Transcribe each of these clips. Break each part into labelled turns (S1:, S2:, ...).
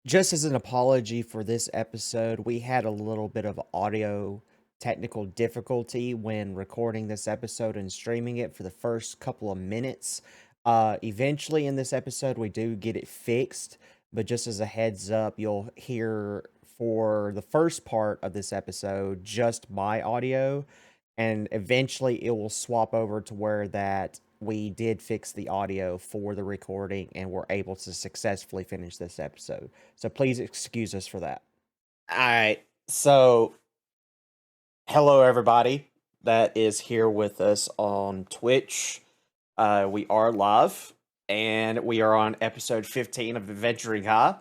S1: Just as an apology for this episode, we had a little bit of audio technical difficulty when recording this episode and streaming it for the first couple of minutes. Eventually, in this episode, we do get it fixed, but just as a heads up, you'll hear for the first part of this episode just my audio, and eventually it will swap over to where that we did fix the audio for the recording and we're able to successfully finish this episode. So please excuse us for that. All right. So, hello, everybody that is here with us on Twitch. We are live and we are on episode 15 of Adventuring High.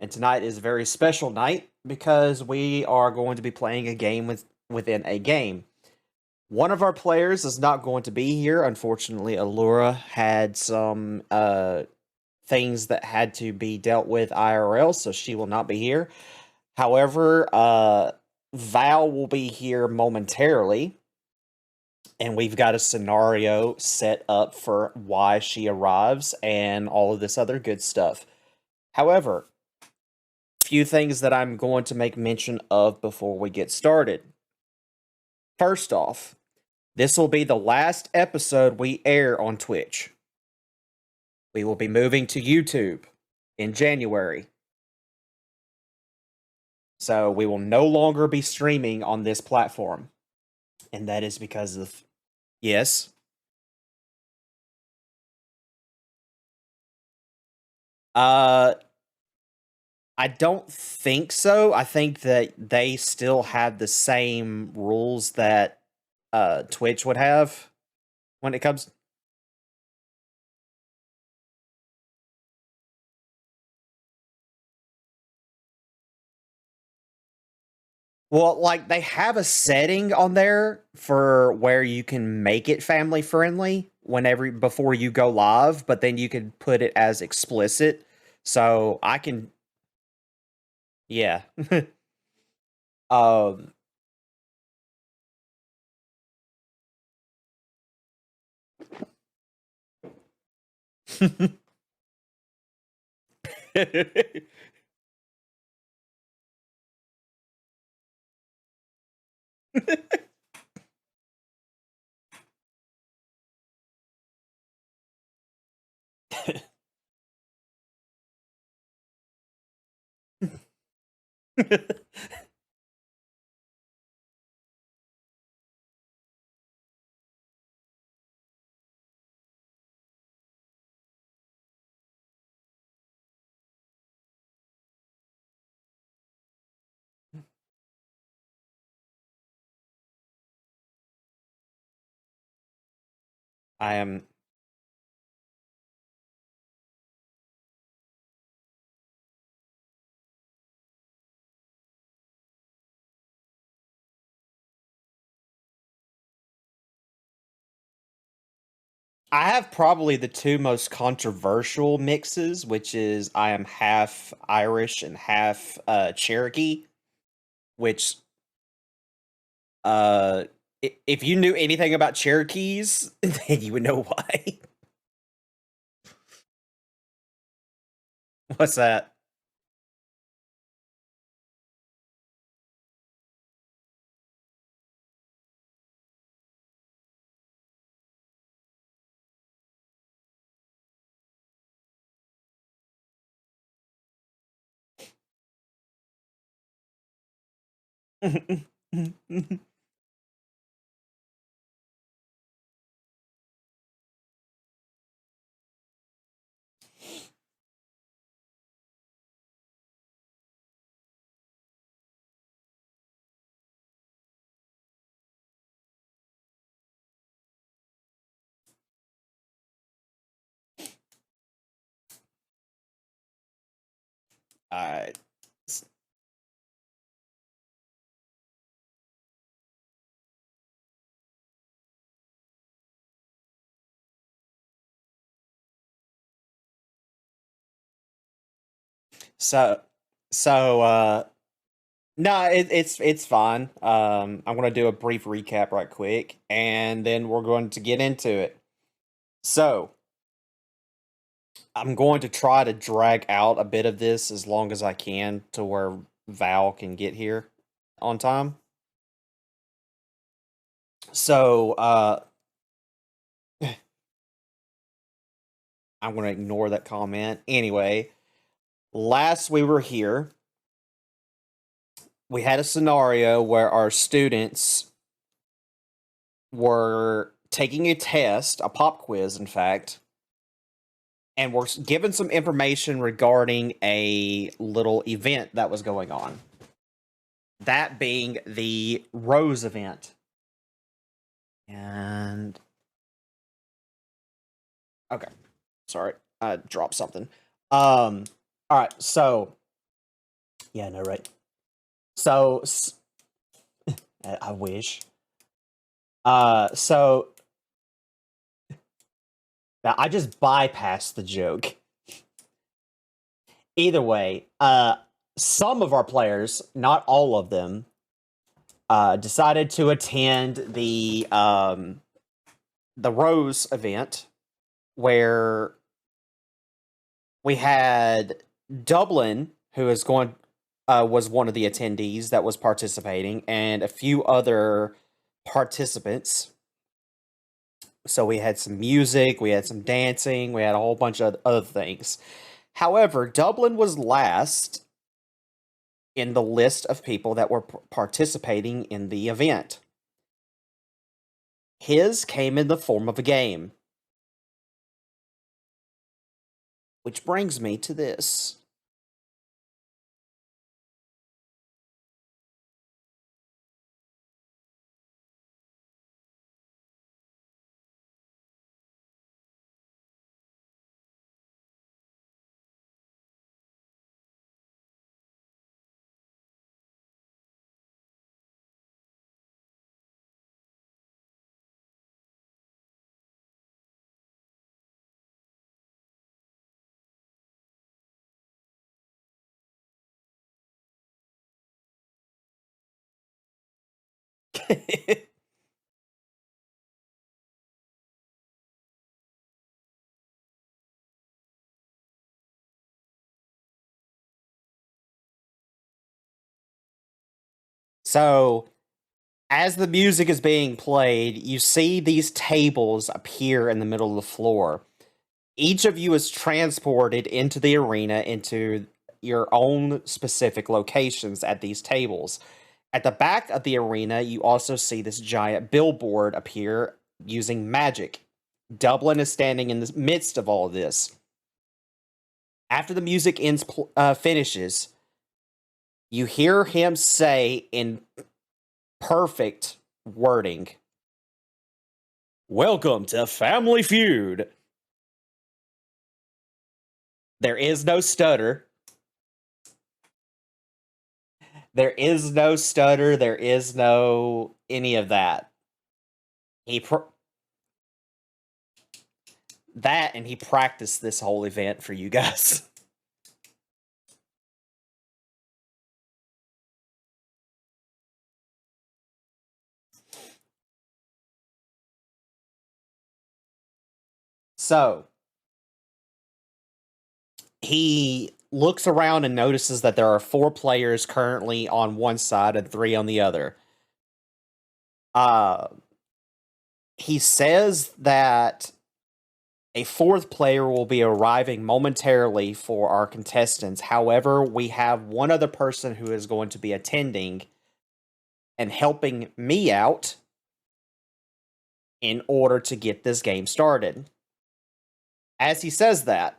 S1: And tonight is a very special night because we are going to be playing a game within a game. One of our players is not going to be here. Unfortunately, Allura had some things that had to be dealt with IRL, so she will not be here. However, Val will be here momentarily, and we've got a scenario set up for why she arrives and all of this other good stuff. However, a few things that I'm going to make mention of before we get started. First off, this will be the last episode we air on Twitch. We will be moving to YouTube in January. So we will no longer be streaming on this platform. And that is because of... Yes? I don't think so. I think that they still have the same rules that Twitch would have when it comes... Well, like, they have a setting on there for where you can make it family friendly before you go live, but then you can put it as explicit. So I can... Yeah. um... I am... I have probably the two most controversial mixes, which is I am half Irish and half Cherokee, which if you knew anything about Cherokees, then you would know why. What's that? Alright. So, no, it's fine. I'm gonna do a brief recap right quick, and then we're going to get into it. So, I'm going to try to drag out a bit of this as long as I can to where Val can get here on time. So, I'm going to ignore that comment. Anyway, last we were here, we had a scenario where our students were taking a test, a pop quiz, in fact, and were given some information regarding a little event that was going on. That being the Rose event. And okay, sorry, I dropped something. All right, so yeah, no, right. So I wish. So now I just bypassed the joke. Either way, some of our players, not all of them, decided to attend the Rose event, where we had Dublin, who is going was one of the attendees that was participating, and a few other participants. So we had some music, we had some dancing, we had a whole bunch of other things. However, Dublin was last in the list of people that were participating in the event. His came in the form of a game. Which brings me to this. So, as the music is being played, you see these tables appear in the middle of the floor. Each of you is transported into the arena, into your own specific locations at these tables. At the back of the arena, you also see this giant billboard appear using magic. Dublin is standing in the midst of all of this. After the music finishes, you hear him say in perfect wording, "Welcome to Family Feud." There is no stutter. There is no stutter. There is no any of that. And he practiced this whole event for you guys. So he looks around and notices that there are 4 players currently on one side and 3 on the other. He says that a 4th player will be arriving momentarily for our contestants. However, we have one other person who is going to be attending and helping me out in order to get this game started. As he says that,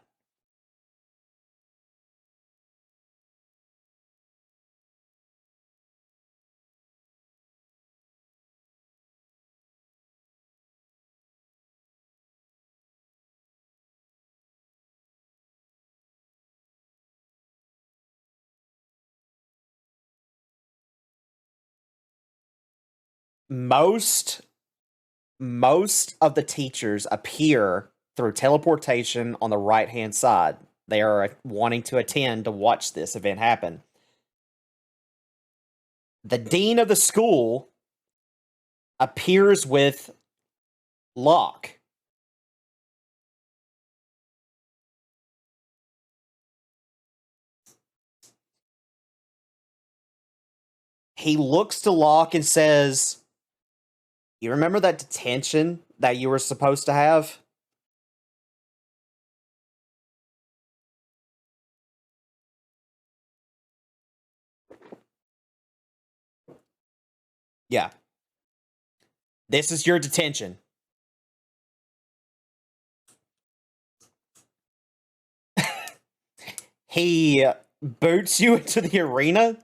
S1: most of the teachers appear through teleportation on the right-hand side. They are wanting to attend to watch this event happen. The dean of the school appears with Locke. He looks to Locke and says, "You remember that detention that you were supposed to have?" Yeah. This is your detention. He boots you into the arena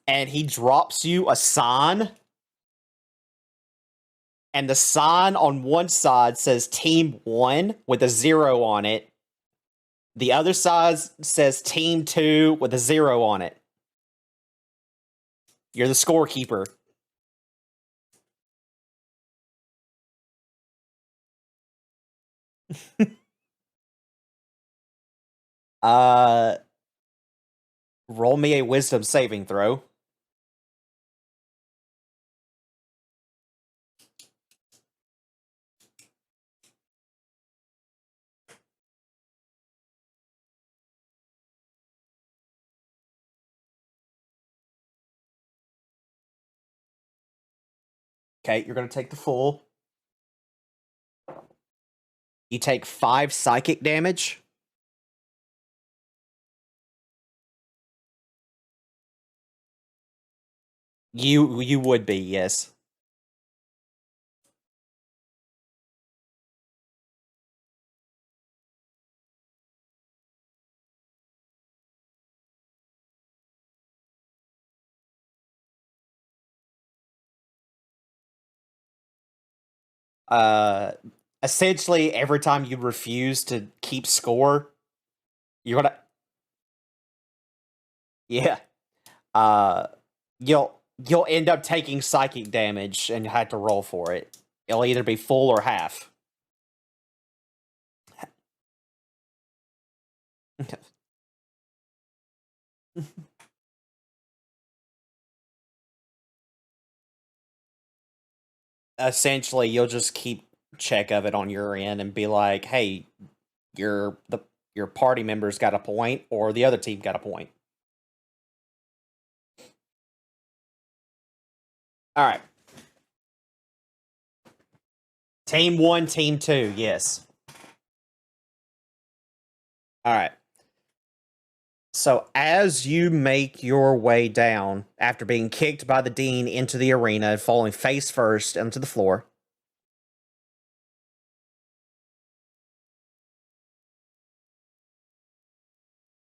S1: and he drops you a sign. And the sign on one side says Team 1 with a 0 on it. The other side says Team 2 with a 0 on it. You're the scorekeeper. uh Roll me a wisdom saving throw. Okay, you're going to take the full. You take 5 psychic damage. You would be, yes. Uh Essentially every time you refuse to keep score, you're going to yeah. Uh you'll end up taking psychic damage and have to roll for it. It'll either be full or half. Essentially, you'll just keep check of it on your end and be like, "Hey, your party members got a point, or the other team got a point." All right, Team 1, Team 2, yes. All right. So as you make your way down after being kicked by the dean into the arena and falling face first onto the floor,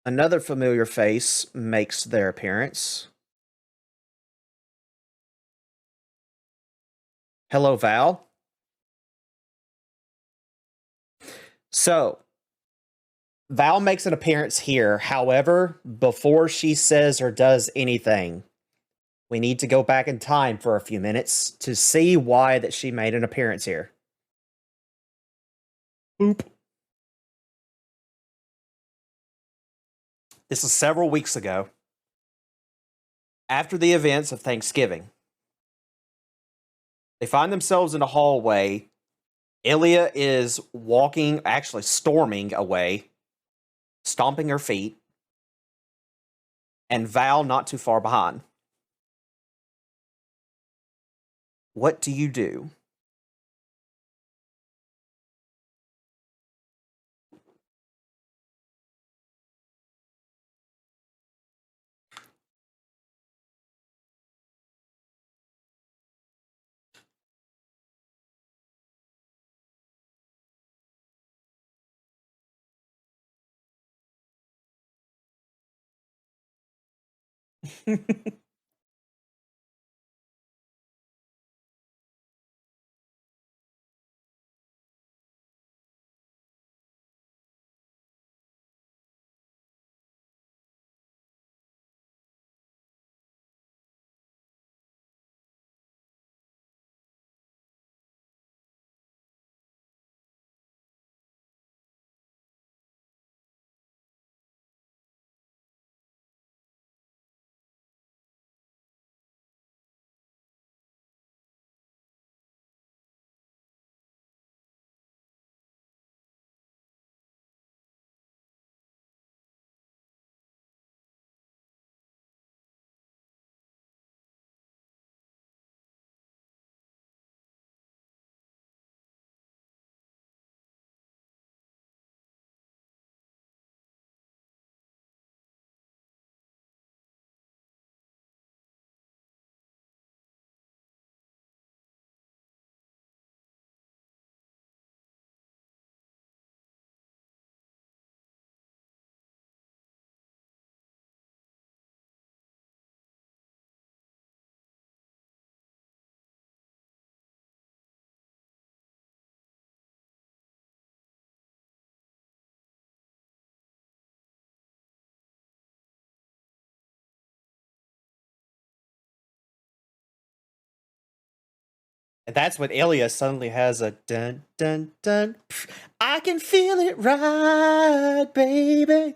S1: another familiar face makes their appearance. Hello, Val. So, Val makes an appearance here. However, before she says or does anything, we need to go back in time for a few minutes to see why that she made an appearance here. Boop. This is several weeks ago. After the events of Thanksgiving, they find themselves in a hallway. Ilya is walking, actually storming away, stomping her feet, and Val not too far behind. What do you do? And that's when Ilya suddenly has a dun dun dun. I can feel it right, baby.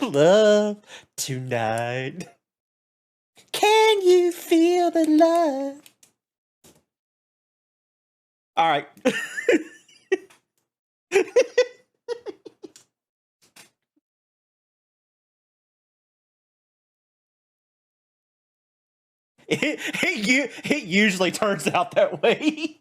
S1: Love tonight. Can you feel the love? All right. It usually turns out that way.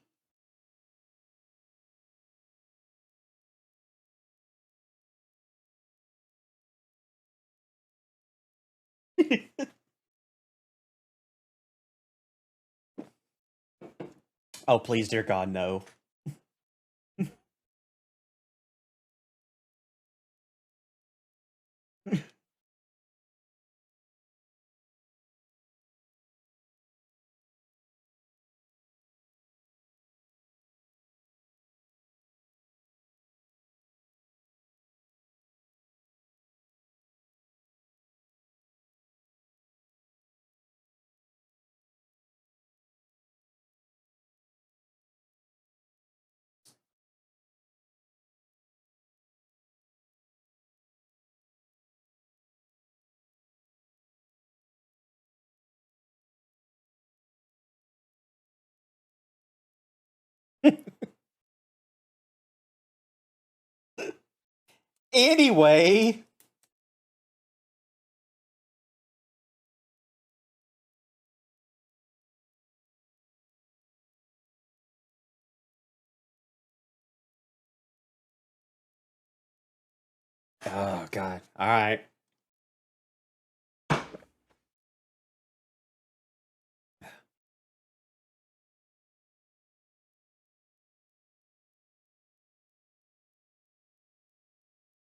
S1: Oh, please, dear God, no. Anyway. Oh, God. All right.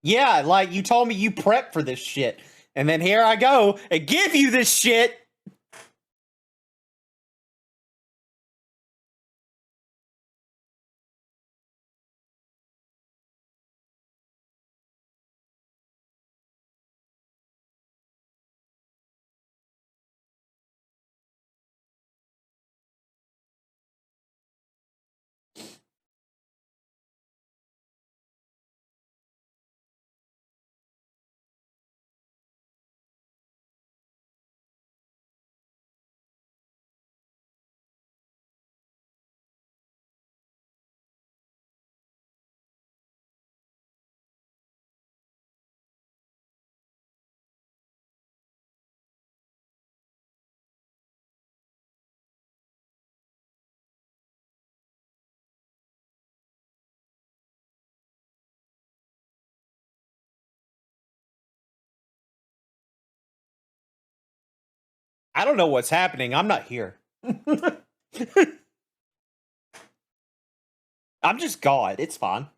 S1: Yeah, like you told me you prepped for this shit. And then here I go and give you this shit. I don't know what's happening. I'm not here. I'm just God. It's fine.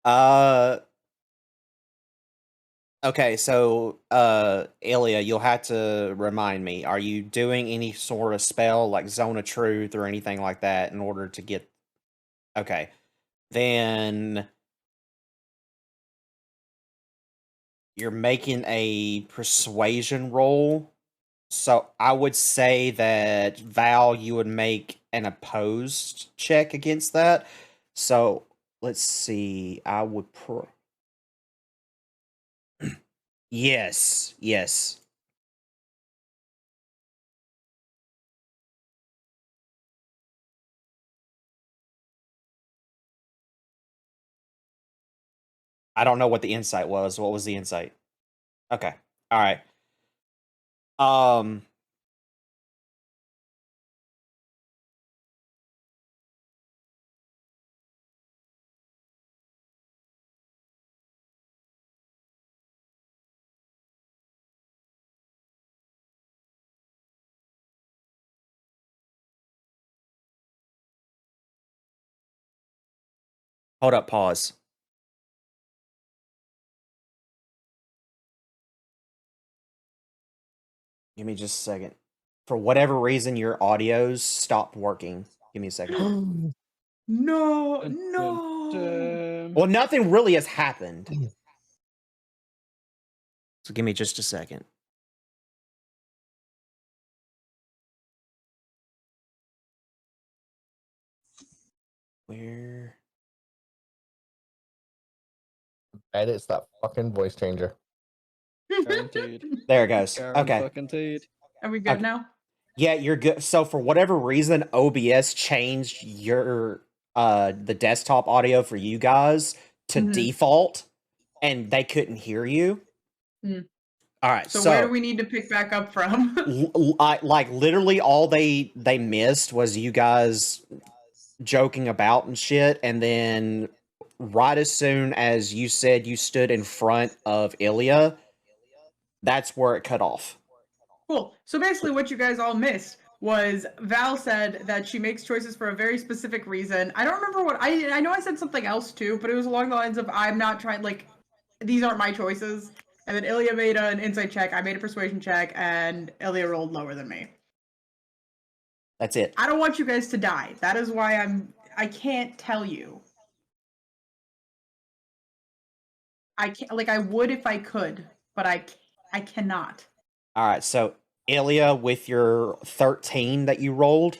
S1: uh okay, so Ilya, you'll have to remind me. Are you doing any sort of spell like Zone of Truth or anything like that in order to get okay. Then you're making a persuasion roll. So I would say that Val, you would make an opposed check against that. So let's see. I would yes, yes. I don't know what the insight was. What was the insight? Okay. All right. Um hold up, pause. Give me just a second. For whatever reason, your audios stopped working. Give me a second.
S2: No,
S3: Dun,
S2: no.
S1: Well, nothing really has happened. So give me just a second. Where?
S4: And it's that fucking voice changer.
S3: Guaranteed.
S1: There it goes. Okay.
S3: Guaranteed.
S2: Are we good
S1: Okay.
S2: now?
S1: Yeah, you're good. So for whatever reason, OBS changed your the desktop audio for you guys to default, and they couldn't hear you. All right.
S2: So where do we need to pick back up from?
S1: Like literally all they missed was you guys joking about and shit, and then right as soon as you said you stood in front of Ilya, that's where it cut off.
S2: Cool. So basically what you guys all missed was Val said that she makes choices for a very specific reason. I don't remember what I know I said something else too, but it was along the lines of I'm not trying, like, these aren't my choices. And then Ilya made an insight check, I made a persuasion check, and Ilya rolled lower than me.
S1: That's it.
S2: I don't want you guys to die. That is why I can't tell you. I can't, like, I would if I could, but I cannot.
S1: All right, so Ilya, with your 13 that you rolled,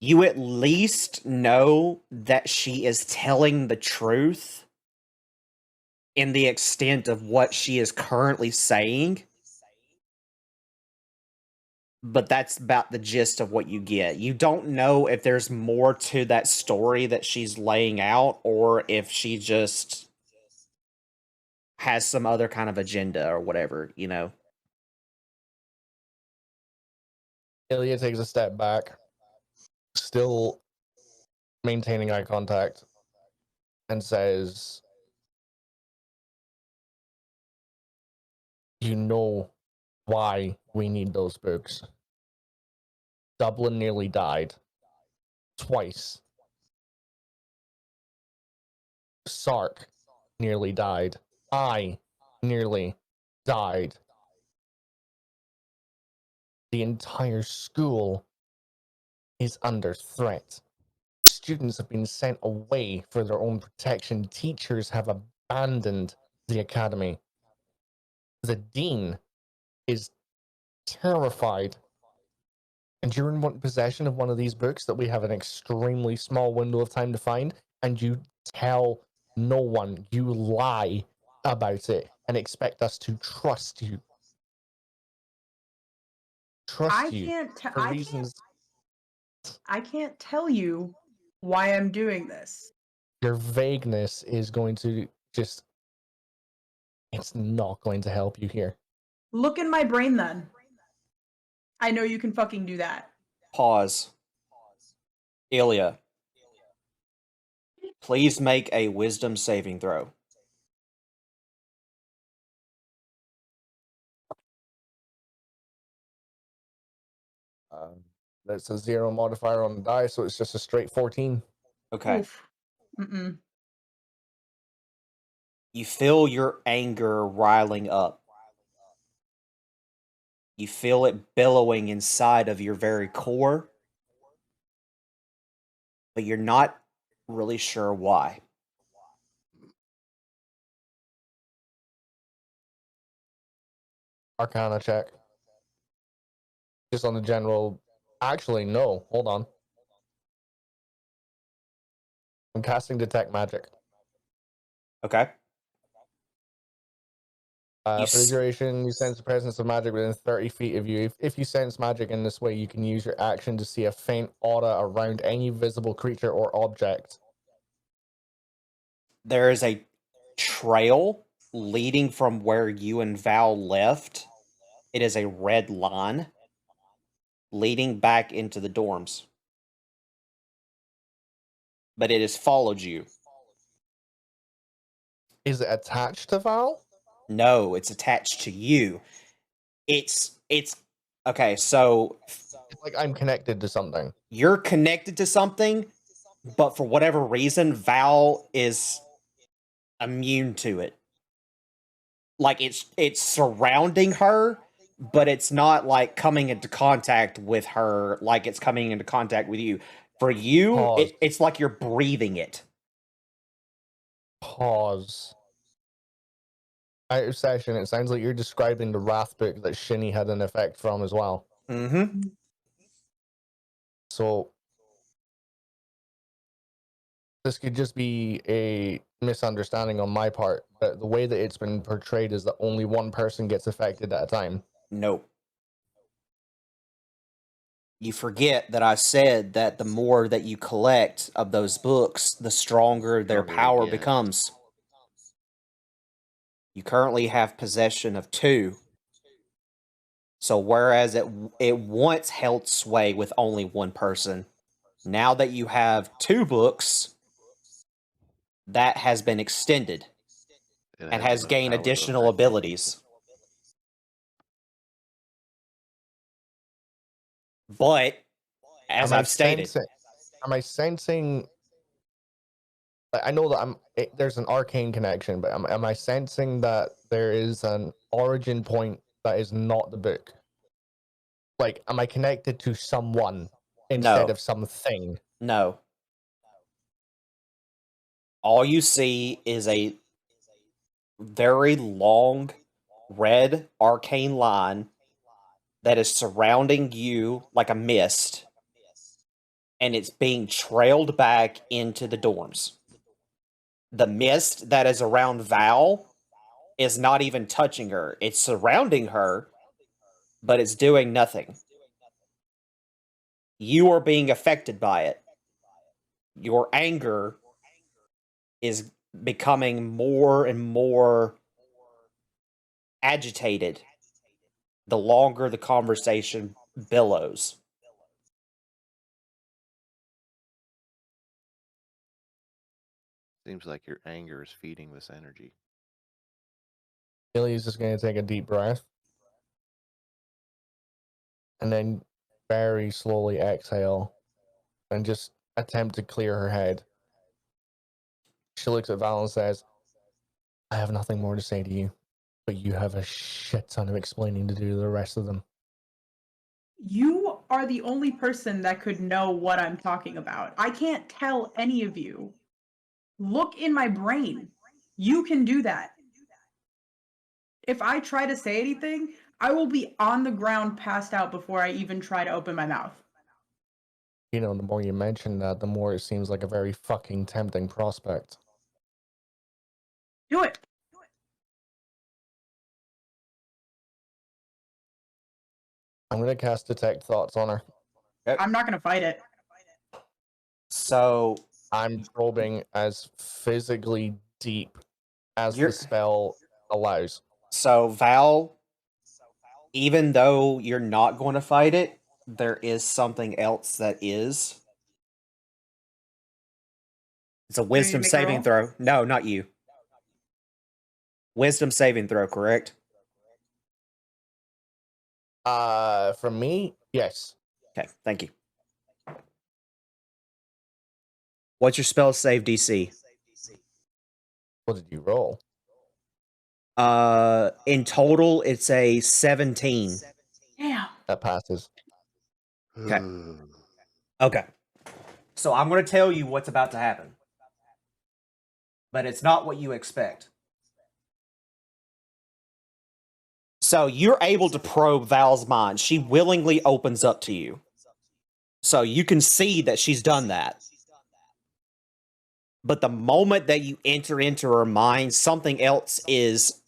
S1: you at least know that she is telling the truth in the extent of what she is currently saying. But that's about the gist of what you get. You don't know if there's more to that story that she's laying out, or if she just has some other kind of agenda or whatever, you know?
S4: Ilya takes a step back, still maintaining eye contact, and says, "You know why we need those books. Dublin nearly died. Twice. Sark nearly died. I nearly died. The entire school is under threat. Students have been sent away for their own protection. Teachers have abandoned the academy. The dean is terrified. And you're in possession of one of these books that we have an extremely small window of time to find, and you tell no one, you lie about it, and expect us to trust you. Trust you for reasons.
S2: I can't tell you why I'm doing this.
S4: Your vagueness is going to just, it's not going to help you here.
S2: Look in my brain then. I know you can fucking do that.
S1: Pause. Ilya, please make a wisdom saving throw.
S4: That's a 0 modifier on the die, so it's just a straight 14.
S1: Okay.
S2: Oof. Mm-mm.
S1: You feel your anger riling up. You feel it billowing inside of your very core, but you're not really sure why.
S4: Arcana check. Just on the general. Actually, no. Hold on. I'm casting Detect Magic.
S1: Okay.
S4: For the duration, you sense the presence of magic within 30 feet of you. If you sense magic in this way, you can use your action to see a faint aura around any visible creature or object.
S1: There is a trail leading from where you and Val left. It is a red line leading back into the dorms. But it has followed you.
S4: Is it attached to Val?
S1: No, it's attached to you. It's okay, so
S4: it's like I'm connected to something.
S1: You're connected to something, but for whatever reason, Val is immune to it. Like it's surrounding her, but it's not like coming into contact with her like it's coming into contact with you. For you,
S4: Pause.
S1: it's like you're breathing it.
S4: Pause. Out of session, it sounds like you're describing the Wrath book that Shinny had an effect from as well.
S1: Mm-hmm.
S4: So this could just be a misunderstanding on my part, but the way that it's been portrayed is that only one person gets affected at a time.
S1: Nope. You forget that I said that the more that you collect of those books, the stronger their
S3: Stronger they
S1: power
S3: get.
S1: becomes. You currently have possession of 2. So whereas it once held sway with only one person, now that you have 2 books, that has been extended
S3: It
S1: and
S3: has
S1: has
S3: enough
S1: gained
S3: power to
S1: additional
S3: affect more
S1: abilities. But as I've stated,
S4: Am I sensing? I know that there's an arcane connection, but am I sensing that there is an origin point that is not the book? Like, am I connected to someone instead
S1: No.
S4: of something?
S1: No. All you see is a very long red arcane line that is surrounding you like a mist, and it's being trailed back into the dorms. The mist that is around Val is not even touching her. It's surrounding her, but it's doing nothing. You are being affected by it. Your anger is becoming more and more agitated the longer the conversation billows.
S3: Seems like your anger is feeding this energy.
S4: Ilya's just going to take a deep breath and then very slowly exhale and just attempt to clear her head. She looks at Val and says, I have nothing more to say to you, but you have a shit ton of explaining to do to the rest of them.
S2: You are the only person that could know what I'm talking about. I can't tell any of you. Look in my brain. You can do that. If I try to say anything, I will be on the ground passed out before I even try to open my mouth.
S4: You know, the more you mention that, the more it seems like a very fucking tempting prospect.
S2: Do it.
S4: I'm going to cast Detect Thoughts on her.
S2: I'm not going to fight it.
S1: So
S4: I'm probing as physically deep as
S1: You're-
S4: the spell allows.
S1: So Val, even though you're not going to fight it, there is something else that is. It's a
S2: you
S1: wisdom
S2: make a
S1: saving
S2: roll?
S1: throw. No, not you. Wisdom saving throw, correct?
S4: From me, yes.
S1: Okay, thank you. What's your spell save DC?
S4: What did you roll?
S1: In total, it's a 17.
S2: Damn.
S4: That passes.
S1: Okay. Okay. So I'm going to tell you what's about to happen. But it's not what you expect. So you're able to probe Val's mind. She willingly opens up to you. So you can see that she's done that. But the moment that you enter into her mind, something else is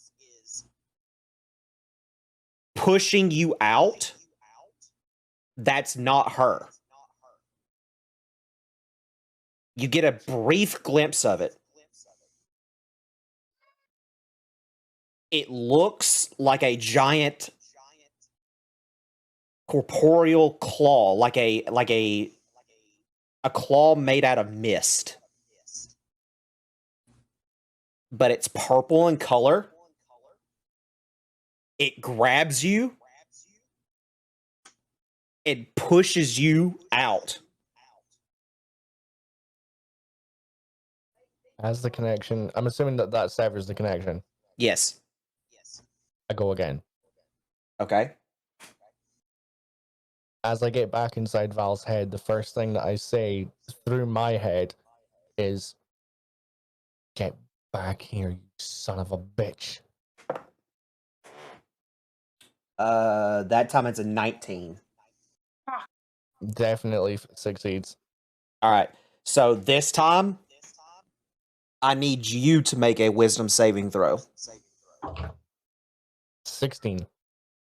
S1: pushing you out. That's not her. You get a brief glimpse of it. It looks like a giant corporeal claw, like a claw made out of mist. But it's purple in color. It grabs you. It pushes you out.
S4: As the connection, I'm assuming that severs the connection.
S1: Yes.
S4: I go again.
S1: Okay.
S4: As I get back inside Val's head, the first thing that I say through my head is, "Get back here, you son of a bitch."
S1: That time it's a 19.
S4: Definitely succeeds.
S1: All right. So this time, I need you to make a wisdom saving throw.
S4: 16.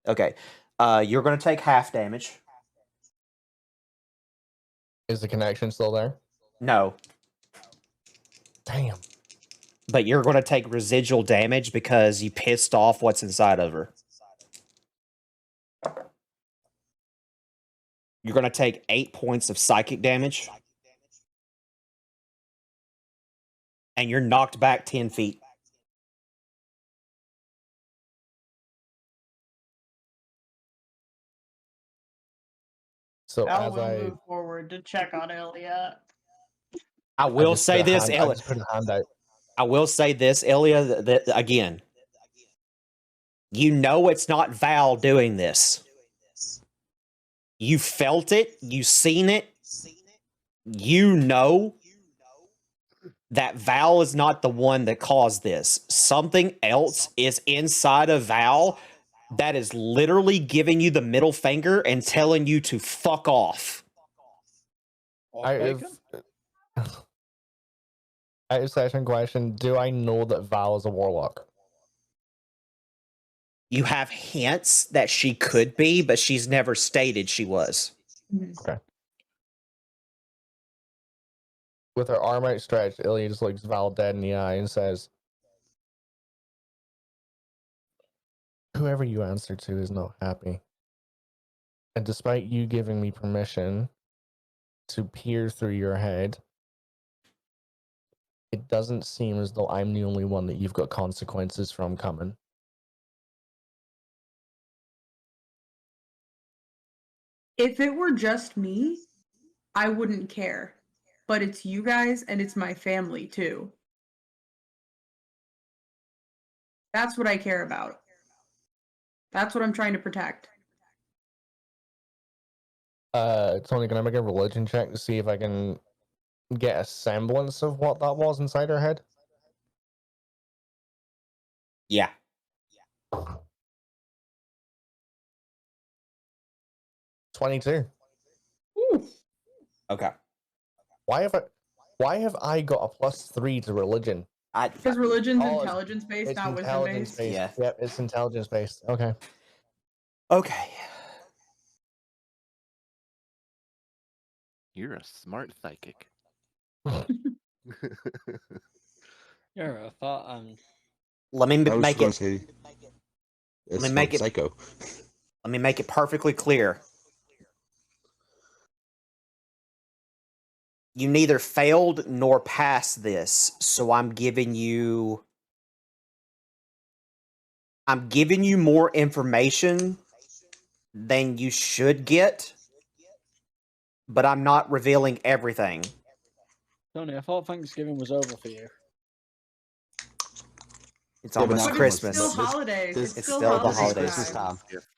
S1: Okay. You're going to take half damage.
S4: Is the connection still there?
S1: No,
S4: Damn.
S1: but you're going to take residual damage because you pissed off what's inside of her. You're going to take 8 points of psychic damage. And you're knocked back 10 feet.
S4: So
S2: Val
S4: as
S2: will
S4: I
S2: move forward to check on Ilya.
S1: I will say this,
S4: I
S1: Ilya.
S4: just put a hand out.
S1: I will say this, Ilya, that again. You know it's not Val doing this. You felt it. You seen it. You know that Val is not the one that caused this. Something else is inside of Val that is literally giving you the middle finger and telling you to fuck off.
S4: Out of session question, do I know that Val is a warlock?
S1: You have hints that she could be, but she's never stated she was.
S4: Okay. With her arm outstretched, Ilya just looks Val dead in the eye and says, "Whoever you answer to is not happy. And despite you giving me permission to peer through your head, it doesn't seem as though I'm the only one that you've got consequences from coming."
S2: If it were just me, I wouldn't care. But it's you guys and it's my family too. That's what I care about. That's what I'm trying to protect.
S4: Tony, can I make a religion check to see if I can get a semblance of what that was inside her head?
S1: Yeah.
S4: 22.
S2: Ooh.
S1: Okay.
S4: Why have I got a +3 to religion?
S2: Because religion's
S4: Oh,
S2: intelligence based,
S4: It's
S2: not wisdom
S4: intelligence
S2: based.
S4: based.
S1: Yeah.
S4: Yep, it's intelligence based. Okay.
S1: Okay.
S3: You're a smart psychic.
S5: Yeah, I thought
S1: Let me
S6: I was
S1: make
S6: gonna
S1: it.
S6: say, it's
S1: me
S6: smart
S1: make it-
S6: psycho.
S1: Let me make it perfectly clear. You neither failed nor passed this, so I'm giving you more information than you should get, but I'm not revealing everything.
S5: Tony, I thought Thanksgiving was over for you.
S1: It's
S6: Yeah, but
S1: almost
S6: now
S2: But
S1: Christmas.
S2: it's still
S6: This-
S2: holidays.
S6: this-
S2: It's still
S1: still the
S2: holiday
S1: holidays.
S6: Christmas time.
S3: Gift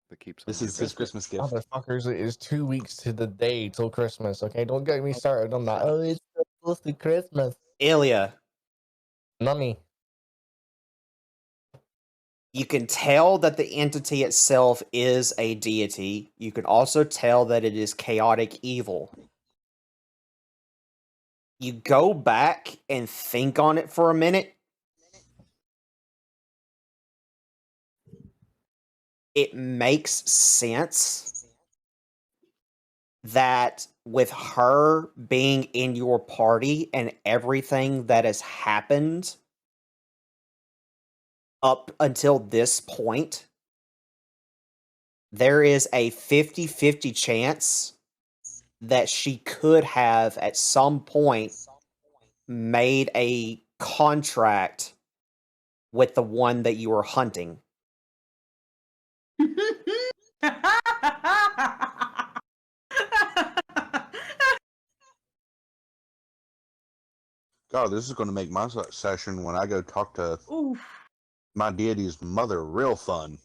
S3: that keeps
S6: This
S3: on
S6: is
S3: giving.
S6: his Christmas gift.
S4: Motherfuckers, it is 2 weeks to the day till Christmas, okay? Don't get me started on that. Oh, it's supposed to be Christmas.
S1: Ilya,
S4: Nunny.
S1: you can tell that the entity itself is a deity. You can also tell that it is chaotic evil. You go back and think on it for a minute. It makes sense that with her being in your party and everything that has happened up until this point, there is a 50-50 chance that she could have at some point made a contract with the one that you were hunting.
S6: God, this is going to make my session when I go talk to
S2: Oof.
S6: my deity's mother real fun.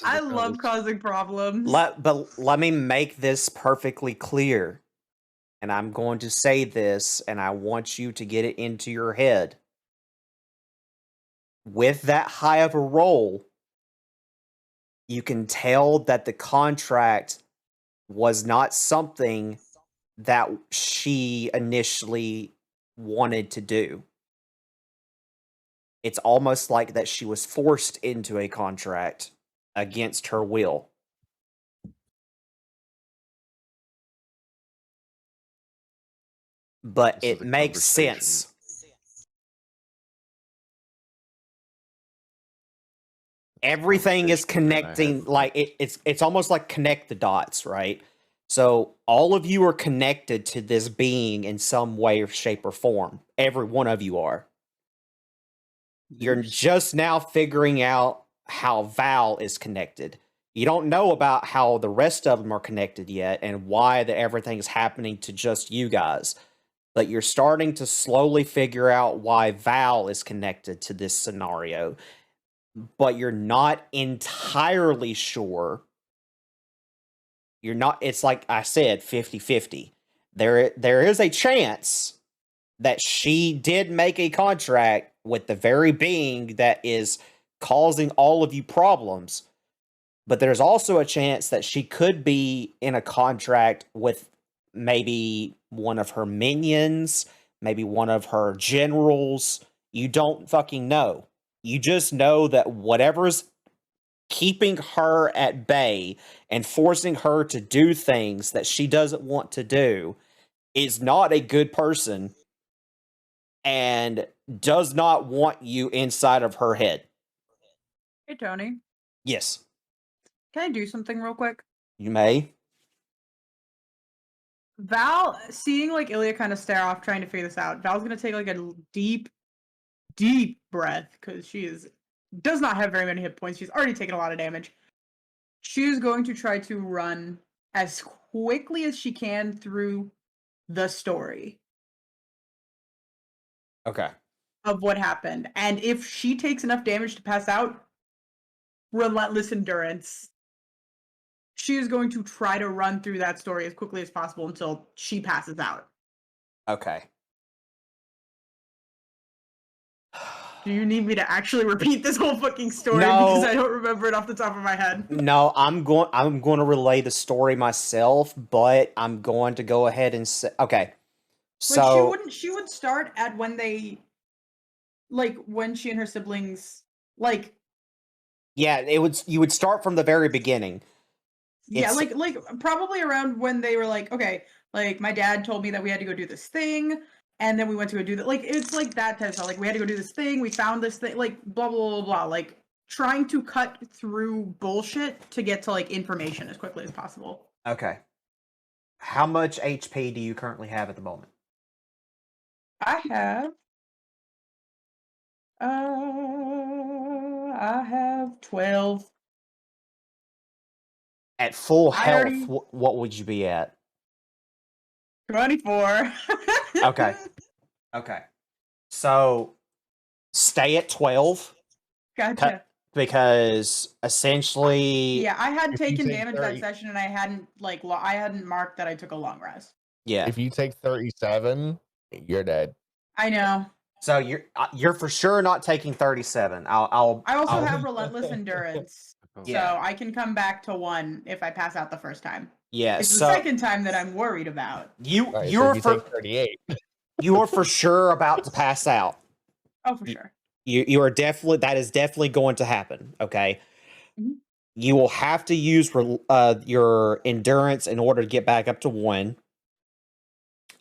S3: This is
S2: I
S3: a
S2: love
S3: college-
S2: causing problems.
S1: But let me make this perfectly clear. And I'm going to say this, and I want you to get it into your head. With that high of a roll, you can tell that the contract was not something that she initially wanted to do. It's almost like that she was forced into a contract against her will. But
S3: This is
S1: it
S3: a
S1: makes
S3: conversation.
S1: sense. Everything is
S3: Conversation that I had
S1: connecting,
S3: with
S1: like it's almost like connect the dots, right? So all of you are connected to this being in some way or shape or form. Every one of you are. You're just now figuring out how Val is connected. You don't know about how the rest of them are connected yet and why that everything's happening to just you guys. But you're starting to slowly figure out why Val is connected to this scenario. But you're not entirely sure. You're not, it's like I said, 50-50. There is a chance that she did make a contract with the very being that is causing all of you problems. But there's also a chance that she could be in a contract with maybe one of her minions, maybe one of her generals. You don't fucking know. You just know that whatever's keeping her at bay and forcing her to do things that she doesn't want to do is not a good person and does not want you inside of her head.
S2: Hey, Tony.
S1: Yes,
S2: Can I do something real quick?
S1: you may.
S2: Val, seeing like Ilya kind of stare off, trying to figure this out, Val's gonna take like a deep breath because does not have very many hit points. She's already taken a lot of damage. She's going to try to run as quickly as she can through the story
S1: Okay.
S2: of what happened. And if she takes enough damage to pass out, relentless endurance. She is going to try to run through that story as quickly as possible until she passes out.
S1: Okay.
S2: Do you need me to actually repeat this whole fucking story?
S1: No.
S2: Because I don't remember it off the top of my head.
S1: No, I'm going to relay the story myself, but I'm going to go ahead and say okay. So
S2: She would start at when they, like, when she and her siblings, like,
S1: yeah, you would start from the very beginning.
S2: yeah,
S1: It's-
S2: like probably around when they were like, okay, like my dad told me that we had to go do this thing, and then we went to go do that. Like it's like that type of stuff. Like we had to go do this thing, we found this thing, like blah blah blah blah. Like trying to cut through bullshit to get to like information as quickly as possible.
S1: Okay. How much HP do you currently have at the moment?
S2: I have 12.
S1: At full
S2: I
S1: health,
S2: already-
S1: what would you be at?
S2: 24.
S1: Okay. Okay. So stay at 12
S2: Gotcha.
S1: because essentially
S2: Yeah, I had
S4: If you
S2: taken
S4: take
S2: damage
S4: 30
S2: that session, and I hadn't like I hadn't marked that I took a long rest.
S1: yeah.
S4: If you take 37, you're dead.
S2: I know.
S1: So you're for sure not taking 37.
S2: I also
S1: I'll-
S2: have relentless endurance,
S3: Oh,
S1: Yeah.
S2: so I can come back to 1 if I pass out the first time.
S1: Yeah,
S2: It's the
S1: so
S2: second time that I'm worried about.
S4: Right,
S1: you're
S4: so you
S1: for
S4: take 38.
S1: you're for sure about to pass out.
S2: Oh, for sure.
S1: You are definitely, that is definitely going to happen. Okay.
S2: Mhm.
S1: You will have to use your endurance in order to get back up to 1.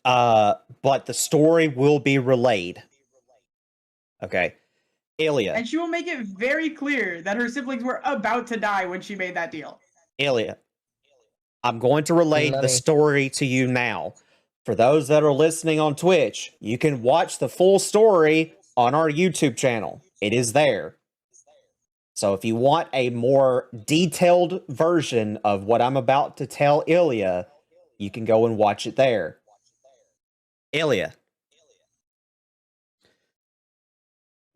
S1: But the story will be relayed. Okay. Ilya.
S2: And she will make it very clear that her siblings were about to die when she made that deal.
S1: Ilya. I'm going to relay the
S4: Nani.
S1: story to you now. For those that are listening on Twitch, you can watch the full story on our YouTube channel. It is there. So if you want a more detailed version of what I'm about to tell Ilya, you can go and watch it there. Ilya.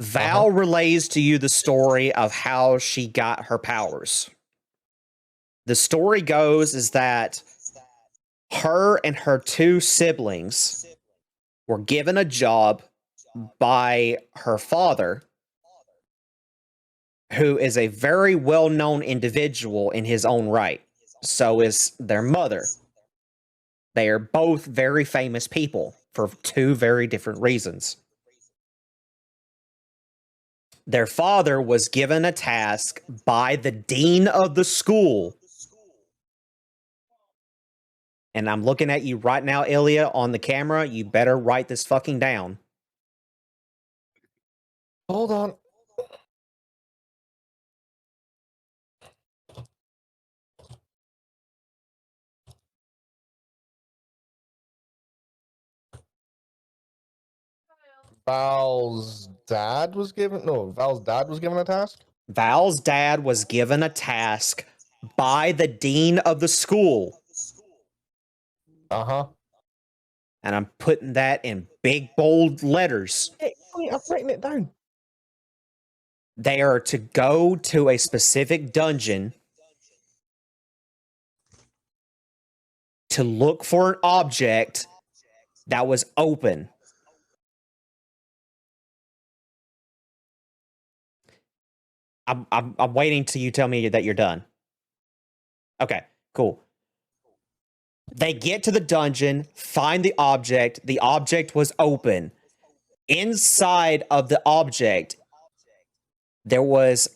S1: Val relays to you the story of how she got her powers. The story goes is that her and her two siblings were given a job by her father, who is a very well-known individual in his own right. So is their mother. They are both very famous people for two very different reasons. Their father was given a task by the dean of the school. And I'm looking at you right now, Ilya, on the camera. You better write this fucking down.
S4: Hold on. Val's dad was given a task?
S1: Val's dad was given a task by the dean of the school.
S4: Uh-huh.
S1: And I'm putting that in big, bold letters.
S4: Hey, I'm writing it down.
S1: They are to go to a specific dungeon to look for an object that was open. I'm waiting till you tell me that you're done. Okay, cool. They get to the dungeon, find the object. The object was open. Inside of the object, there was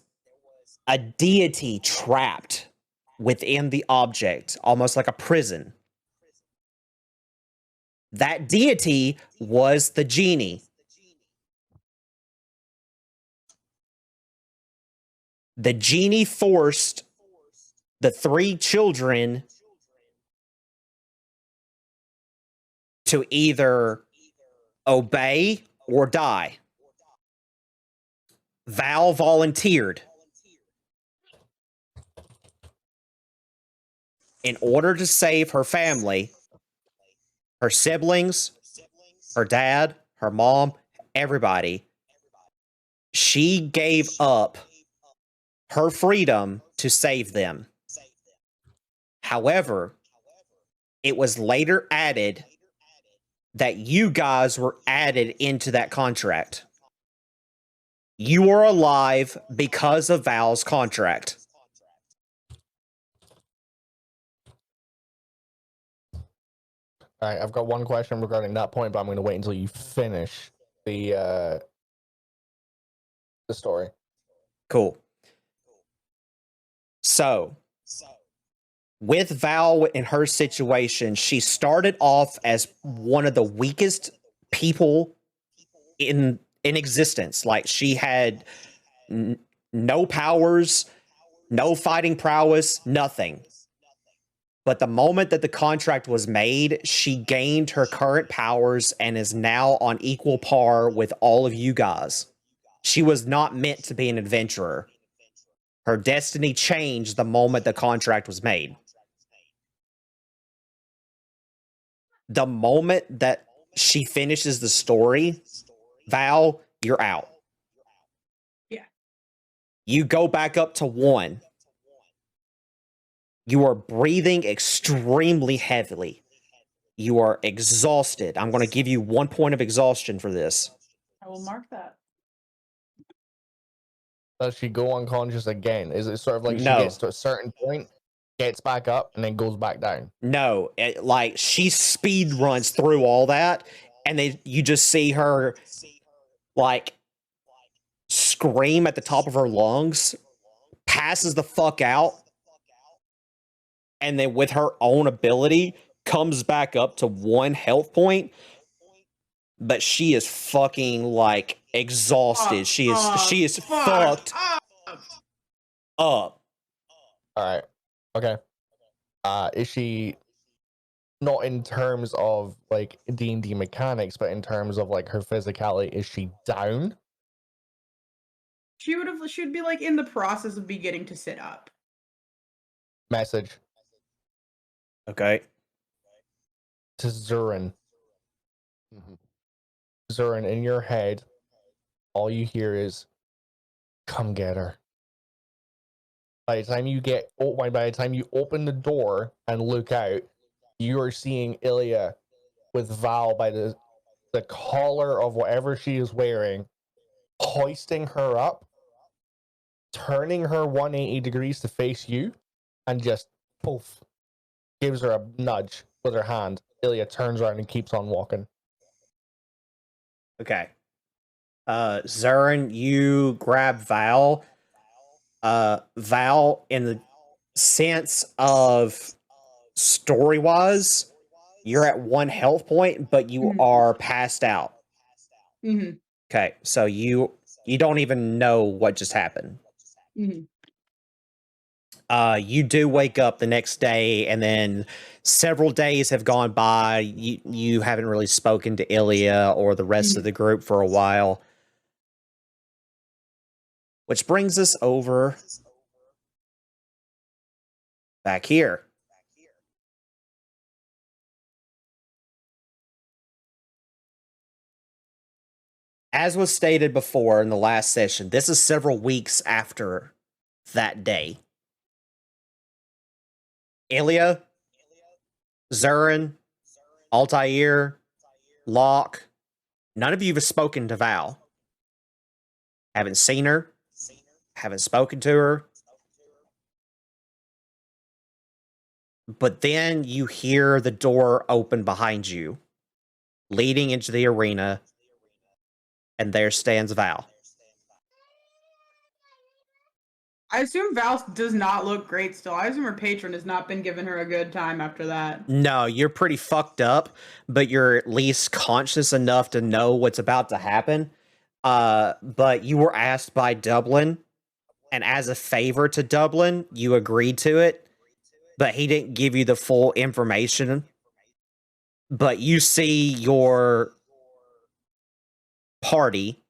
S1: a deity trapped within the object, almost like a prison. That deity was the genie. The genie forced the three children to either obey or die. Val volunteered. In order to save her family, her siblings, her dad, her mom, everybody, she gave up her freedom to save them. However, it was later added that you guys were added into that contract. You are alive because of Val's contract.
S4: All right, I've got one question regarding that point, but I'm going to wait until you finish the story.
S1: Cool. So, with Val in her situation, she started off as one of the weakest people in existence. Like, she had no powers, no fighting prowess, nothing. But the moment that the contract was made, she gained her current powers and is now on equal par with all of you guys. She was not meant to be an adventurer. Her destiny changed the moment the contract was made. The moment that she finishes the story, Val, you're out.
S2: Yeah.
S1: You go back up to 1. You are breathing extremely heavily. You are exhausted. I'm going to give you 1 point of exhaustion for this.
S2: I will mark that.
S4: Does she go unconscious again? Is it sort of like
S1: No.
S4: she gets to a certain point, gets back up, and then goes back down?
S1: No, like she speed runs through all that, and then you just see her like scream at the top of her lungs, passes the fuck out, and then with her own ability comes back up to 1 health point. But she is fucking like exhausted. She is fucked up.
S4: All right. Okay. Is she not in terms of like D&D mechanics, but in terms of like her physicality? Is she down?
S2: She'd be like in the process of beginning to sit up.
S4: Message
S1: Okay.
S4: to Zurin.
S3: Mhm.
S4: Zurin, in your head, all you hear is, "Come get her." By the time you open the door and look out, you are seeing Ilya with Val by the collar of whatever she is wearing, hoisting her up, turning her 180 degrees to face you, and just poof, gives her a nudge with her hand. Ilya turns around and keeps on walking.
S1: Okay. Zurin, you grab Val. Val, in the sense of story-wise, you're at 1 health point, but you are passed out.
S2: Mm-hmm.
S1: Okay, so you don't even know what just happened.
S2: Mm-hmm.
S1: You do wake up the next day, and then several days have gone by. You haven't really spoken to Ilya or the rest of the group for a while. Which brings us over back here. As was stated before in the last session, this is several weeks after that day. Ilya, Zurin, Altair, Locke, none of you have spoken to Val. Haven't seen her, haven't spoken to her. But then you hear the door open behind you, leading into the arena, and there stands Val.
S2: I assume Val does not look great still. I assume her patron has not been giving her a good time after that.
S1: No, you're pretty fucked up, but you're at least conscious enough to know what's about to happen. But you were asked by Dublin, and as a favor to Dublin, you agreed to it, but he didn't give you the full information. But you see your party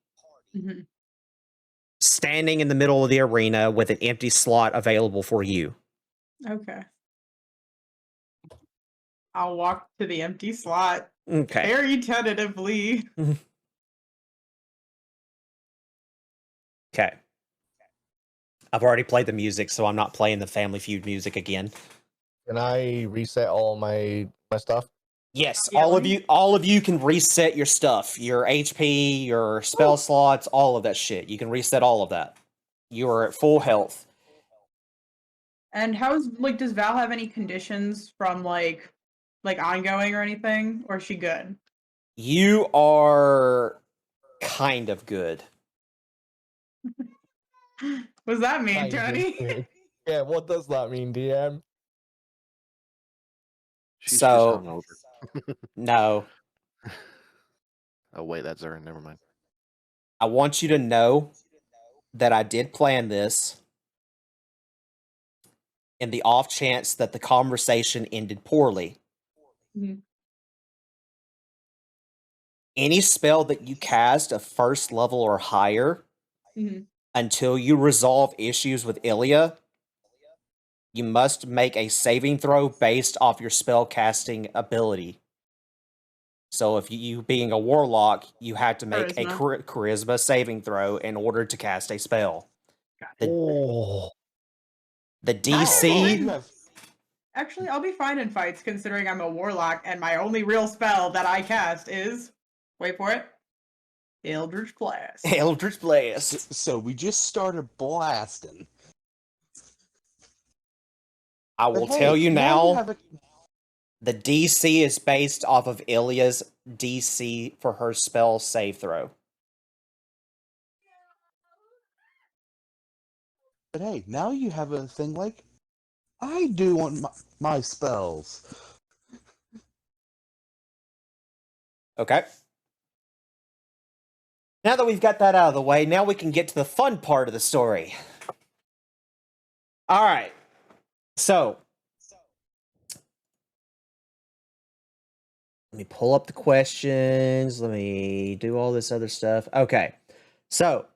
S1: standing in the middle of the arena with an empty slot available for you.
S2: Okay. I'll walk to the empty slot.
S1: Okay.
S2: Very tentatively.
S1: Okay. I've already played the music, so I'm not playing the Family Feud music again.
S4: Can I reset all my stuff?
S1: Yes,
S2: Yeah,
S1: all of you can reset your stuff, your HP, your spell slots, all of that shit. You can reset all of that. You are at full health.
S2: And does Val have any conditions from like ongoing or anything, or is she good?
S1: You are kind of good.
S2: What does that mean,
S4: Kind of
S2: Tony?
S4: good. Yeah, what does that mean, DM?
S3: She's
S1: So-
S3: just hungover.
S1: No,
S3: Oh wait, that's Zurin. Never mind.
S1: I want you to know that I did plan this in the off chance that the conversation ended poorly.
S2: Mhm.
S1: Any spell that you cast of first level or higher,
S2: Mhm.
S1: until you resolve issues with Ilya, you must make a saving throw based off your spell casting ability. So if you being a warlock, you have to make a charisma saving throw in order to cast a spell. The DC...
S2: Actually, I'll be fine in fights considering I'm a warlock and my only real spell that I cast is, wait for it, Eldritch Blast.
S1: Eldritch Blast.
S6: So we just started blasting.
S1: I will tell you
S6: you
S1: now,
S6: have a-
S1: the DC is based off of Ilya's DC for her spell save throw.
S6: But hey, now you have a thing like, I do want my spells.
S1: Okay. Now that we've got that out of the way, now we can get to the fun part of the story. All right. So, let me pull up the questions. Let me do all this other stuff. Okay. So,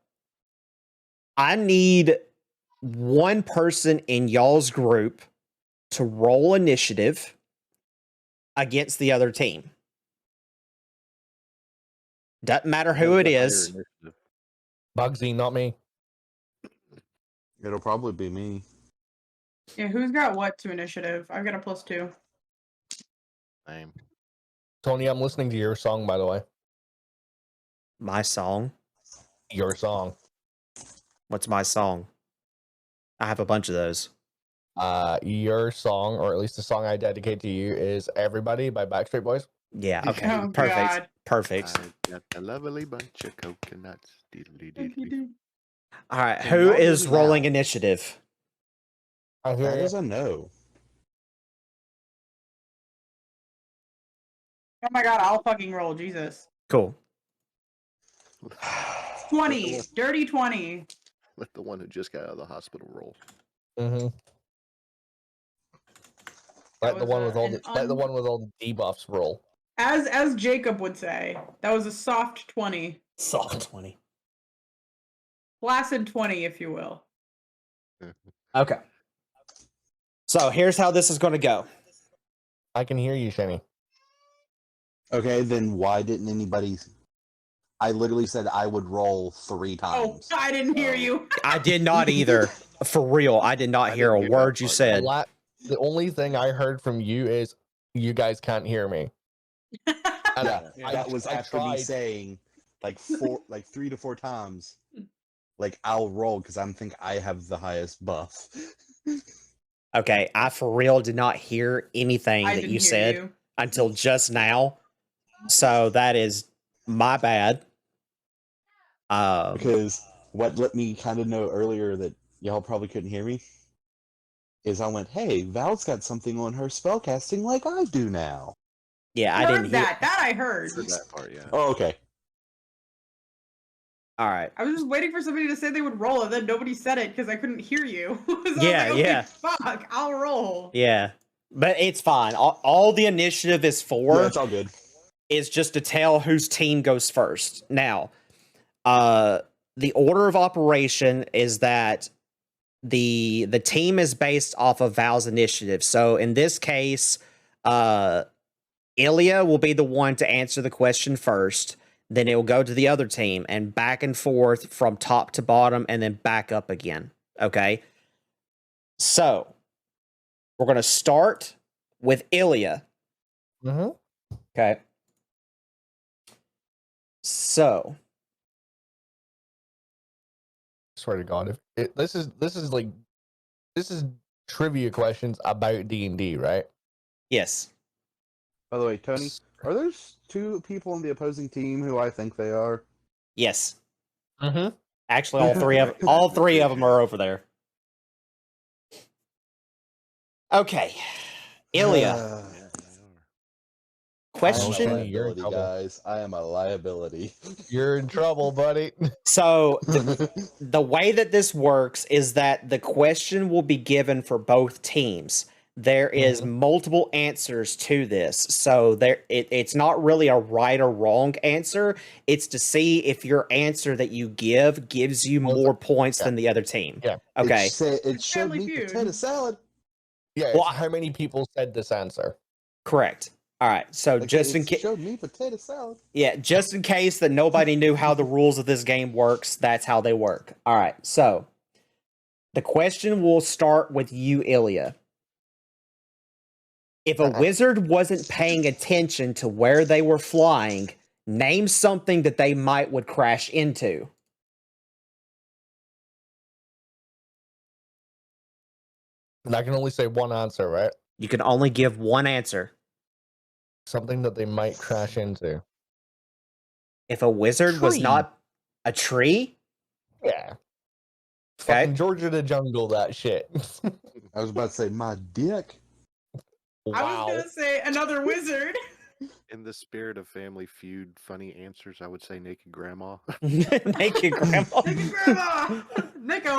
S1: I need one person in y'all's group to roll initiative against the other team. Doesn't matter who it is.
S4: Bugsy, not me.
S6: It'll probably be me.
S2: Yeah, who's got what to initiative? I've got a +2.
S3: Same.
S4: Tony, I'm listening to your song, by the way.
S1: My song?
S4: Your song.
S1: What's my song? I have a bunch of those.
S4: Your song, or at least the song I dedicate to you, is "Everybody" by Backstreet Boys.
S1: Yeah, okay.
S2: Oh,
S1: Perfect.
S2: God.
S1: Perfect.
S3: I got a lovely bunch of coconuts. Deedly deedly.
S1: All right,
S6: Can
S1: who
S6: y'all hear
S1: is
S6: me
S1: rolling
S6: now?
S1: initiative?
S4: I hear
S6: That
S4: you.
S6: is a no.
S2: Oh my god, I'll fucking roll, Jesus.
S1: Cool.
S2: 20. Dirty 20.
S3: Let the one who just got out of the hospital roll.
S4: Mm-hmm.
S2: That
S4: Let the
S2: was
S4: one with all
S2: an
S4: the let the one with all the debuffs roll.
S2: As Jacob would say, that was a soft 20.
S1: Soft 20.
S2: Placid 20, if you will.
S1: Okay. So here's how this is going to go.
S4: I can hear you, Shenny.
S6: Okay, then why didn't anybody? I literally said I would roll 3
S2: Oh,
S6: times.
S2: I didn't hear
S3: Oh.
S2: you.
S1: I did not either. For real, I did not
S3: I
S1: hear a
S3: didn't hear that
S1: word you
S3: part.
S1: said.
S4: The only thing I heard from you is you guys can't hear me. And
S6: Yeah,
S5: Yeah.
S6: that was
S4: I
S6: after me
S4: tried.
S6: saying like 3 to 4 times. Like I'll roll because I think I have the highest buff.
S1: Okay, I for real did not hear anything
S2: I
S1: that
S2: didn't
S1: you
S2: hear
S1: said
S2: you.
S1: until just now. So that is my bad.
S6: Because what let me kind of know earlier that y'all probably couldn't hear me is I went, "Hey, Val's got something on her spellcasting like I do now."
S1: Yeah, I
S2: Heard
S1: didn't hear.
S2: that. That I heard.
S3: Heard that part, yeah.
S6: Oh, okay.
S1: All right.
S2: I was just waiting for somebody to say they would roll, and then nobody said it because I couldn't hear you. So I was
S1: Yeah,
S2: like, okay,
S1: yeah.
S2: fuck, I'll roll.
S1: Yeah, but it's fine. All the initiative is
S6: Yeah,
S1: for
S6: it's all good.
S1: is just to tell whose team goes first. Now, the order of operation is that the team is based off of Val's initiative. So in this case, Ilya will be the one to answer the question first. Then it will go to the other team and back and forth from top to bottom and then back up again. Okay. So we're going to start with Ilya.
S4: Mm-hmm.
S1: Okay. So
S4: Swear to God, this is trivia questions about D&D, right?
S1: yes.
S6: By the way, Tony, are there 2 people on the opposing team who I think they are?
S1: Yes.
S4: Mm-hmm.
S1: Actually, all three of them are over there. Okay. Ilya,
S3: Yeah, they are.
S1: question.
S6: I am a
S4: You're in
S6: liability,
S4: trouble.
S6: guys. I am a liability.
S4: You're in trouble, buddy.
S1: So the way that this works is that the question will be given for both teams. There is multiple answers to this. So it's not really a right or wrong answer. It's to see if your answer that you give gives you more points than the other team.
S4: Yeah.
S1: Okay.
S6: It showed
S2: Family
S6: me
S2: Feud.
S6: potato salad.
S4: Yeah,
S1: Well,
S4: it's how many people said this answer?
S1: Correct. All right. So
S6: Like,
S1: just in
S6: it
S1: case,
S6: showed me potato salad.
S1: yeah, just in case that nobody knew how the rules of this game works, that's how they work. All right. So the question will start with you, Ilya. If a wizard wasn't paying attention to where they were flying, name something that they would crash into.
S4: And I can only say one answer, right?
S1: You can only give one answer.
S4: Something that they might crash into.
S1: If a wizard was
S4: Tree.
S1: not a tree,
S4: Yeah.
S1: okay.
S4: Fucking Georgia the Jungle, that shit.
S6: I was about to say my dick.
S2: I was gonna say another wizard.
S3: In the spirit of Family Feud funny answers, I would say naked grandma.
S1: Naked grandma.
S2: Naked grandma. Naked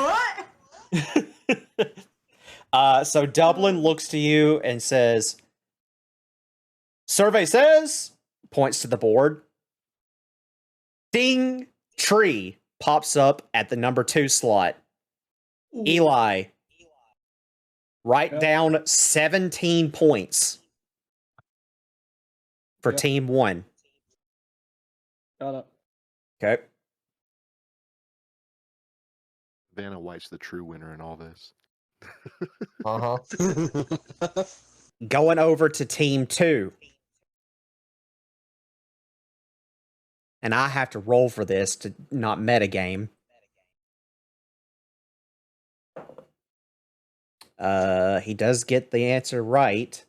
S2: what?
S1: So Dublin looks to you and says, survey says, points to the board. Ding, tree pops up at the number 2 slot.
S2: Ooh.
S1: Eli, write
S5: Yep.
S1: down 17 points for
S5: Yep.
S1: team 1.
S5: Got it.
S1: Okay.
S3: Vanna White's the true winner in all this.
S4: Uh-huh.
S1: Going over to team 2. And I have to roll for this to not metagame. He does get the answer right.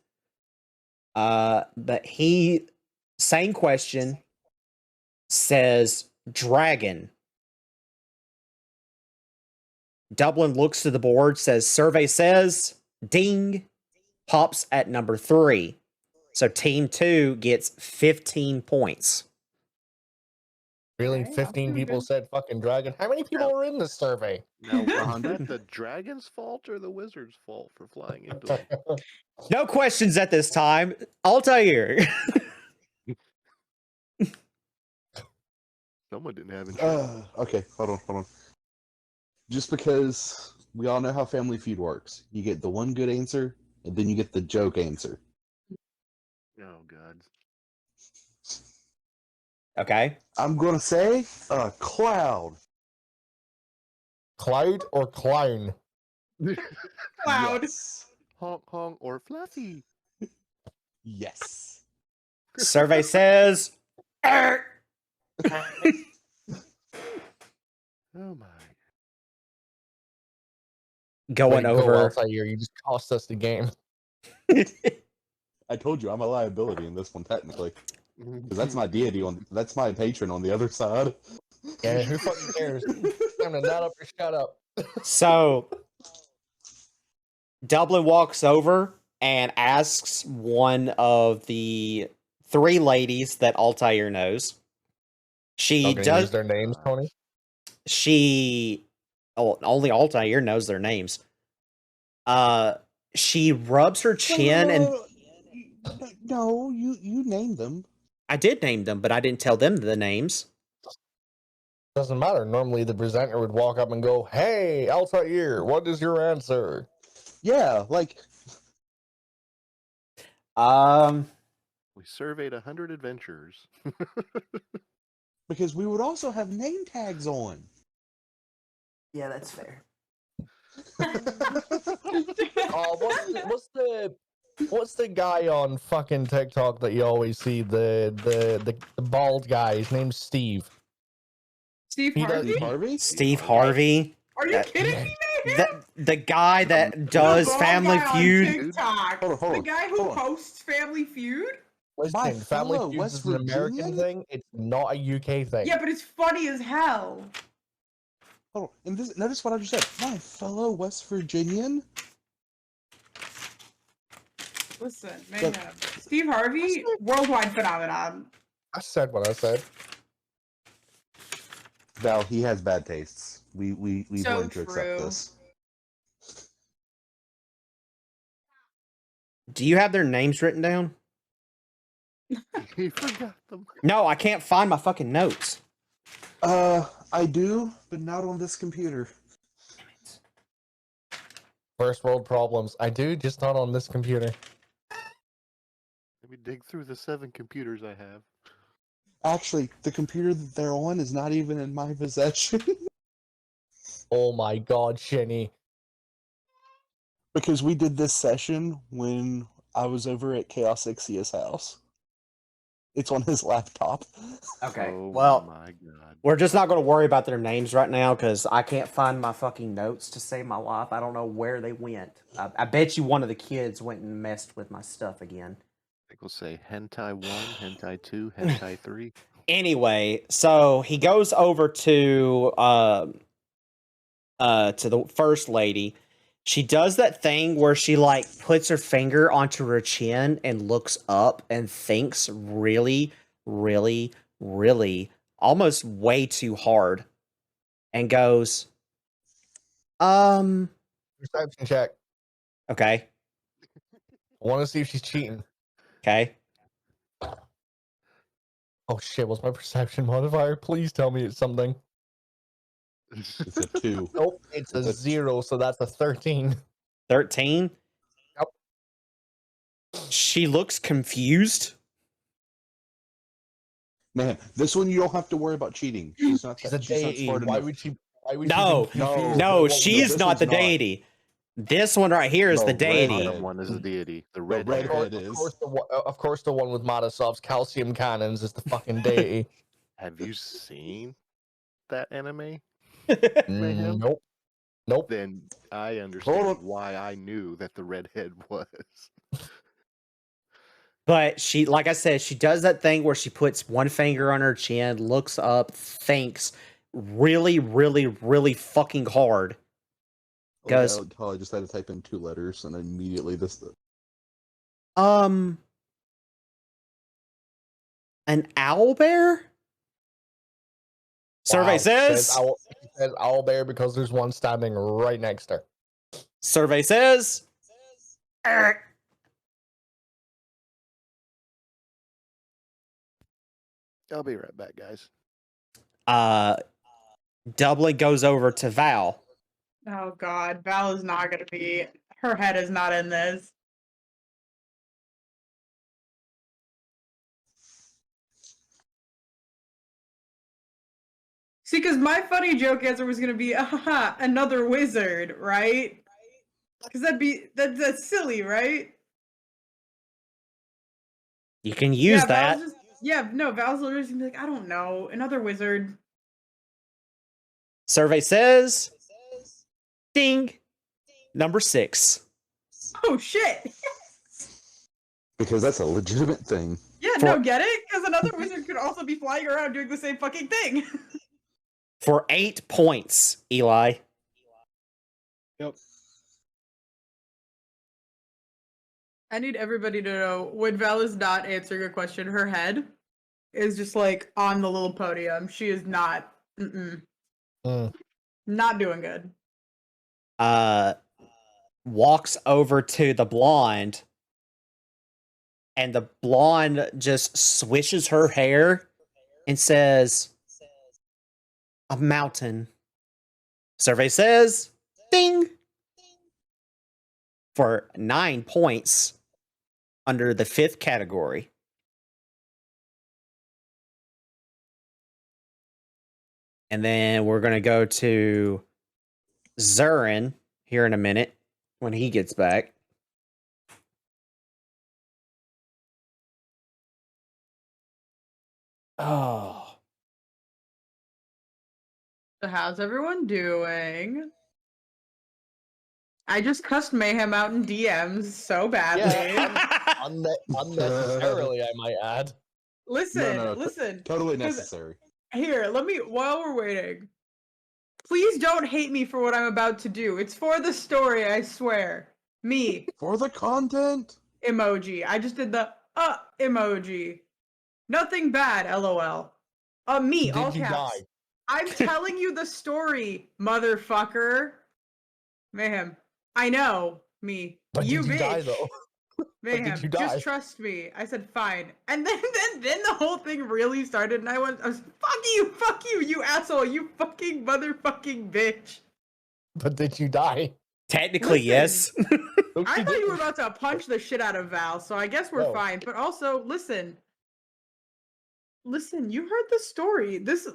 S1: But he, same question, says dragon. Dublin looks to the board, says survey says, ding, pops at number 3. So team 2 gets 15 points.
S4: Really?
S2: Okay,
S4: 15
S2: that's
S4: people
S2: good.
S4: said fucking dragon? How many people were in this survey?
S3: Now, was that the dragon's fault or the wizard's fault for flying into it?
S1: No questions at this time. Altair.
S3: Someone didn't have insurance.
S6: Okay, hold on. Just because we all know how Family Feud works, you get the one good answer, and then you get the joke answer.
S3: Oh, God.
S1: Okay.
S6: I'm gonna say cloud.
S4: Cloud or clown?
S2: Cloud.
S6: Yes.
S3: Honk, honk, or fluffy.
S6: Yes.
S1: Survey says.
S3: Oh, my.
S1: Going
S4: Way to go,
S1: over.
S4: Altair, you just cost us the game.
S6: I told you I'm a liability in this one technically, because that's my deity that's my patron on the other side.
S4: Yeah, who fucking cares? Time to nut up or shut up.
S1: So Dublin walks over and asks one of the 3 ladies that Altair knows. She
S4: Not gonna
S1: does.
S4: use their names, Tony.
S1: Only Altair knows their names. She rubs her chin and
S6: No, you named them.
S1: I did name them, but I didn't tell them the names.
S4: Doesn't matter. Normally, the presenter would walk up and go, "Hey, Altair, what is your answer?"
S6: Yeah, like
S3: We surveyed 100 adventurers.
S6: because we would also have name tags on.
S1: Yeah, that's fair.
S4: What's the guy on fucking TikTok that you always see? The bald guy. His name's Steve.
S2: Steve
S4: He does-
S2: Harvey?
S6: Harvey?
S1: Steve Harvey.
S2: Are you
S1: that-
S2: kidding me, man?
S1: The guy that does
S2: The bald
S1: Family
S2: guy on
S1: Feud.
S2: TikTok.
S6: Hold on,
S2: The guy who
S6: hold on.
S2: hosts Family Feud?
S4: Listen,
S6: My
S4: Family
S6: fellow
S4: Feud
S6: West
S4: is an American
S6: Virginian?
S4: thing. It's not a UK thing.
S2: Yeah, but it's funny as hell.
S6: Oh, and notice what I just said. My fellow West Virginian.
S2: Listen, Mayhem. Steve Harvey, worldwide phenomenon.
S4: I said what I said.
S6: Val, he has bad tastes. We've
S2: So
S6: learned to accept
S2: true.
S6: this.
S1: Do you have their names written down?
S3: He forgot them.
S1: No, I can't find my fucking notes.
S6: I do, but not on this computer.
S4: First world problems. I do, just not on this computer.
S3: Let me dig through the 7 computers I have.
S6: Actually, the computer that they're on is not even in my possession.
S4: Oh my god, Shinny.
S6: Because we did this session when I was over at Chaos Ixia's house. It's on his laptop.
S1: Okay.
S3: Oh,
S1: Well,
S3: my God.
S1: we're just not going to worry about their names right now because I can't find my fucking notes to save my life. I don't know where they went. I bet you one of the kids went and messed with my stuff again.
S3: I think we'll say Hentai 1, Hentai 2, Hentai 3.
S1: Anyway, so he goes over to the first lady. She does that thing where she like puts her finger onto her chin and looks up and thinks really, really, really almost way too hard and goes,
S4: Perception check.
S1: okay,
S4: I want to see if she's cheating.
S1: okay.
S4: Oh shit, what's my perception modifier? Please tell me it's something.
S6: It's a 2.
S4: Nope, it's a 0, so that's a 13.
S1: 13.
S4: Yep.
S1: She looks confused.
S6: Man, this one you don't have to worry about cheating. She's not
S4: She's a
S6: she's not
S4: deity.
S6: smart
S4: Why
S6: enough.
S4: would she? Why would
S1: No,
S4: she be confused?
S1: No,
S6: no,
S1: she's
S6: this
S1: not
S6: one's
S1: the
S6: not.
S1: deity. This one right here is
S6: The
S1: the deity.
S6: redhead.
S3: Bottom one is the deity. The
S6: The
S3: red
S6: redhead
S3: head.
S6: is.
S4: Of course, the one with Madasov's calcium cannons is the fucking deity.
S3: Have you seen that anime? Mayhem?
S4: Nope. Nope.
S3: Then I
S6: Hold
S3: understand
S6: on.
S3: why I knew that the redhead was.
S1: But she, like I said, she does that thing where she puts one finger on her chin, looks up, thinks really, really, really fucking hard. Goes,
S6: I just had to type in 2 letters and immediately this.
S1: an owlbear? Survey
S4: Wow.
S1: says.
S4: It says owlbear because there's one standing right next to her.
S1: Survey says.
S3: I'll be right back, guys.
S1: Dublin goes over to Val.
S2: Oh God, Val is not gonna be. Her head is not in this. See, because my funny joke answer was gonna be, another wizard, right? Because that's silly, right?
S1: You can use
S2: yeah,
S1: that.
S2: Val's literally just gonna be like, I don't know, another wizard.
S1: Survey says. Ding. Number 6.
S2: Oh shit!
S6: Because that's a legitimate thing.
S2: Yeah, no, get it? Because another wizard could also be flying around doing the same fucking thing.
S1: For 8 points, Eli.
S5: Yep.
S2: I need everybody to know when Val is not answering a question, her head is just like on the little podium. She is not, not doing good.
S1: Walks over to the blonde, and the blonde just swishes her hair and says, a mountain. Survey says, ding. For 9 points under the 5th category. And then we're going to go to Zurin here in a minute when he gets back. Oh.
S2: So how's everyone doing? I just cussed Mayhem out in DMs so badly.
S4: Unnecessarily, I might add.
S2: Listen,
S6: Totally necessary.
S2: Here, while we're waiting, please don't hate me for what I'm about to do. It's for the story, I swear. Me.
S6: For the content.
S2: Emoji. I just did the emoji. Nothing bad, lol. Me, all
S4: Did you
S2: caps.
S4: die?
S2: I'm telling you the story, motherfucker. Mayhem. I know, me.
S4: But
S2: you
S4: did you
S2: bitch.
S4: die though?
S2: Mayhem,
S4: you die?
S2: just trust me. I said fine. And then the whole thing really started and I was fuck you, you asshole, you fucking motherfucking bitch.
S4: But did you die?
S1: Technically, yes.
S2: I thought you were about to punch the shit out of Val, so I guess we're
S4: No.
S2: fine. But also, listen, you heard the story. This,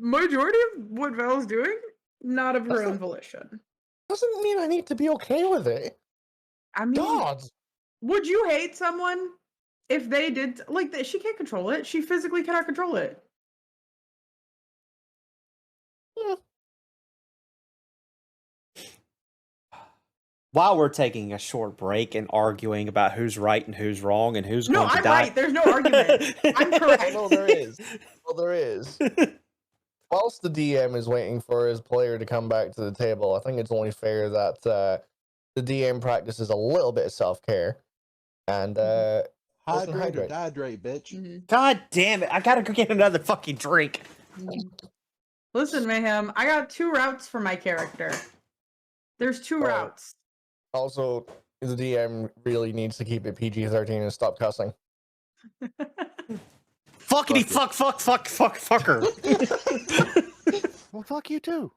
S2: majority of what Val's doing, not of her own volition.
S4: Doesn't mean I need to be okay with it.
S2: I mean,
S4: God.
S2: would you hate someone if they did, she can't control it. She physically cannot control it.
S1: While we're taking a short break and arguing about who's right and who's wrong and who's
S2: No,
S1: going to
S2: I'm
S1: die.
S2: right. There's no argument. I'm correct.
S4: No, there is. Well, there is. Whilst the DM is waiting for his player to come back to the table, I think it's only fair that the DM practices a little bit of self-care and
S6: Hydrate, bitch.
S1: God damn it. I got to go get another fucking drink.
S2: Listen, Mayhem, I got 2 routes for my character. There's 2 routes.
S4: Also, the DM really needs to keep it PG-13 and stop cussing.
S1: Fuckity fucker.
S3: Well, fuck you too.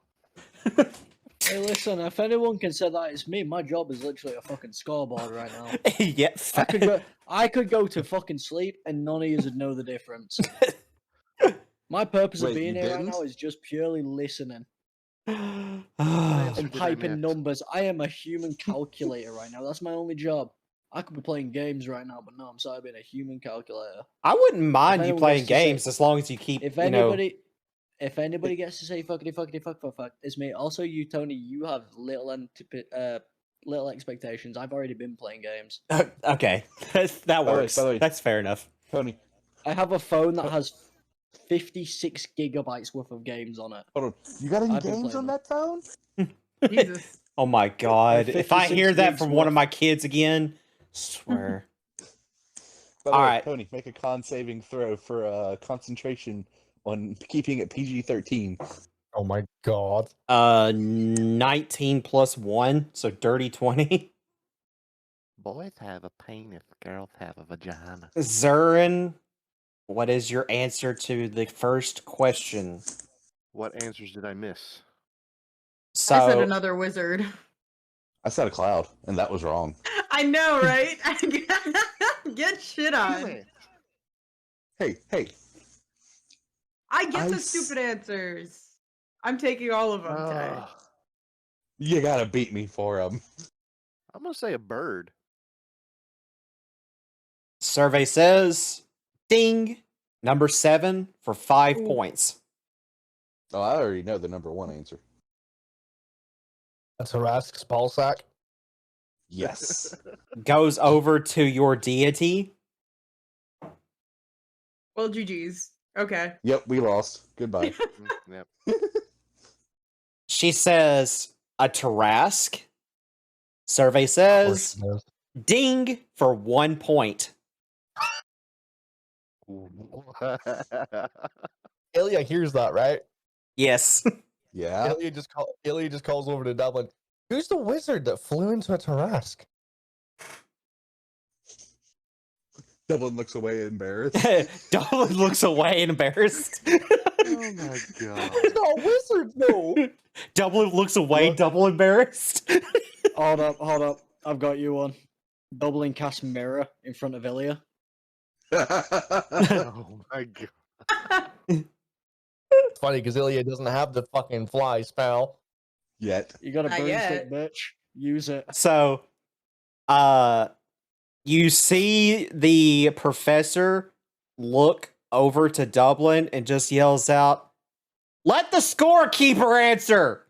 S5: Hey, listen, if anyone can say that it's me, my job is literally a fucking scoreboard right now.
S1: Yep.
S5: I could go to fucking sleep and none of you would know the difference. My purpose of
S6: Wait,
S5: being
S6: you
S5: here right
S6: didn't?
S5: now is just purely listening. I'm
S3: answer did I
S5: typing
S3: miss?
S5: numbers. I am a human calculator right now. That's my only job. I could be playing games right now, but no, I'm sorry, being a human calculator.
S1: I wouldn't mind you
S5: anyone
S1: playing
S5: gets to say-
S1: games as long as you keep,
S5: If
S1: you know.
S5: anybody gets to say fuckity fuckity fuck fuck fuck, it's me. Also, you, Tony, you have little expectations. I've already been playing games.
S1: Okay, that
S6: By
S1: works.
S6: the way-
S1: That's fair enough.
S6: Tony,
S5: I have a phone that has 56 gigabytes worth of games on it.
S6: hold on. You got any
S5: I've been
S6: games
S5: playing
S6: on
S5: them.
S6: that phone?
S2: Jesus.
S1: Oh my god! If I
S5: 56
S1: hear that
S5: gigs
S1: from one of
S5: worth.
S1: my kids again, swear.
S6: By the way,
S1: Alright.
S6: Tony, make a con saving throw for concentration on keeping it PG-13.
S4: Oh my god.
S1: 19 plus 1, so dirty 20.
S3: Boys have a penis, girls have a vagina.
S1: Zurin, what is your answer to the first question?
S3: What answers did I miss?
S1: So,
S2: I said another wizard.
S6: I said a cloud, and that was wrong.
S2: I know, right? Get shit on.
S6: Hey,
S2: I get
S6: I
S2: the
S6: s-
S2: stupid answers. I'm taking all of them, Ted.
S6: you gotta beat me for them.
S3: I'm gonna say a bird.
S1: survey says, ding, number 7 for 5
S2: Ooh.
S1: points.
S6: Oh, I already know the number one answer.
S4: A Tarask's ball sack.
S6: Yes.
S1: Goes over to your deity.
S2: Well, GG's. Okay.
S6: Yep, we lost. Goodbye.
S3: Yep.
S1: She says, a Tarask. Survey
S4: Of course
S1: says,
S4: it is.
S1: ding for 1 point.
S4: Ilya hears that, right?
S1: Yes.
S6: Yeah.
S4: Ilya just calls over to Dublin. Who's the wizard that flew into a Tarask?
S6: Dublin looks away embarrassed.
S1: Dublin looks away embarrassed.
S3: Oh my god.
S4: He's not a wizard, no.
S1: Dublin looks away,
S5: Look.
S1: double embarrassed.
S5: Hold up. I've got you one. Doubling cast mirror in front of Ilya.
S3: Oh my god.
S4: It's funny because Ilya doesn't have the fucking fly spell.
S6: Yet.
S5: You got a
S2: Not
S5: broomstick,
S2: yet.
S5: bitch. Use it.
S1: So, you see the professor look over to Dublin and just yells out, "Let the scorekeeper answer!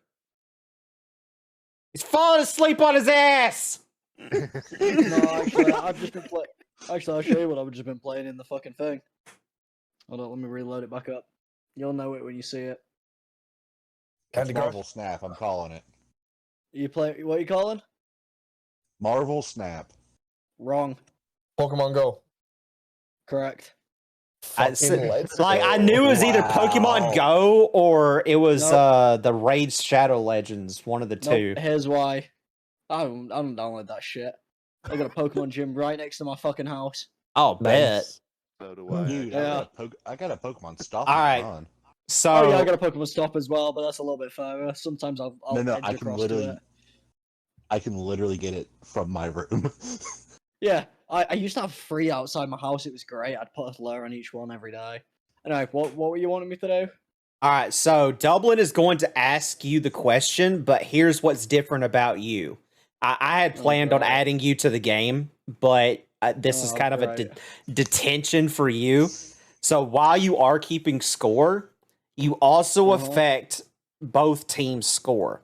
S1: He's falling asleep on his ass!"
S5: No, actually, I've just been playing. Actually, I'll show you what I've just been playing in the fucking thing. Hold on, let me reload it back up. You'll know it when you see it.
S6: That's
S4: Candy Crush.
S6: Marvel Snap, I'm calling it.
S5: You play what are you calling?
S6: Marvel Snap.
S5: Wrong.
S4: Pokemon Go.
S5: Correct.
S4: Fucking let's
S1: I
S4: go.
S1: knew it was either
S6: Wow.
S1: Pokemon Go or it was
S5: Nope.
S1: the Raid Shadow Legends, one of the two.
S5: Nope, here's why. I don't download that shit. I got a Pokemon gym right next to my fucking house.
S1: Oh, bet.
S4: Nice.
S3: So do I.
S6: Dude,
S5: Yeah.
S6: I got a Pokemon stop
S1: Alright.
S6: on.
S1: So,
S5: Oh yeah, I got a Pokemon Stop as well, but that's a little bit further. Sometimes I'll
S6: No,
S5: edge
S6: I can
S5: across
S6: literally,
S5: to it.
S6: I can literally get it from my room.
S5: Yeah, I used to have 3 outside my house. It was great. I'd put a lure on each one every day. Anyway, what were you wanting me to do?
S1: all right, so Dublin is going to ask you the question, but here's what's different about you. I had
S5: Oh,
S1: planned on
S5: great.
S1: adding you to the game, but this is
S5: Oh,
S1: kind of a
S5: great.
S1: detention for you. So while you are keeping score, you also
S5: Uh-huh.
S1: affect both teams' score.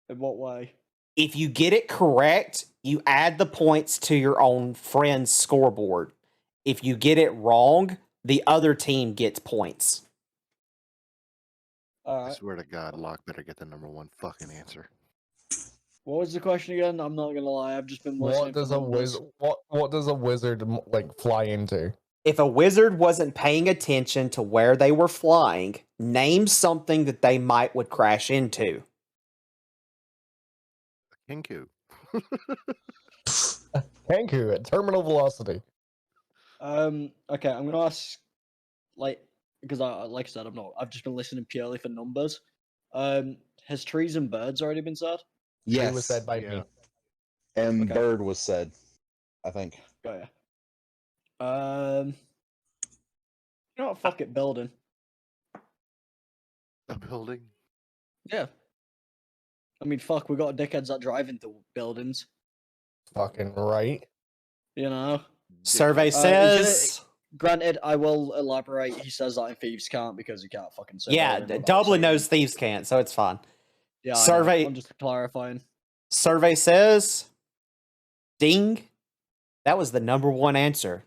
S5: In what way?
S1: If you get it correct, you add the points to your own friend's scoreboard. If you get it wrong, the other team gets points.
S3: I
S5: Alright.
S3: swear to God, Locke better get the number one fucking answer.
S5: What was the question again? I'm not gonna lie, I've just been listening.
S4: What does
S5: for
S4: a
S5: numbers.
S4: wizard? What does a wizard like fly into?
S1: If a wizard wasn't paying attention to where they were flying, name something that they would crash into.
S3: Kinku.
S4: Kanku at terminal velocity.
S5: Okay, I'm gonna ask, because like I said, I've just been listening purely for numbers. Has trees and birds already been said?
S4: It was said by
S3: Yeah.
S4: me.
S6: And
S5: Okay.
S6: bird was said, I think.
S5: Got ya. You know what? Fuck it, building.
S3: A building.
S5: Yeah. I mean, fuck, we got dickheads that drive into buildings.
S4: Fucking right.
S5: You know.
S1: Survey
S5: gonna-
S1: says,
S5: Granted, I will elaborate. He says that in Thieves can't because he can't fucking say.
S1: yeah,
S5: building without
S1: Dublin
S5: saying-
S1: knows thieves can't, so it's fine.
S5: Yeah, I know.
S1: Survey-
S5: I'm just clarifying.
S1: Survey says, ding. That was the number one answer.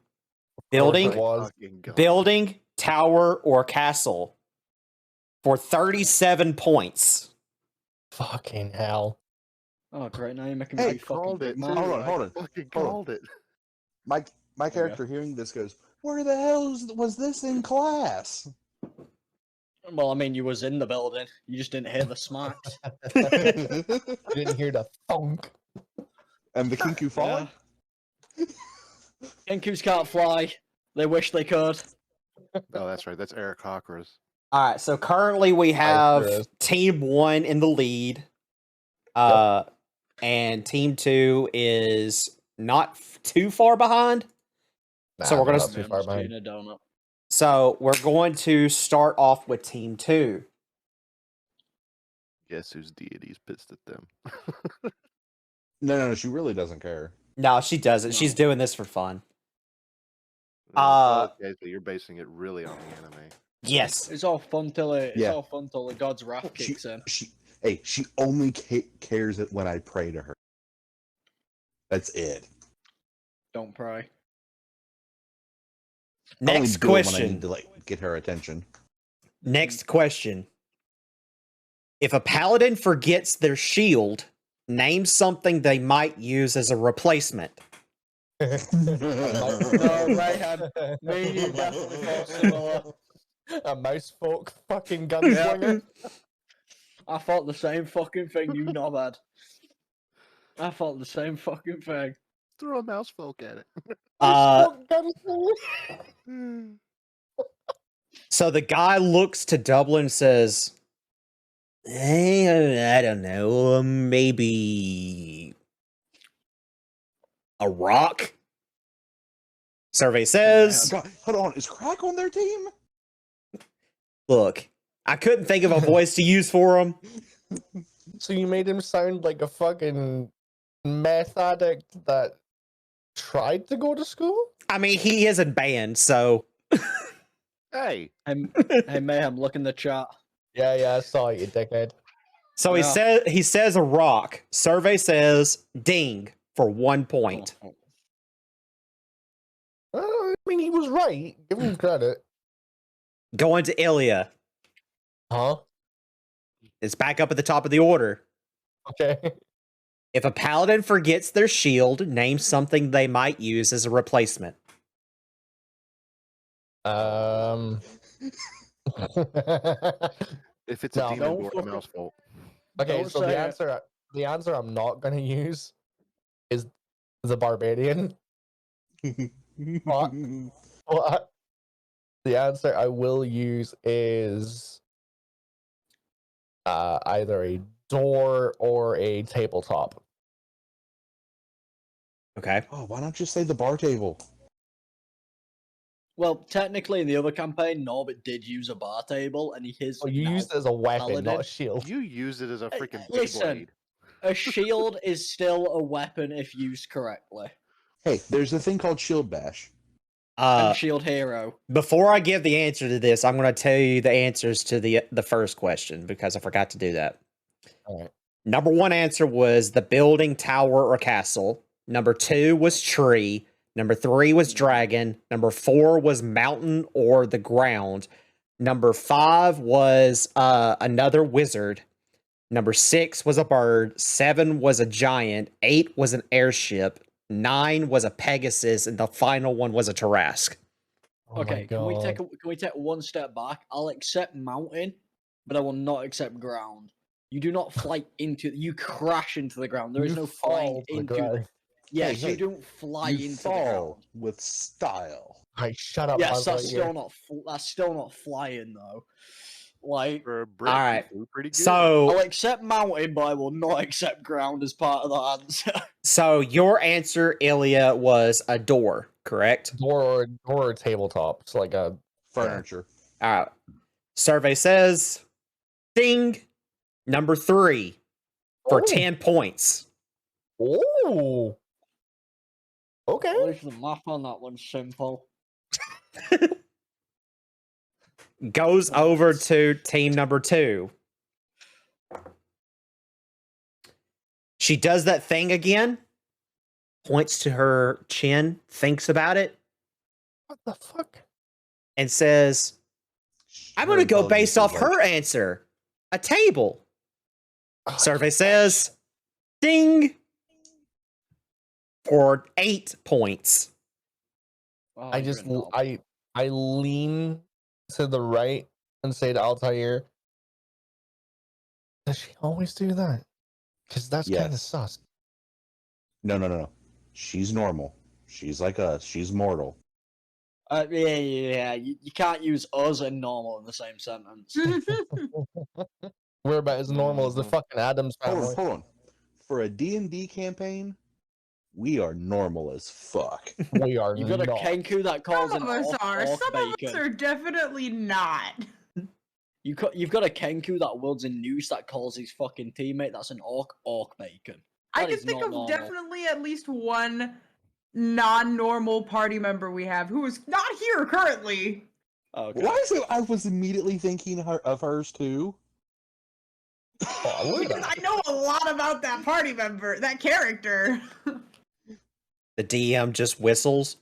S1: Building,
S4: It was.
S3: Fucking God.
S1: building, tower, or castle for 37 points.
S4: Fucking hell.
S5: Oh, great! Now you're making me
S6: Hey,
S5: like fucking
S3: Called it.
S5: big
S3: Too.
S5: man.
S6: Hold on,
S3: I
S6: hold on,
S3: fucking
S6: hold on.
S3: called it.
S6: My character hearing this goes, "Where the hell was this in class?"
S5: Well, I mean, you was in the building. You just didn't hear the smacks.
S4: You didn't hear the thunk.
S6: And the Kinku falling?
S5: Kinkus can't fly. They wish they could.
S3: Oh, that's right. That's Eric Cochra's.
S1: All right, so currently we have
S4: sure is.
S1: team 1 in the lead. And team 2 is not too far behind. So we're gonna-
S4: not too
S5: Man,
S4: far
S5: just
S4: behind.
S5: eating a donut.
S1: So we're going to start off with team 2.
S3: Guess whose deity's pissed at them?
S6: No, she really doesn't care.
S1: No, she doesn't.
S5: No.
S1: She's doing this for fun.
S3: Okay, so you're basing it really on the anime.
S1: Yes.
S5: It's all fun till it. It's
S6: Yeah.
S5: all fun till the God's wrath
S6: She,
S5: kicks in.
S6: she only cares it when I pray to her. That's it.
S5: Don't pray.
S6: I only
S1: Next
S6: do it when I
S1: question.
S6: need to like get her attention.
S1: Next question. If a paladin forgets their shield, name something they might use as a replacement.
S5: No, Mayhem. Me and you definitely thought similar.
S4: A mouse folk fucking gunslinger.
S5: I thought the same fucking thing, you knobhead. I thought the same fucking thing.
S3: Throw a mouse folk at it.
S4: Folk gunslinger.
S1: So the guy looks to Dublin and says, I don't know, maybe a rock? Survey says,
S6: God, hold on, is Crack on their team?
S1: look, I couldn't think of a voice to use for him.
S4: So you made him sound like a fucking meth addict that tried to go to school?
S1: I mean, he isn't banned, so
S3: Hey,
S5: Hey, Mayhem, look in the chat.
S4: Yeah, I saw you, dickhead.
S1: so
S5: Yeah.
S1: he says a rock. Survey says ding for 1 point.
S5: Oh,
S4: I mean, he was right. Give him credit.
S1: Going to Ilya.
S4: Huh?
S1: It's back up at the top of the order.
S4: Okay.
S1: If a paladin forgets their shield, name something they might use as a replacement.
S3: if it's
S4: No,
S3: a demon
S5: don't
S3: or a
S5: fucking-
S3: mouse folk.
S4: Okay,
S5: Don't
S4: so
S5: say
S4: the
S5: it.
S4: answer I'm not gonna use is the barbarian. What? The answer I will use is either a door or a tabletop.
S1: Okay.
S6: Oh, why don't you say the bar table?
S5: Well, technically, in the other campaign, Norbit did use a bar table, and he is.
S4: Oh, you
S5: now-
S4: used it as a weapon, not
S5: paladin.
S4: a shield.
S3: You use it as a freaking
S5: listen.
S3: Beyblade.
S5: A shield is still a weapon if used correctly.
S6: Hey, there's a thing called Shield Bash.
S5: And shield hero.
S1: Before I give the answer to this, I'm going to tell you the answers to the first question because I forgot to do that.
S4: All right.
S1: Number 1 answer was the building, tower, or castle. Number 2 was tree. Number 3 was dragon. Number 4 was mountain or the ground. Number 5 was another wizard. Number 6 was a bird. 7 was a giant. 8 was an airship. 9 was a Pegasus, and the final one was a Tarrasque.
S4: Oh my
S5: Okay, can
S4: God.
S5: we take one step back? I'll accept mountain, but I will not accept ground. You do not fly into. You crash into the ground. There is
S4: You
S5: no
S4: fall
S5: flying
S4: to the
S5: into.
S4: ground.
S5: Yes,
S6: Hey,
S5: you don't fly
S6: You
S5: into the
S6: fall
S5: ground.
S6: with style.
S4: Hey, shut up,
S5: Yes,
S4: Buzz
S5: that's
S4: Lightyear.
S5: still not. That's still not flying though. Like,
S3: For a brick,
S1: Alright,
S3: you flew pretty good.
S1: So,
S5: I'll accept mountain, but I will not accept ground as part of the answer.
S1: so your answer, Ilya, was a door, correct?
S4: Door or tabletop. It's like a
S6: Furniture.
S1: All right. Survey says, ding. Number 3 for
S4: Oh.
S1: 10 points.
S4: Oh. Okay.
S5: At least the math on that one's simple.
S1: Goes
S5: Nice.
S1: over to team number 2. She does that thing again, points to her chin, thinks about it,
S4: What the fuck?
S1: and says, I'm going to go
S6: intelligence
S1: based off
S6: is
S1: her answer. A table.
S4: Oh,
S1: Survey says, ding, for 8 points.
S5: Oh,
S4: I
S5: you're
S4: just
S5: a knob.
S4: I lean to the right and say to Altair, does she always do that? Because that's kind of
S6: Yes.
S4: sus.
S6: No. She's normal. She's like us. She's mortal.
S5: Yeah. You can't use us and normal in the same sentence.
S4: We're about as normal as the
S3: Mhm.
S4: fucking Addams family.
S6: Hold on. For a D&D campaign, we are normal as fuck.
S4: We are
S5: You got a
S4: not.
S5: Kenku that calls
S2: Some
S5: an
S2: of us
S5: orc,
S2: are.
S5: orc
S2: Some of
S5: bacon.
S2: us are definitely not.
S5: You've got a Kenku that wields a noose that calls his fucking teammate that's an orc bacon.
S2: I
S5: That
S2: can
S5: is
S2: think
S5: not
S2: of
S5: normal.
S2: definitely at least one non-normal party member we have who is not here currently.
S5: Okay.
S6: Why is it I was immediately thinking of hers too?
S4: Oh, look at
S2: Because
S4: that.
S2: I know a lot about that party member, that character.
S1: The DM just whistles.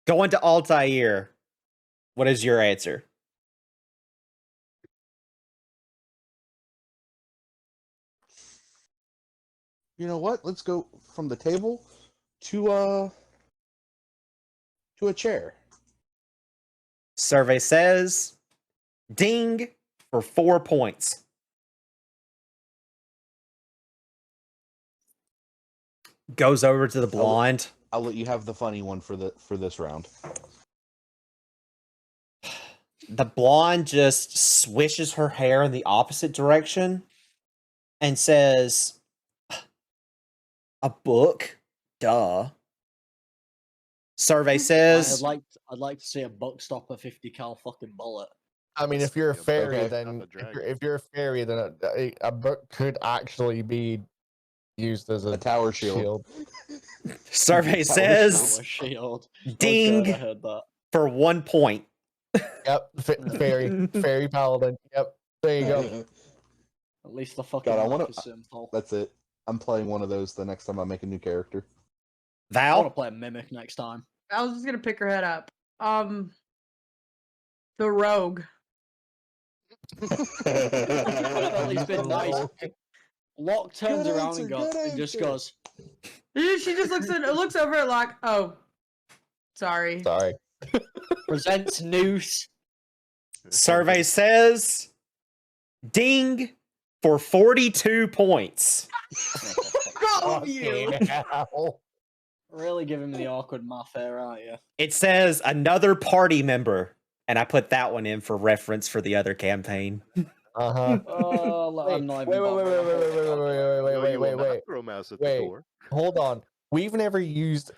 S1: Going to Altair. What is your answer?
S6: You know what? Let's go from the table to a chair.
S1: Survey says, ding, for 4 points. Goes over to the blonde.
S6: I'll let you have the funny one for this round.
S1: The blonde just swishes her hair in the opposite direction and says, a book? Duh. Survey says,
S5: I'd like to see a buck stop a 50 cal fucking bullet.
S4: I mean, if you're a
S3: Yeah,
S4: fairy,
S6: okay.
S4: then
S3: Not a dragon.
S4: if you're a fairy, then a book could actually be used as
S6: A
S4: a
S6: tower shield.
S1: survey
S6: Tower
S1: says,
S5: Our shield.
S1: ding,
S5: Okay, I heard that.
S1: for 1 point.
S4: Yep, fairy paladin. Yep, there you go.
S5: At least the fucking
S6: God, I
S5: map
S6: wanna-
S5: is simple.
S6: That's it. I'm playing one of those the next time I make a new character.
S5: I want to
S1: Val?
S5: play a mimic next time.
S2: I was just gonna pick her head up. The rogue.
S5: At least been nice.
S4: Lol.
S5: Locke turns
S6: Good
S5: around
S6: answer,
S5: and
S6: good
S5: just
S6: answer.
S5: goes,
S2: She just looks over at Locke. Oh, sorry.
S4: Sorry.
S5: presents noose.
S1: Survey says, ding, for 42 points.
S2: All of you.
S4: Fucking hell.
S5: Really giving me the awkward math here, aren't you?
S1: It says another party member, and I put that one in for reference for the other campaign.
S4: Uh-huh.
S5: Oh, I'm not even bothered.
S4: Wait.
S3: Throw mouse at
S4: Wait.
S3: the door.
S4: Hold on. We've never used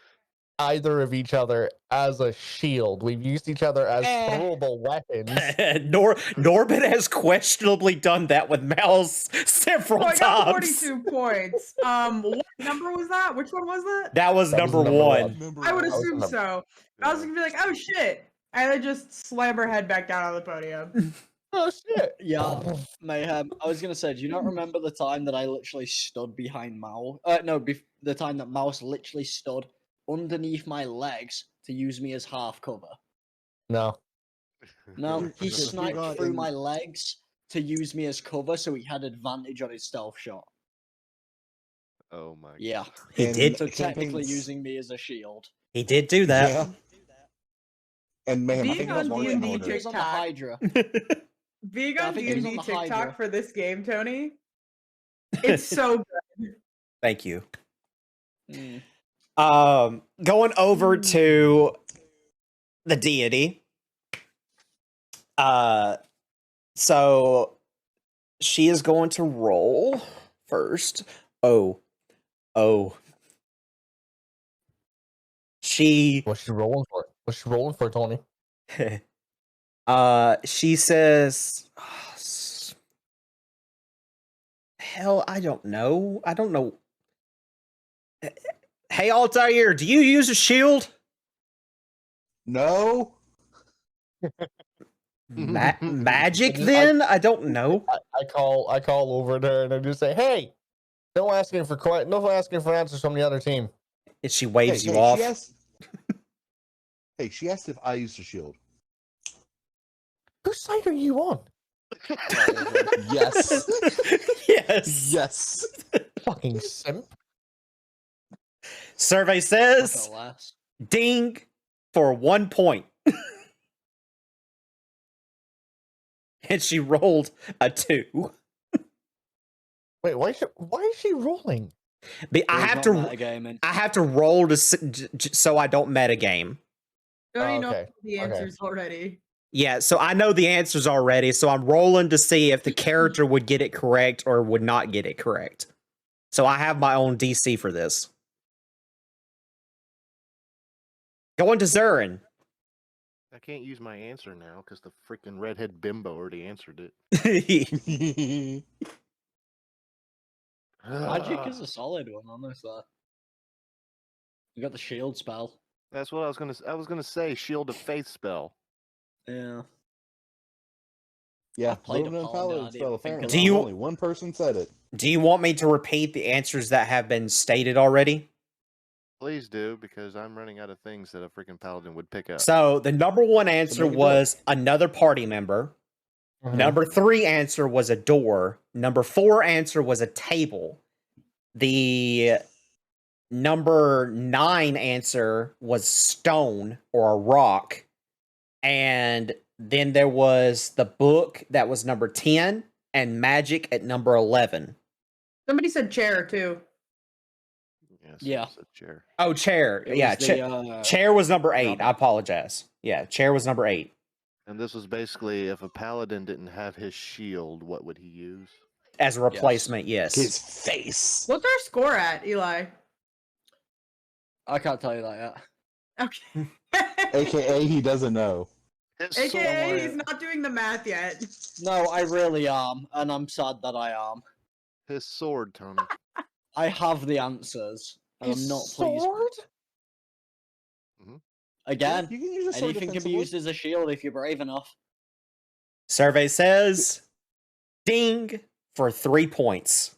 S4: either of each other as a shield. We've used each other as throwable weapons.
S1: Norbit has questionably done that with Mouse several
S2: Oh, I got
S1: times.
S2: 42 points. What number was that? Which one was that?
S1: That was
S4: That was
S1: number
S4: number
S1: one.
S2: I would
S4: That was
S2: assume
S4: number-
S2: so. I was gonna be like, oh shit. And then just slam her head back down on the podium.
S4: Oh shit.
S5: Yeah, Mayhem. I was gonna say, do you not remember the time that I literally stood behind Mouse? No, the time that Mouse literally stood underneath my legs to use me as half cover.
S4: No.
S5: No, he
S6: Just
S5: sniped
S6: forgot
S5: through
S6: in-
S5: my legs to use me as cover, so he had advantage on his stealth shot.
S3: Oh my.
S5: Yeah,
S1: He
S6: And
S1: did.
S5: so technically
S6: campaigns-
S5: using me as a shield.
S1: He did do that.
S6: Yeah. And man, I
S2: Being
S6: think
S2: on
S6: that's more
S2: D&D
S6: in
S5: He
S6: order.
S5: was on the
S2: TikTok.
S5: Hydra.
S2: Being
S5: Yeah, I
S2: on
S5: think he was on
S2: D&D
S5: the
S2: TikTok
S5: Hydra.
S2: for this game, Tony, it's so good.
S1: Thank you.
S5: Mm.
S1: Going over to the deity. So she is going to roll first. Oh. She
S4: What's she rolling for? What's she rolling for, Tony?
S1: She says, hell, I don't know. I don't know. Hey, Altair, do you use a shield?
S6: No.
S1: Magic
S4: I just-
S1: then? I don't know.
S4: I call over there and I just say, "Hey, no asking for answers from the other team."
S1: And she waves you
S6: Hey,
S1: off.
S6: she asked if I used a shield.
S4: Whose side are you on?
S6: Yes.
S1: Yes.
S6: Yes.
S4: Fucking simp.
S1: Survey says
S5: Last.
S1: ding for 1 point. And she rolled a 2.
S4: Wait, why is she rolling?
S1: I have to roll so I don't metagame.
S2: Don't you know
S4: Okay,
S2: the answers already?
S1: Yeah, so I know the answers already, so I'm rolling to see if the character would get it correct or would not get it correct. So I have my own DC for this. Going to Zurin.
S3: I can't use my answer now because the freaking redhead bimbo already answered it.
S5: Magic is a solid one, honestly. You got the shield spell.
S3: That's what I was gonna say. Shield of Faith spell.
S5: Yeah.
S6: Yeah,
S5: played a
S6: Loaded and
S5: paladin, I
S6: Paladin
S5: didn't
S6: spell.
S5: think
S6: Apparently,
S5: of
S1: Do you-
S6: only one person said it.
S1: Do you want me to repeat the answers that have been stated already?
S3: Please do, because I'm running out of things that a freaking paladin would pick up.
S1: So the number 1 answer
S6: make it
S1: was another party member. Number 3 answer was a door. Number 4 answer was a table. The number 9 answer was stone or a rock. And then there was the book that was number 10 and magic at number 11.
S2: Somebody said chair too.
S3: Yes,
S5: Yeah.
S3: it's a chair.
S1: Oh, chair.
S5: It
S1: Yeah,
S5: was the,
S1: chair was number 8.
S5: rubber.
S1: I apologize. Yeah, chair was number 8.
S3: And this was basically if a paladin didn't have his shield, what would he use?
S1: As a replacement, yes.
S6: His face.
S2: What's our score at, Eli?
S5: I can't tell you that yet.
S2: Okay.
S6: AKA, he doesn't know.
S3: His
S2: AKA,
S3: sword.
S2: he's not doing the math yet.
S5: No, I really am, and I'm sad that I am.
S3: His sword, Tony.
S5: I have the answers, and I'm not pleased. Again,
S6: You can use a sword
S5: anything can be
S6: defensively.
S5: used as a shield if you're brave enough.
S1: Survey says ding for 3 points.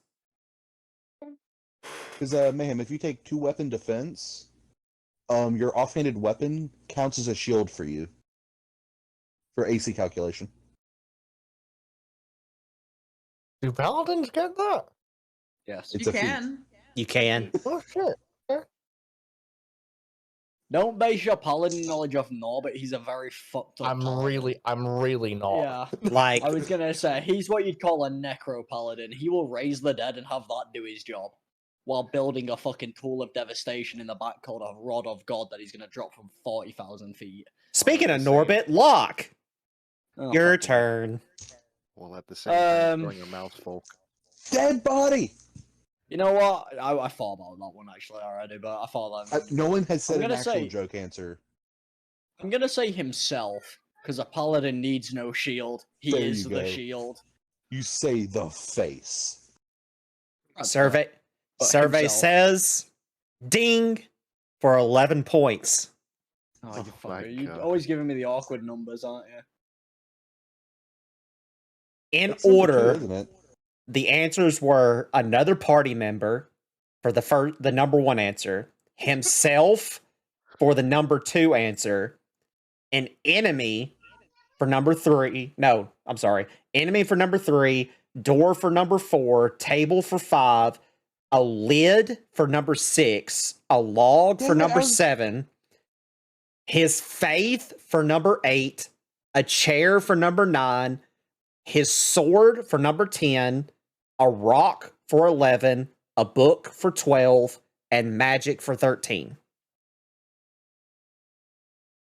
S6: Because Mayhem, if you take 2 weapon defense, your offhanded weapon counts as a shield for you for AC calculation.
S4: Do paladins get that?
S5: Yes.
S6: It's
S2: You
S6: a feat.
S2: can.
S1: You can.
S4: Oh shit.
S5: Don't base your paladin knowledge off Norbert. He's a very fucked up.
S4: I'm
S5: paladin.
S4: really not.
S5: Yeah.
S1: Like,
S5: I was gonna say he's what you'd call a necro paladin. He will raise the dead and have that do his job, while building a fucking tool of devastation in the back called a rod of God that he's gonna drop from 40,000 feet.
S1: speaking of
S5: Insane.
S1: Norbit, Locke,
S5: Oh,
S1: your
S5: fuck it.
S1: turn.
S3: Well, at the same time,
S5: Um,
S3: throwing a mouthful.
S6: Dead body!
S5: You know what? I thought about that one actually already, but I thought that.
S6: No one has said
S5: I'm
S6: an
S5: gonna
S6: actual
S5: say-
S6: joke answer.
S5: I'm gonna say himself because a paladin needs no shield. He
S6: There
S5: is
S6: you
S5: the
S6: go.
S5: shield.
S6: You say the face.
S1: Survey
S5: But
S1: survey
S5: himself.
S1: says ding for 11 points.
S5: Oh,
S3: Oh
S5: you
S3: my
S5: fucker. You're
S3: God.
S5: always giving me the awkward numbers, aren't you?
S1: In
S6: It's number 2,
S1: order,
S6: isn't it?
S1: the answers were another party member for the number 1 answer, himself for the number 2 answer, an enemy for number 3. No, I'm sorry. Enemy for number 3, door for number 4, table for 5, a lid for number 6, a log for
S6: Damn it,
S1: number
S6: I was-
S1: 7, his faith for number 8, a chair for number 9, his sword for number 10, a rock for 11, a book for 12, and magic for 13.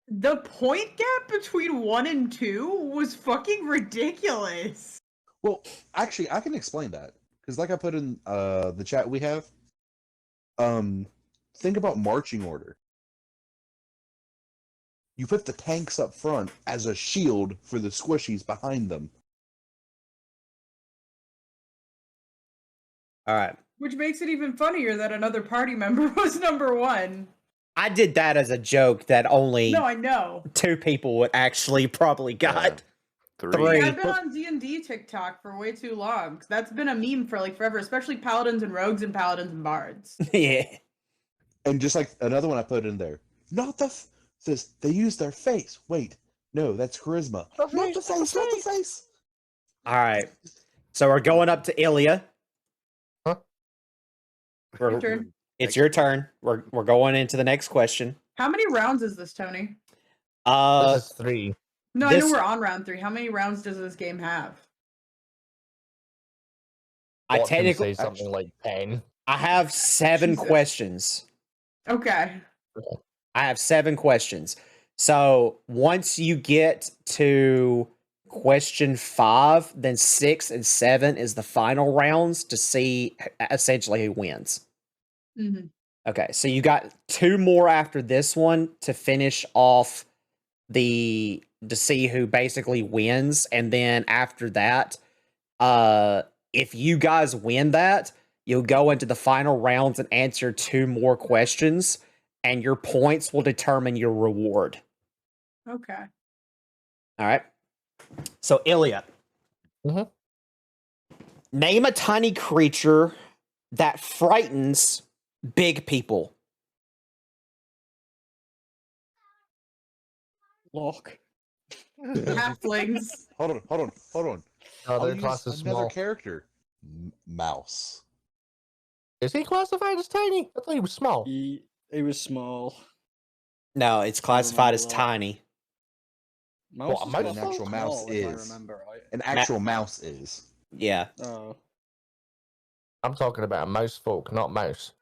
S2: The point gap between 1 and 2 was fucking ridiculous.
S6: Well, actually, I can explain that. Because like I put in the chat we have, think about marching order. You put the tanks up front as a shield for the squishies behind them.
S1: All right.
S2: Which makes it even funnier that another party member was number one.
S1: I did that as a joke that only
S2: No, I know.
S1: 2 people would actually probably got. Three.
S2: I've been on D&D TikTok for way too long. That's been a meme for like forever, especially paladins and rogues and paladins and bards.
S1: Yeah.
S6: And just like another one I put in there, not the says they use their face. Wait, no, that's charisma. Not the face, not the face.
S1: All right. So we're going up to Ilya.
S4: Huh?
S2: Your turn.
S1: It's your turn. We're going into the next question.
S2: How many rounds is this, Tony?
S4: This is 3.
S2: No, I
S1: this-
S2: know we're on round 3. How many rounds does this game have?
S1: I
S4: Bot can
S1: technically
S4: say something like 10.
S1: I have 7
S2: Jesus.
S1: questions.
S2: Okay.
S1: I have 7 questions. So once you get to question 5, then 6 and 7 is the final rounds to see essentially who wins.
S2: Mm-hmm.
S1: Okay, so you got 2 more after this one to finish off to see who basically wins, and then after that, if you guys win that, you'll go into the final rounds and answer 2 more questions, and your points will determine your reward.
S2: Okay.
S1: All right. So Ilya,
S4: Mhm.
S1: name a tiny creature that frightens big people.
S5: Lock.
S2: Halflings.
S6: Hold on.
S4: Oh,
S6: I'll
S4: their
S6: use
S4: class is
S6: another
S4: small.
S6: character. Mouse.
S4: Is he classified as tiny? I thought he was small.
S5: He was small.
S1: No, it's classified as
S5: remember that.
S1: tiny.
S5: Mouse
S4: What, a
S5: is
S4: mouse?
S5: classified
S6: An actual
S5: as
S6: mouse
S5: small, if I
S6: is.
S5: remember right.
S6: An actual mouse is.
S1: Yeah.
S5: Oh.
S4: I'm talking about a mouse folk, not mouse.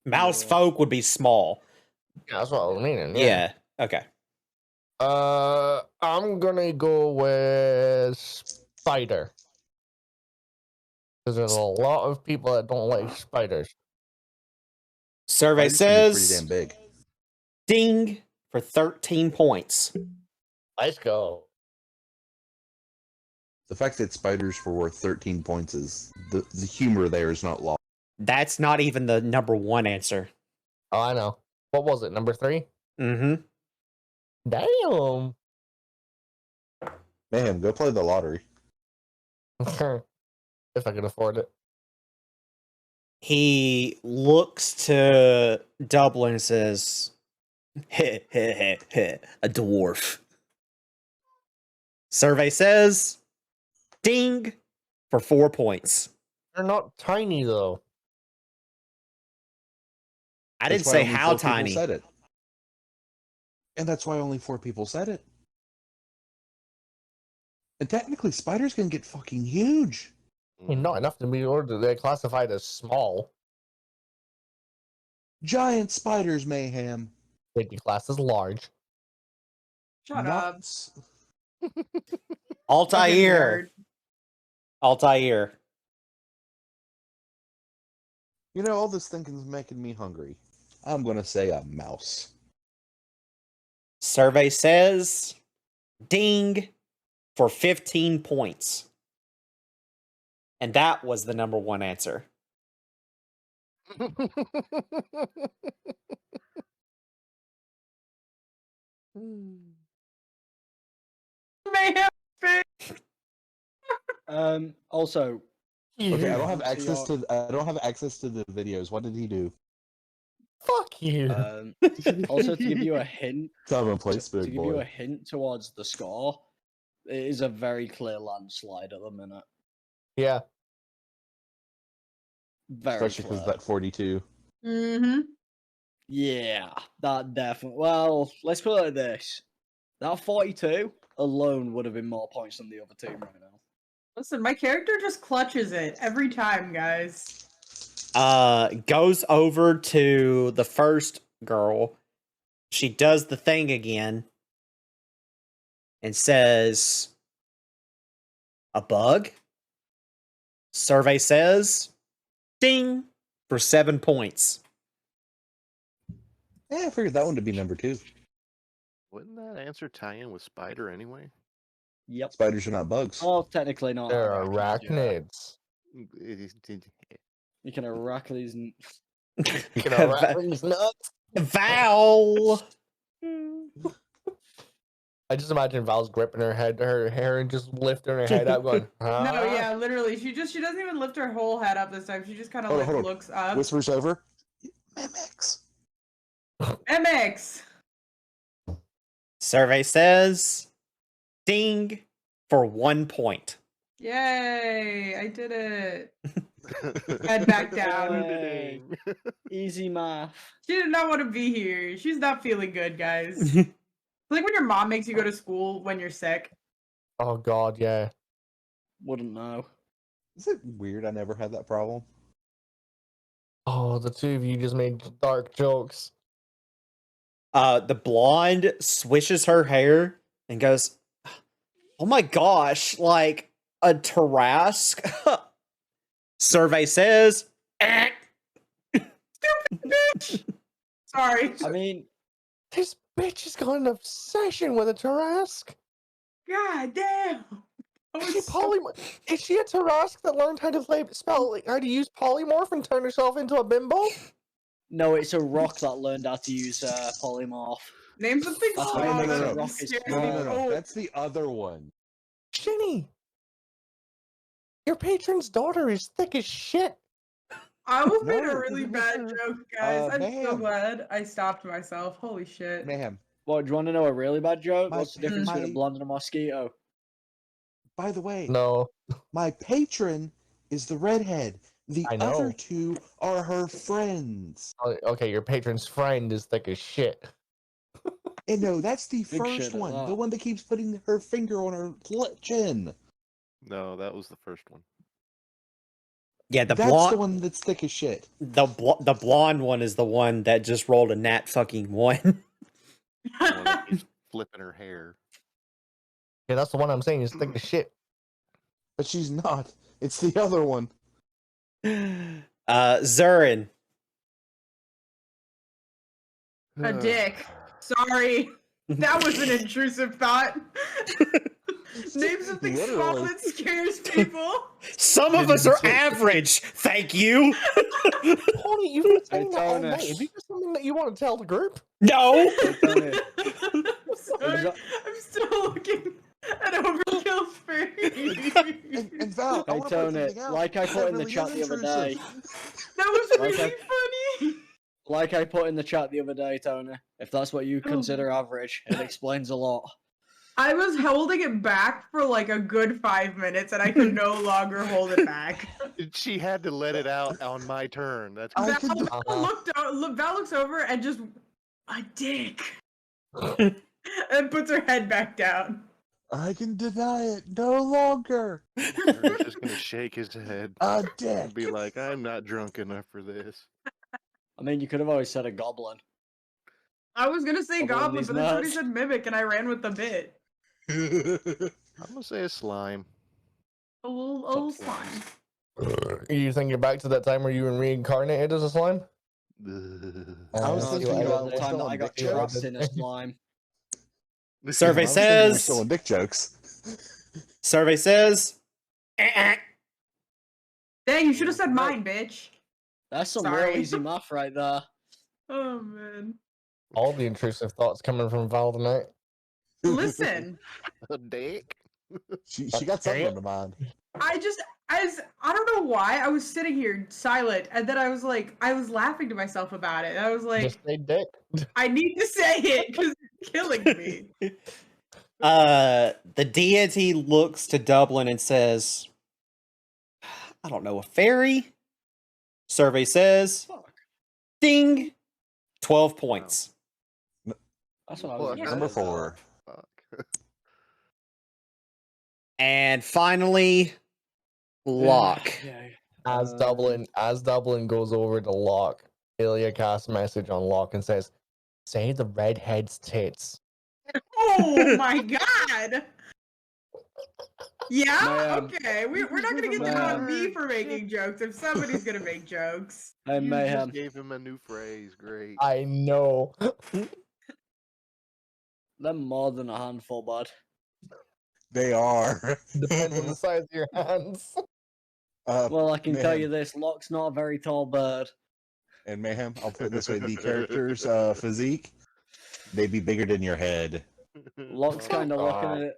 S1: Mouse
S5: Yeah.
S1: folk would be small.
S4: Yeah, that's what I was meaning.
S1: Yeah. Okay.
S4: I'm gonna go with spider. Because there's a lot of people that don't like spiders.
S1: Survey
S6: Spiders can be pretty
S1: says
S6: damn big.
S1: ding for 13 points.
S4: Let's go.
S6: The fact that spiders were worth 13 points is the humor there is not lost.
S1: That's not even the number 1 answer.
S4: Oh, I know. What was it? Number 3?
S1: Mm-hmm.
S4: Damn.
S6: Mayhem, go play the lottery.
S4: If I can afford it.
S1: He looks to Dublin and says, heh, heh, heh, heh, a dwarf. Survey says ding for 4 points.
S4: They're not tiny though.
S1: I
S6: That's
S1: didn't
S6: why
S1: say
S6: only
S1: how
S6: 4 people
S1: tiny.
S6: said it. And that's why only 4 people said it. And technically, spiders can get fucking huge.
S4: I mean, not enough to be ordered. They're classified as small.
S6: Giant spiders, Mayhem.
S4: They'd be classed as large.
S2: Shut up.
S6: Nuts.
S1: Altair. Altair.
S6: You know, all this thinking's making me hungry. I'm gonna say a mouse.
S1: Survey says ding for 15 points. And that was the number 1 answer.
S2: Mayhem.
S5: Also,
S6: Okay, I don't have
S5: So
S6: access
S5: you're-
S6: to. I don't have access to the videos. What did he do?
S4: Fuck you.
S5: also to give you a hint,
S6: Come and play
S5: to
S6: Spig
S5: give you a
S6: Boy.
S5: hint towards the score, it is a very clear landslide at the minute.
S4: Yeah.
S5: Very
S6: Especially
S5: clear.
S6: because that 42.
S2: Mm-hmm.
S5: Yeah, that definitely. Well, let's put it like this: that 42 alone would have been more points than the other team right now.
S2: Listen, my character just clutches it every time, guys.
S1: Goes over to the first girl. She does the thing again and says, a bug? Survey says, ding, for 7 points.
S6: Yeah, I figured that one to be number 2.
S3: Wouldn't that answer tie in with spider anyway?
S5: Yep.
S6: Spiders are not bugs.
S5: Oh, technically not.
S4: They're
S5: arachnids, yeah.
S4: arachnids.
S5: You can arachnids and
S4: You can arachnids nuts.
S1: Val.
S4: I just imagine Val's gripping her hair, and just lifting her head up, going, huh?
S2: No, yeah, literally. She doesn't even lift her whole head up this time. She just kind of
S6: Hold on,
S2: like
S6: hold on.
S2: looks up.
S6: Whispers over. Mimics.
S2: MX.
S1: Survey says ding for 1 point.
S2: Yay! I did it. Head back down.
S5: Yay. Easy math.
S2: She did not want to be here. She's not feeling good, guys. It's like when your mom makes you go to school when you're sick.
S4: Oh God, yeah.
S5: Wouldn't know.
S6: Is it weird I never had that problem?
S4: Oh, the two of you just made dark jokes.
S1: The blonde swishes her hair and goes, "Oh my gosh, like a Tarrasque." Survey says,
S2: Bitch. Sorry.
S5: I mean,
S4: This bitch has got an obsession with a Tarrasque.
S2: God damn. That
S4: Is she
S2: was so-
S4: Is she a Tarrasque that learned how to how to use polymorph and turn herself into a bimbo?
S5: no, it's a rock that learned how to use polymorph.
S2: Name something
S5: That's
S2: small
S5: why I
S2: that
S5: know
S2: would
S5: rock
S2: be
S5: is
S2: scary.
S5: small.
S2: Oh,
S6: That's the other one.
S4: Shinny, your patron's daughter is thick as shit.
S2: I almost made a
S6: No,
S2: really
S6: this
S2: bad
S6: is,
S2: joke, guys. I'm so
S6: Mayhem.
S2: glad I stopped myself. Holy shit.
S6: Mayhem.
S5: What, do you want to know a really bad joke?
S6: My-
S5: What's the difference between a
S6: my-
S5: blonde and a mosquito?
S6: By the way,
S4: No,
S6: my patron is the redhead. The
S4: I know.
S6: other two are her friends.
S4: Okay, your patron's friend is thick as shit.
S6: And no, that's the
S5: Big shit
S6: first
S5: at
S6: one.
S5: that.
S6: The one that keeps putting her finger on her chin.
S3: No, that was the first one.
S1: yeah, the
S6: That's
S1: blonde
S6: the one that's thick as shit.
S1: the blonde one is the one that just rolled a nat fucking 1.
S3: The one that keeps flipping her hair.
S4: Yeah, that's the one I'm saying is thick as shit.
S6: But she's not. It's the other one.
S1: Zurin.
S2: A dick. Sorry. That was an intrusive thought. Name something small
S6: Literally.
S2: that scares people.
S1: Some of us are average. Thank you.
S4: Tony, you've been saying
S5: Hey,
S4: that all
S5: Tony.
S4: night. Is this something that you want to tell the group?
S1: No.
S5: Tony,
S2: I'm sorry. I'm still looking at Overkill's face.
S6: And Val, I
S5: Hey,
S6: wanna point
S5: Tony,
S6: something out.
S5: like I
S6: That
S5: put in the
S6: really
S5: chat
S6: is
S5: the other day.
S6: intrusive.
S2: That was
S5: Like
S2: really
S5: I-
S2: funny.
S5: Like I put in the chat the other day, Tony. If that's what you
S2: Oh.
S5: consider average, it explains a lot.
S2: I was holding it back for like a good 5 minutes and I could no longer hold it back.
S3: She had to let it out on my turn. That's
S6: I
S2: Val,
S6: can-
S2: Val looks over and just a dick. And puts her head back down.
S6: I can deny it no longer.
S3: Aaron's just gonna shake his head
S6: A dick.
S3: and be like, "I'm not drunk enough for this."
S5: I mean, you could have always said a goblin.
S2: I was gonna say
S5: Goblin
S2: goblin,
S5: these
S2: but then somebody
S5: nuts.
S2: said mimic and I ran with the bit.
S3: I'm gonna say a slime.
S2: A little slime.
S4: You think you're back to that time where you were reincarnated as a slime?
S6: I was
S5: No, I was
S6: thinking
S5: thinking
S6: about
S5: about the time that I got
S6: dick
S5: trapped
S6: jokes.
S5: in a slime.
S1: Survey
S6: I was thinking we're
S1: says.
S6: still on dick jokes.
S1: Survey says.
S2: Dang, you should have said mine, bitch.
S5: That's some
S2: Sorry.
S5: real easy math right there.
S2: Oh man.
S4: All the intrusive thoughts coming from Val tonight.
S2: Listen,
S3: A dick.
S6: She got something on her mind.
S2: I don't know why I was sitting here silent, and then I was laughing to myself about it. I was like,
S4: Just say dick.
S2: I need to say it because it's killing me.
S1: The deity looks to Dublin and says, I don't know, a fairy? Survey says,
S5: Fuck.
S1: ding, 12 points.
S5: That's what I was
S3: Fuck.
S5: gonna
S6: Number
S5: say as well.
S6: 4.
S3: Fuck.
S1: And finally, Locke.
S5: Yeah.
S4: As Dublin goes over to Locke, Ilya casts a message on Locke and says, "Say the redhead's tits."
S2: Oh my god. Yeah.
S5: Man.
S2: Okay. We're not gonna get down on me
S3: Man.
S2: for making jokes if somebody's gonna make jokes.
S5: Hey,
S3: You
S5: Mayhem.
S3: just gave him a new phrase. Great.
S4: I know.
S5: They're more than a handful, bud.
S6: They are.
S4: Depends on the size of your hands.
S5: Well, I can tell
S6: Mayhem.
S5: you this: Locke's not a very tall bird.
S6: And Mayhem, I'll put it this way: the character's physique, they'd be bigger than your head.
S5: Locke's kind of looking
S4: God.
S5: at it.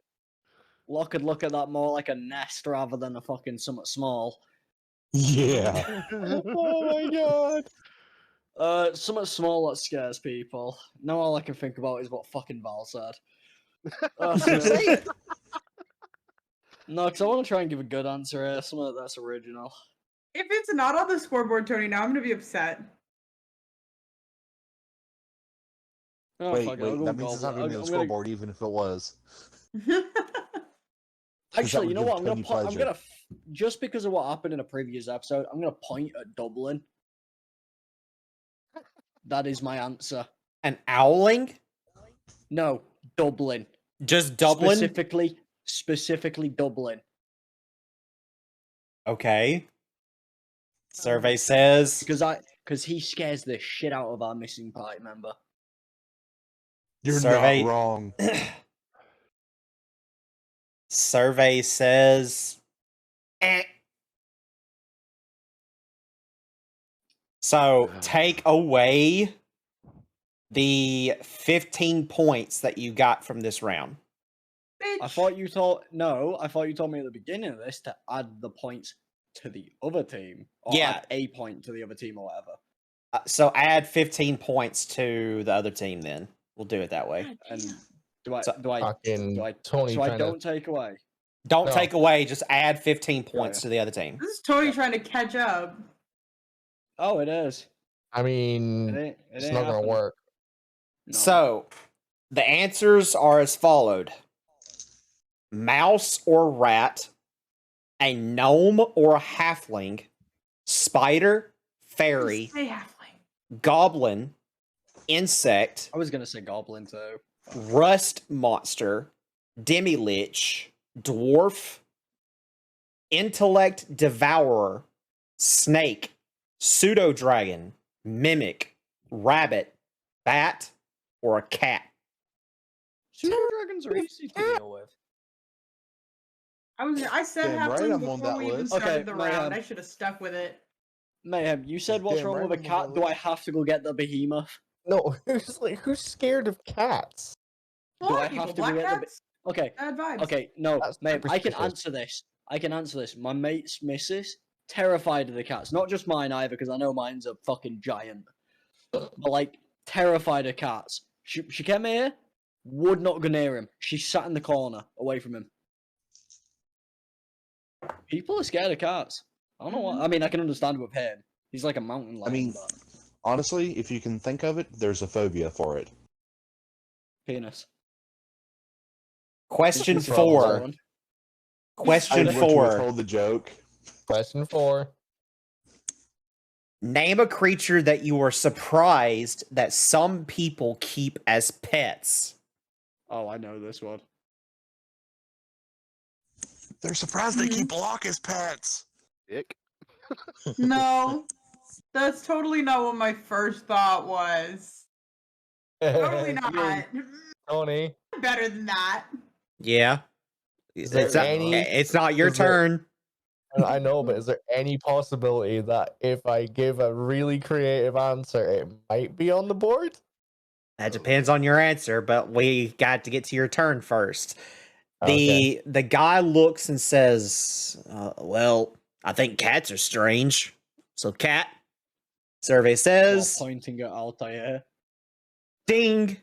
S5: Locke could look at that more like a nest rather than a fucking somewhat small.
S6: Yeah.
S4: Oh my god.
S5: Somewhat small that scares people. Now all I can think about is what fucking Val said. That's
S6: Say
S5: it.
S6: it.
S5: No, because I want to try and give a good answer here. Something that's original.
S2: If it's not on the scoreboard, Tony, now I'm gonna be upset.
S5: Oh,
S6: Wait,
S5: fuck it, I'll go
S6: that
S5: with
S6: means it's not
S5: Goblin.
S6: going to be on the
S5: I'm gonna-
S6: scoreboard, even if it was.
S5: Actually, you know
S6: would
S5: what? I'm
S6: give
S5: gonna
S6: Tony
S5: point. I'm
S6: pleasure.
S5: gonna just because of what happened in a previous episode. I'm gonna point at Dublin. That is my answer.
S1: An owling?
S5: No, Dublin.
S1: Just Dublin?
S5: Specifically Dublin.
S1: Okay. Survey says
S5: Because he scares the shit out of our missing party member.
S6: You're
S1: Survey-
S6: not wrong.
S1: Survey says eh. So take away the 15 points that you got from this round.
S5: I thought you told me at the beginning of this to add the points to the other team. Or
S1: Yeah.
S5: add a point to the other team or whatever.
S1: So add 15 points to the other team then. We'll do it that way.
S5: And do I
S4: Fucking
S5: do I
S4: Tony
S5: so I
S4: trying to-
S5: don't take away?
S1: Don't
S4: No.
S1: take away, just add 15 points
S5: yeah.
S1: to the other team.
S2: This is Tony trying to catch up.
S5: Oh, it is.
S4: I mean,
S5: It
S4: it's
S5: ain't
S4: not gonna
S5: happening.
S4: work.
S5: No.
S1: So the answers are as followed: mouse or rat, a gnome or a halfling, spider, fairy,
S2: Say halfling.
S1: goblin, insect,
S5: I was gonna say goblin too.
S1: rust monster, demi-lich, dwarf, intellect devourer, snake, pseudo-dragon, mimic, rabbit, bat, or a cat.
S5: Super dragons are easy to deal with.
S2: I said
S6: Damn right
S2: halfling
S6: I'm on
S2: before
S6: that
S2: we even
S6: list.
S2: started
S5: Okay,
S2: the
S5: Mayhem.
S2: round. I should have stuck with it.
S5: Mayhem, you said what's
S6: Damn
S5: wrong
S6: right
S5: with a
S6: I'm on
S5: cat?
S6: that
S5: Do I
S6: list.
S5: have to go get the behemoth?
S4: No, who's scared of cats?
S2: A
S5: Do
S2: lot
S5: I
S2: of people,
S5: have to
S2: black
S5: get the
S2: cats,
S5: Okay,
S2: bad vibes.
S5: okay, no,
S4: That's
S5: Mayhem, I can
S4: superstitious.
S5: answer this. I can answer this. My mate's missus terrified of the cats. Not just mine either, because I know mine's a fucking giant. But like terrified of cats. She came here, would not go near him. She sat in the corner away from him. People are scared of cats. I don't know what. I mean, I can understand with him. He's like a mountain lion.
S6: mean,
S5: but
S6: Honestly, if you can think of it, there's a phobia for it.
S5: penis.
S1: Question
S5: This is
S1: four.
S5: Solomon.
S1: Question
S6: I went to
S1: 4.
S6: withhold the joke.
S4: Question 4.
S1: Name a creature that you are surprised that some people keep as pets.
S5: Oh, I know this one.
S6: They're surprised they keep Locke as pets.
S3: Dick.
S2: No, that's totally not what my first thought was. Totally not.
S4: Tony,
S2: Better than that.
S1: Yeah.
S4: Is there
S1: It's not your
S4: is there-
S1: turn.
S4: I know, but is there any possibility that if I give a really creative answer, it might be on the board?
S1: That depends on your answer, but we got to get to your turn first. The guy looks and says, well, I think cats are strange. So cat, survey
S5: While
S1: says,
S5: pointing at Altair.
S1: ding,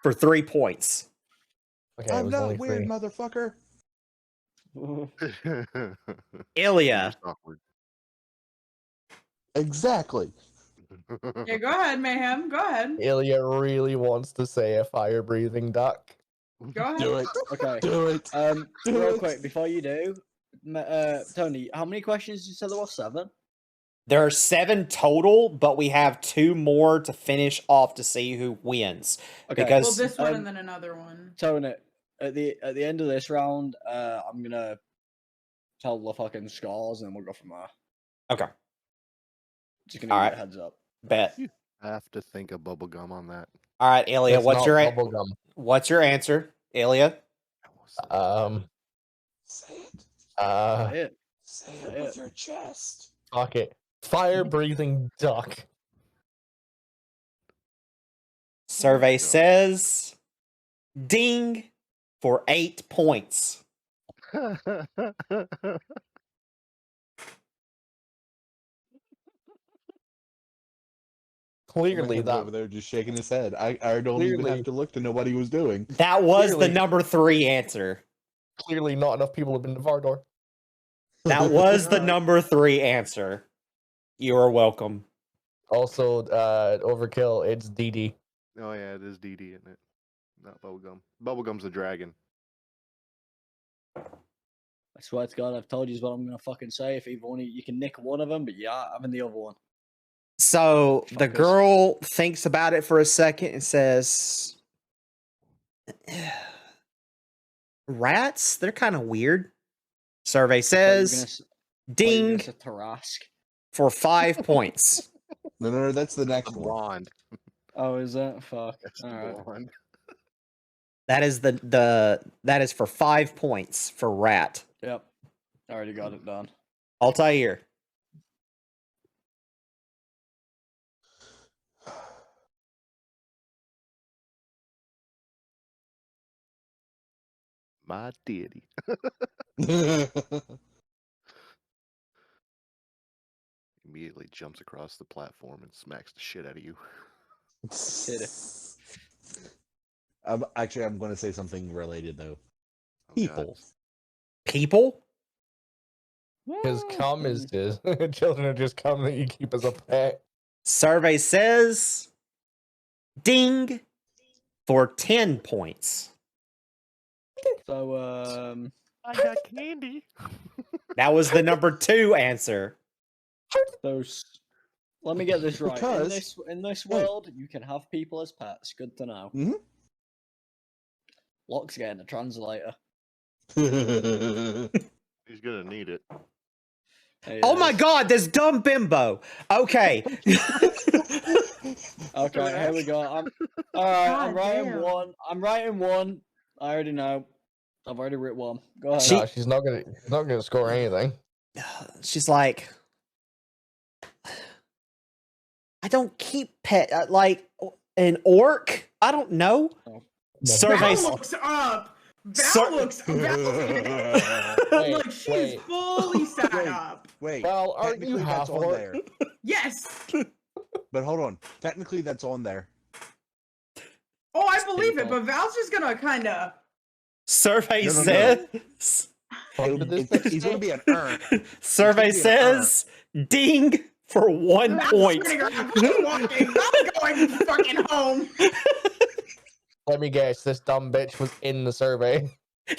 S1: for 3 points.
S4: Okay, it
S6: I'm
S4: was
S6: not
S4: only
S6: weird,
S4: 3.
S6: motherfucker.
S1: Ilya,
S3: Awkward.
S6: Exactly.
S2: Yeah, go ahead, Mayhem. Go ahead.
S4: Ilya really wants to say a fire-breathing duck.
S2: Go ahead.
S6: Do it.
S5: Okay.
S6: Do it. Do
S5: Real
S6: it.
S5: quick before you do, Tony, how many questions did you say there was? 7?
S1: there are 7 total, but we have 2 more to finish off to see who wins.
S5: Okay.
S1: Because
S2: Well, this one
S5: um,
S2: and then another one.
S5: Tony, at the end of this round, I'm gonna tell the fucking scores and we'll go from there.
S1: Okay.
S5: Just gonna give you
S1: Alright.
S5: a heads up.
S1: Bet.
S3: I have to think of bubblegum on that.
S1: All right, Ilya,
S4: It's
S1: what's
S4: not
S1: your
S4: bubblegum.
S1: What's your answer, Ilya?
S6: Say it.
S5: Say it.
S6: Say
S5: Say
S6: it with
S5: it.
S6: your chest.
S4: Fuck it. Fire-breathing duck.
S1: Survey
S3: God.
S1: says ding for 8 points.
S4: Clearly,
S6: Mayhem's over there just shaking his head. I don't even
S4: Clearly.
S6: have to look to know what he was doing.
S1: That was
S4: Clearly.
S1: the number 3 answer.
S4: clearly not enough people have been to Vardor.
S1: That was the number 3 answer. You are welcome.
S4: Also, overkill. It's DD.
S3: Oh yeah, it is DD, isn't it? Not Bubblegum. Bubblegum's the dragon.
S5: I swear to God, I've told you what I'm gonna fucking say. If either one, you can nick one of them, but yeah, having the other one.
S1: So the
S5: Fuckers.
S1: girl thinks about it for a second and says, rats, they're kind of weird. Survey says ding
S5: Tarask.
S1: for 5 points.
S6: No, that's the next one.
S3: Blonde.
S5: Oh, is that? Fuck.
S3: That's
S5: All right.
S3: blonde.
S1: That is that is for 5 points for rat.
S5: Yep. I already got it done.
S1: Altair.
S3: My deity. Immediately jumps across the platform and smacks the shit out of you.
S5: Hit it.
S6: I'm going to say something related though.
S3: Oh,
S6: People.
S3: God.
S1: People?
S4: Because cum is just children are just cum that you keep as a pet.
S1: Survey says ding for 10 points.
S5: So,
S3: I got candy.
S1: That was the number 2 answer.
S5: those. Let me get this right.
S6: Because-
S5: In this
S6: Wait.
S5: world, you can have people as pets. Good to know.
S6: Mhm.
S5: Locke's getting a translator.
S3: He's gonna need it.
S5: Hey,
S1: Oh my god, this dumb bimbo. Okay.
S5: Okay, here we go. All right, I'm
S2: God
S5: writing
S2: damn.
S5: one. I'm writing one. I already know. I've already written one. Go ahead.
S1: She-
S4: No, she's not gonna score anything.
S1: She's like, I don't keep pet like an orc. I don't know. Survey.
S2: Val looks up. Val
S1: Sur-
S2: looks up.
S4: Wait,
S2: Like she's
S4: wait.
S2: fully sat
S6: Wait.
S2: up.
S6: Wait,
S4: Well, aren't you
S6: technically that's
S4: half
S6: on
S4: orc?
S6: there.
S2: Yes.
S6: But hold on. Technically that's on there.
S2: Oh, I believe it,
S5: people.
S2: but Val's just gonna kind of.
S1: Survey
S6: No.
S1: says.
S4: Fuck did this bitch
S6: He's going to
S4: say?
S6: be an urn.
S1: Survey
S6: It's gonna be an
S1: says ding for 1 point.
S2: I'm walking. I'm going fucking home.
S4: Let me guess. This dumb bitch was in the survey.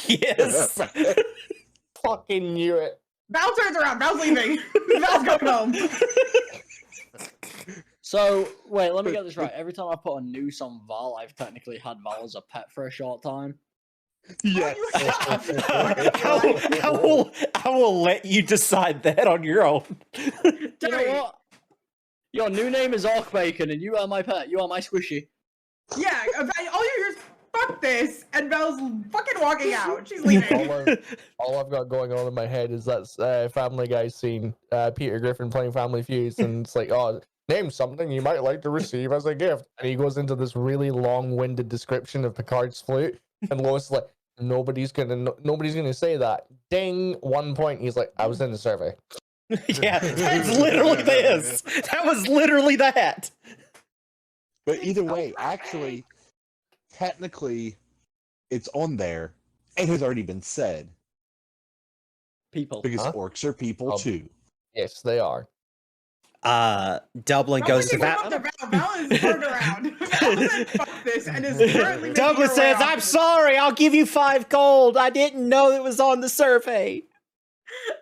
S1: Yes.
S4: Fucking knew it.
S2: Val turns around. Val's leaving. Val's going home.
S5: So wait, let me get this right. Every time I put a noose on Val, I've technically had Val as a pet for a short time.
S6: Yes.
S1: I will let you decide that on your own.
S5: You know what? Your new name is Orc Bacon, and you are my pet. You are my squishy.
S2: Yeah, all you hear is fuck this, and Val's fucking walking out. She's leaving.
S4: All I've got going on in my head is that Family Guy scene, Peter Griffin playing Family Feuds, and it's like, oh, name something you might like to receive as a gift. And he goes into this really long-winded description of Picard's flute, and Lois is like, nobody's gonna say that. Ding, 1 point. He's like, I was in the survey.
S1: Yeah, that's literally this. That was literally that.
S6: But either way, actually, technically, it's on there. It has already been said.
S5: People.
S6: Because
S4: Huh?
S6: orcs are people
S4: Oh.
S6: too.
S4: Yes, they are.
S1: Dublin goes to
S2: Val.
S1: Val.
S2: Val is turned around. Val said fuck this, and is currently making
S1: Douglas
S2: her way
S1: says,
S2: off
S1: I'm
S2: of-
S1: sorry, I'll give you 5 gold. I didn't know it was on the survey.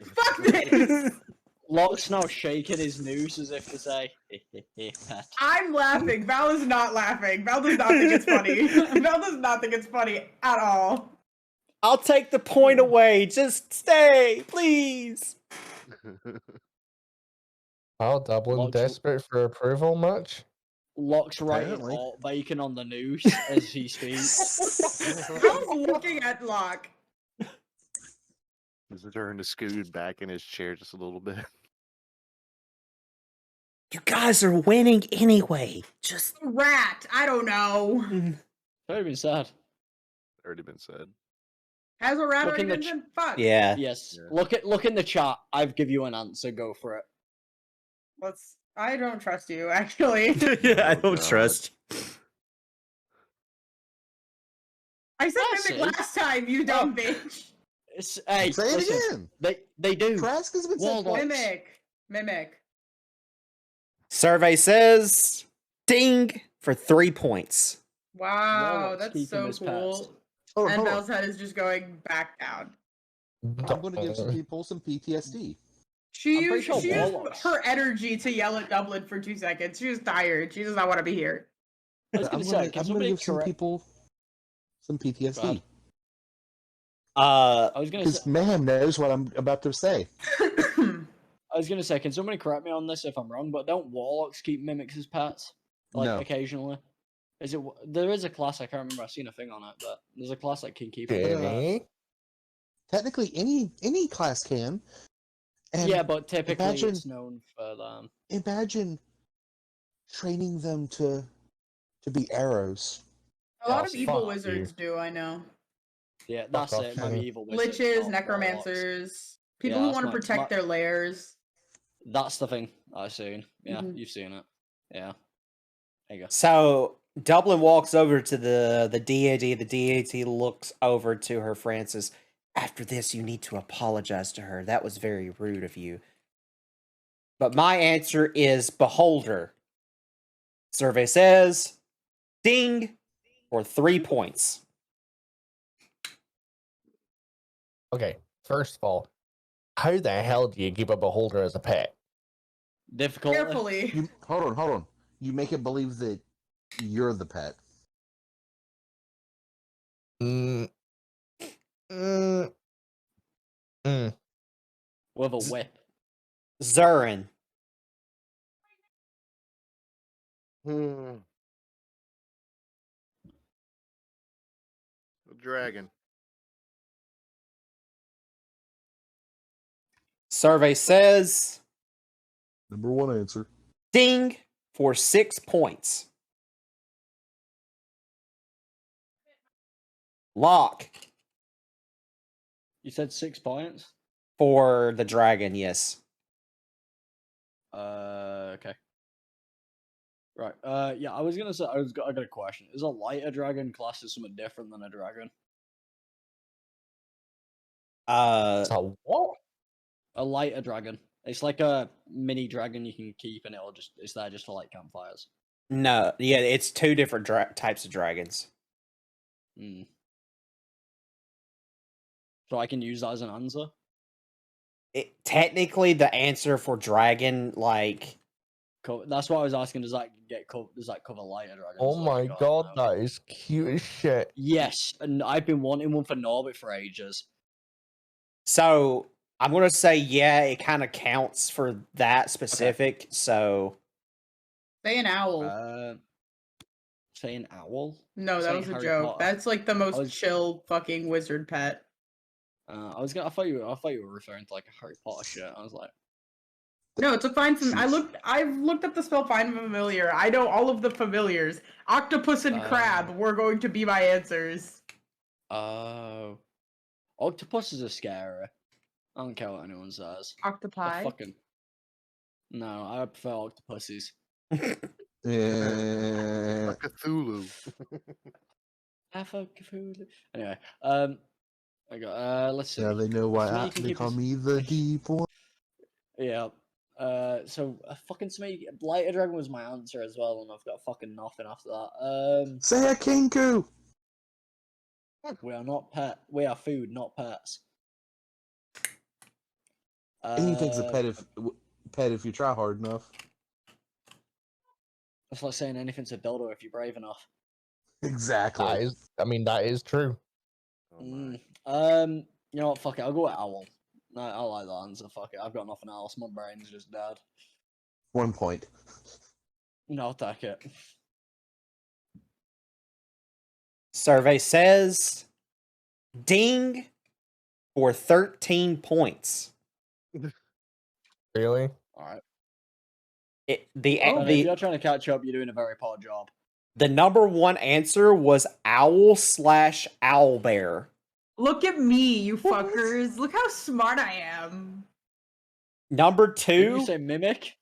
S2: Fuck this.
S5: Locke's now shaking his noose as if to say, pet.
S2: I'm laughing. Val is not laughing. Val does not think it's funny. Val does not think it's funny at all.
S1: I'll take the point away. Just stay, please.
S4: Oh, Dublin
S5: Lodge-
S4: desperate for approval much?
S5: Locke's writing
S6: Apparently.
S5: hot bacon on the noose as he speaks.
S2: How's looking at Locke?
S3: He's starting to scoot back in his chair just a little bit.
S1: You guys are winning anyway. Just
S2: Rat. I don't know.
S5: Very been sad.
S3: Already been said.
S2: Has a rat
S5: Look
S2: already
S5: in the
S2: been said? Fuck.
S1: yeah.
S5: Yes.
S3: Yeah.
S5: Look in the chat. I've give you an answer. Go for it.
S2: I don't trust you, actually.
S1: I
S3: Oh,
S1: don't
S3: God.
S1: trust.
S2: I said
S5: That's
S2: mimic
S5: it.
S2: last time, you dumb bitch.
S5: Hey,
S6: Say it
S5: listen,
S6: again.
S5: They do.
S6: Trask has been said
S5: Well,
S6: twice.
S2: Mimic.
S1: Survey says ding for 3 points.
S2: Wow,
S5: Warlock's
S2: that's
S5: keeping
S2: so
S5: his pets.
S2: cool.
S6: Hold on,
S2: And
S6: hold on.
S2: Belle's head is just going back down.
S6: I'm going to give some people some PTSD.
S2: She
S5: I'm pretty
S2: used,
S5: sure
S2: she used
S5: Warlock's-
S2: her energy to yell at Dublin for 2 seconds. She was tired. She does not want to be here.
S5: I was
S6: I'm
S5: gonna say,
S6: going
S5: can
S6: to
S5: somebody
S6: give some
S5: correct?
S6: people some
S5: Go
S6: PTSD.
S5: ahead.
S1: Uh,
S5: I was gonna
S6: Because
S5: say,
S6: Mayhem knows what I'm about to say.
S5: can somebody correct me on this if I'm wrong? But don't warlocks keep mimics as pets? Like
S6: No.
S5: occasionally. Is it? There is a class I can't remember. I've seen a thing on it, but there's a class that can keep them as pets.
S4: Jenny?
S6: Technically, any class can. And
S5: Yeah, but typically
S6: imagine-
S5: it's known for them.
S6: imagine training them to be arrows.
S2: A lot
S4: Oh,
S2: of evil
S4: fuck
S2: wizards do, I know.
S5: Yeah, that's
S4: off,
S5: it. Maybe
S4: Jenny.
S5: evil wizards,
S2: Liches,
S5: not warlocks.
S2: necromancers, people
S5: Yeah,
S2: who
S5: that's
S2: want to
S5: my-
S2: protect
S5: my-
S2: their lairs.
S5: That's the thing I've seen. Yeah,
S2: Mhm.
S5: you've seen it. Yeah. There you go.
S1: so Dublin walks over to the DAD. The DAD looks over to her, Francis. After this, you need to apologize to her. That was very rude of you. But my answer is Beholder. Survey says ding for 3 points.
S4: Okay, first of all, how the hell do you keep a beholder as a pet?
S5: Difficult.
S2: Carefully.
S6: You hold on. You make it believe that you're the pet.
S4: Mm. Mm. Mm.
S5: With a whip.
S1: Zurin.
S3: The dragon.
S1: Survey says
S6: Number one answer.
S1: ding for 6 points. Lock
S5: You said 6 points?
S1: for the dragon, yes.
S5: Okay. Right. Yeah, I was gonna say I got a question. Is a lighter dragon class is something different than a dragon?
S4: It's a what?
S5: A lighter dragon. It's like a mini dragon you can keep, and it's there just to light campfires.
S1: No, yeah, it's 2 different types of dragons.
S5: Hmm. So I can use that as an answer.
S1: Technically, the answer for dragon, like,
S5: That's what I was asking. Does that cover lighter dragons?
S4: Oh
S5: Like,
S4: my
S5: I
S4: god,
S5: don't know.
S4: that is cute as shit.
S5: Yes, and I've been wanting one for Norbit for ages.
S1: so I'm gonna say, yeah, it kind of counts for that specific. So
S2: Say an owl.
S5: Say an owl.
S2: No, that
S5: say
S2: was a
S5: Harry
S2: joke.
S5: Potter.
S2: That's like the most
S5: was-
S2: chill fucking wizard pet.
S5: I thought you were referring to like a Harry Potter shit. I was like,
S2: No, it's a find I've looked up the spell find familiar. I know all of the familiars. Octopus and crab were going to be my answers.
S5: oh, octopus is a scary. I don't care what anyone says. They're
S2: Octopi.
S5: fucking. No, I prefer octopuses.
S6: Yeah.
S3: Cthulhu.
S5: Anyway, I got. Let's see.
S6: Yeah, they know why
S5: Somebody can
S6: they
S5: keep
S6: call
S5: his-
S6: me the deep one.
S5: Yeah. So fucking somebody, lighter dragon was my answer as well, and I've got fucking nothing after that.
S6: Say a kinku.
S5: We are not pet. We are food, not pets.
S6: Anything's a pet if you try hard enough.
S5: It's like saying anything's a dildo if you're brave enough.
S6: Exactly.
S4: That is true.
S3: Oh my.
S5: You know what? Fuck it. I'll go with owl. No, I like that answer. Fuck it. I've got nothing else. My brain's just dead.
S6: 1 point.
S5: No, I'll take it.
S1: Survey says ding for 13 points.
S4: Really?
S5: Alright.
S1: The
S5: If you're trying to catch up, you're doing a very poor job.
S1: The number one answer was owl/owlbear.
S2: Look at me, you fuckers. Look how smart I am.
S1: Number
S5: Did
S1: two.
S5: you say mimic?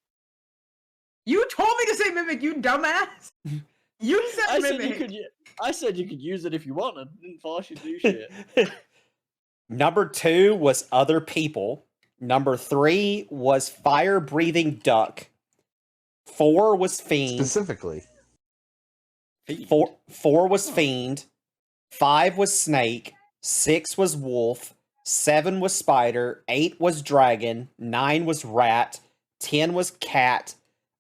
S2: You told me to say mimic, you dumbass. You said mimic.
S5: I said you could use it if you wanted. I didn't force you to do shit.
S1: Number two was other people. Number three was fire-breathing duck. 4 was fiend.
S6: Specifically.
S1: Four was fiend. 5 was snake. 6 was wolf. 7 was spider. 8 was dragon. 9 was rat. 10 was cat.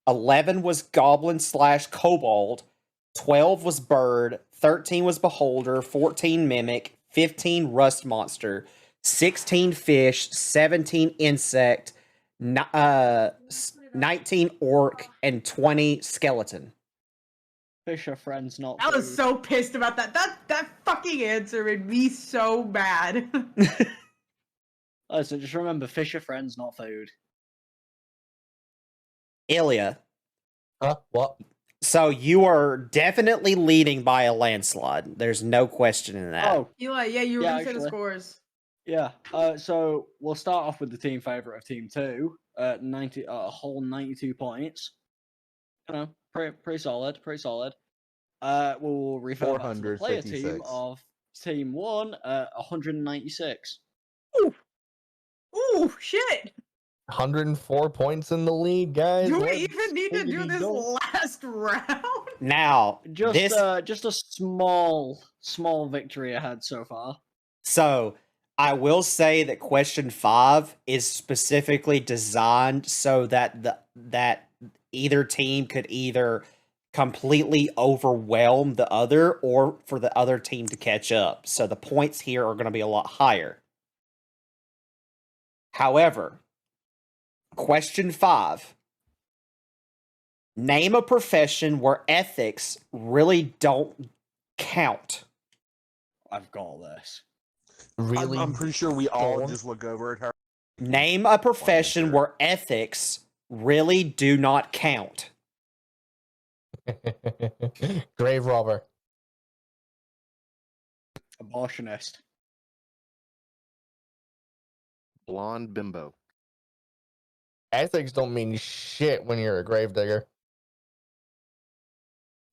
S1: 11 was goblin/kobold. 12 was bird. 13 was beholder. 14 mimic. 15 rust monster. 16 fish. 17 insect. 19 orc, and 20 skeleton.
S5: Fish are friends, not
S2: I was
S5: food.
S2: so pissed about that. That fucking answer made me so mad.
S5: So just remember, fish are friends, not food.
S1: Ilya.
S4: Huh? What?
S1: So you are definitely leading by a landslide. There's no question in that.
S5: Oh,
S2: Eli, yeah, you were gonna say the
S5: actually.
S2: scores.
S5: yeah. So we'll start off with the team favorite of Team 2. 90, a whole 92 points. You know, pretty solid, pretty solid. We'll refer back to the player team
S6: 456.
S5: of Team 1, 196.
S2: Ooh, shit!
S4: 104 points in the lead, guys.
S2: Do we
S4: Let's
S2: even need to do
S4: fucking
S2: this
S4: go.
S2: last round?
S1: Now,
S5: Just a small victory ahead so far.
S1: so I will say that question 5 is specifically designed so that that either team could either completely overwhelm the other or for the other team to catch up. So the points here are going to be a lot higher. However, question 5. Name a profession where ethics really don't count.
S5: I've got this.
S4: Really?
S6: I'm pretty sure we all
S4: don't.
S6: just look over at her.
S1: Name a profession
S6: answer.
S1: where ethics really do not count.
S4: Grave robber.
S5: Abortionist.
S3: Blonde bimbo.
S4: Ethics don't mean shit when you're a gravedigger.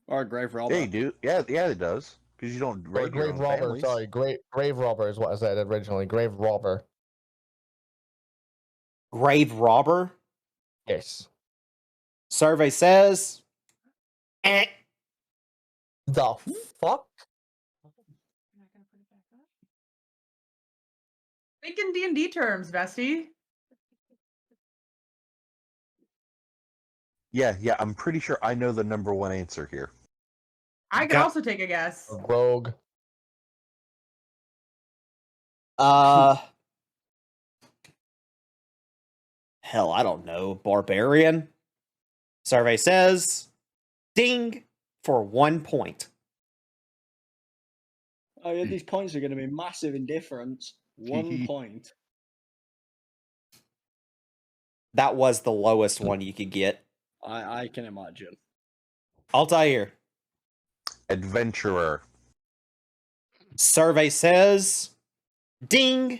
S5: Or a grave robber.
S6: Yeah, you do. Yeah, it does. Because you don't
S4: Or
S6: raid your
S4: grave
S6: own
S4: robber,
S6: families.
S4: sorry. Grave robber is what I said originally. Grave robber.
S1: Grave robber.
S4: Yes.
S1: Survey says.
S4: The fuck?
S2: Think in D&D terms, Vesty.
S6: Yeah, I'm pretty sure I know the number one answer here.
S2: I could
S1: Got-
S2: also take a guess.
S4: A rogue.
S1: Hell, I don't know. Barbarian. Survey says. Ding for 1 point.
S5: Oh yeah, these points are going to be massive in difference. 1 point.
S1: That was the lowest one you could get.
S5: I can imagine.
S1: Altair.
S6: Adventurer.
S1: Survey says. Ding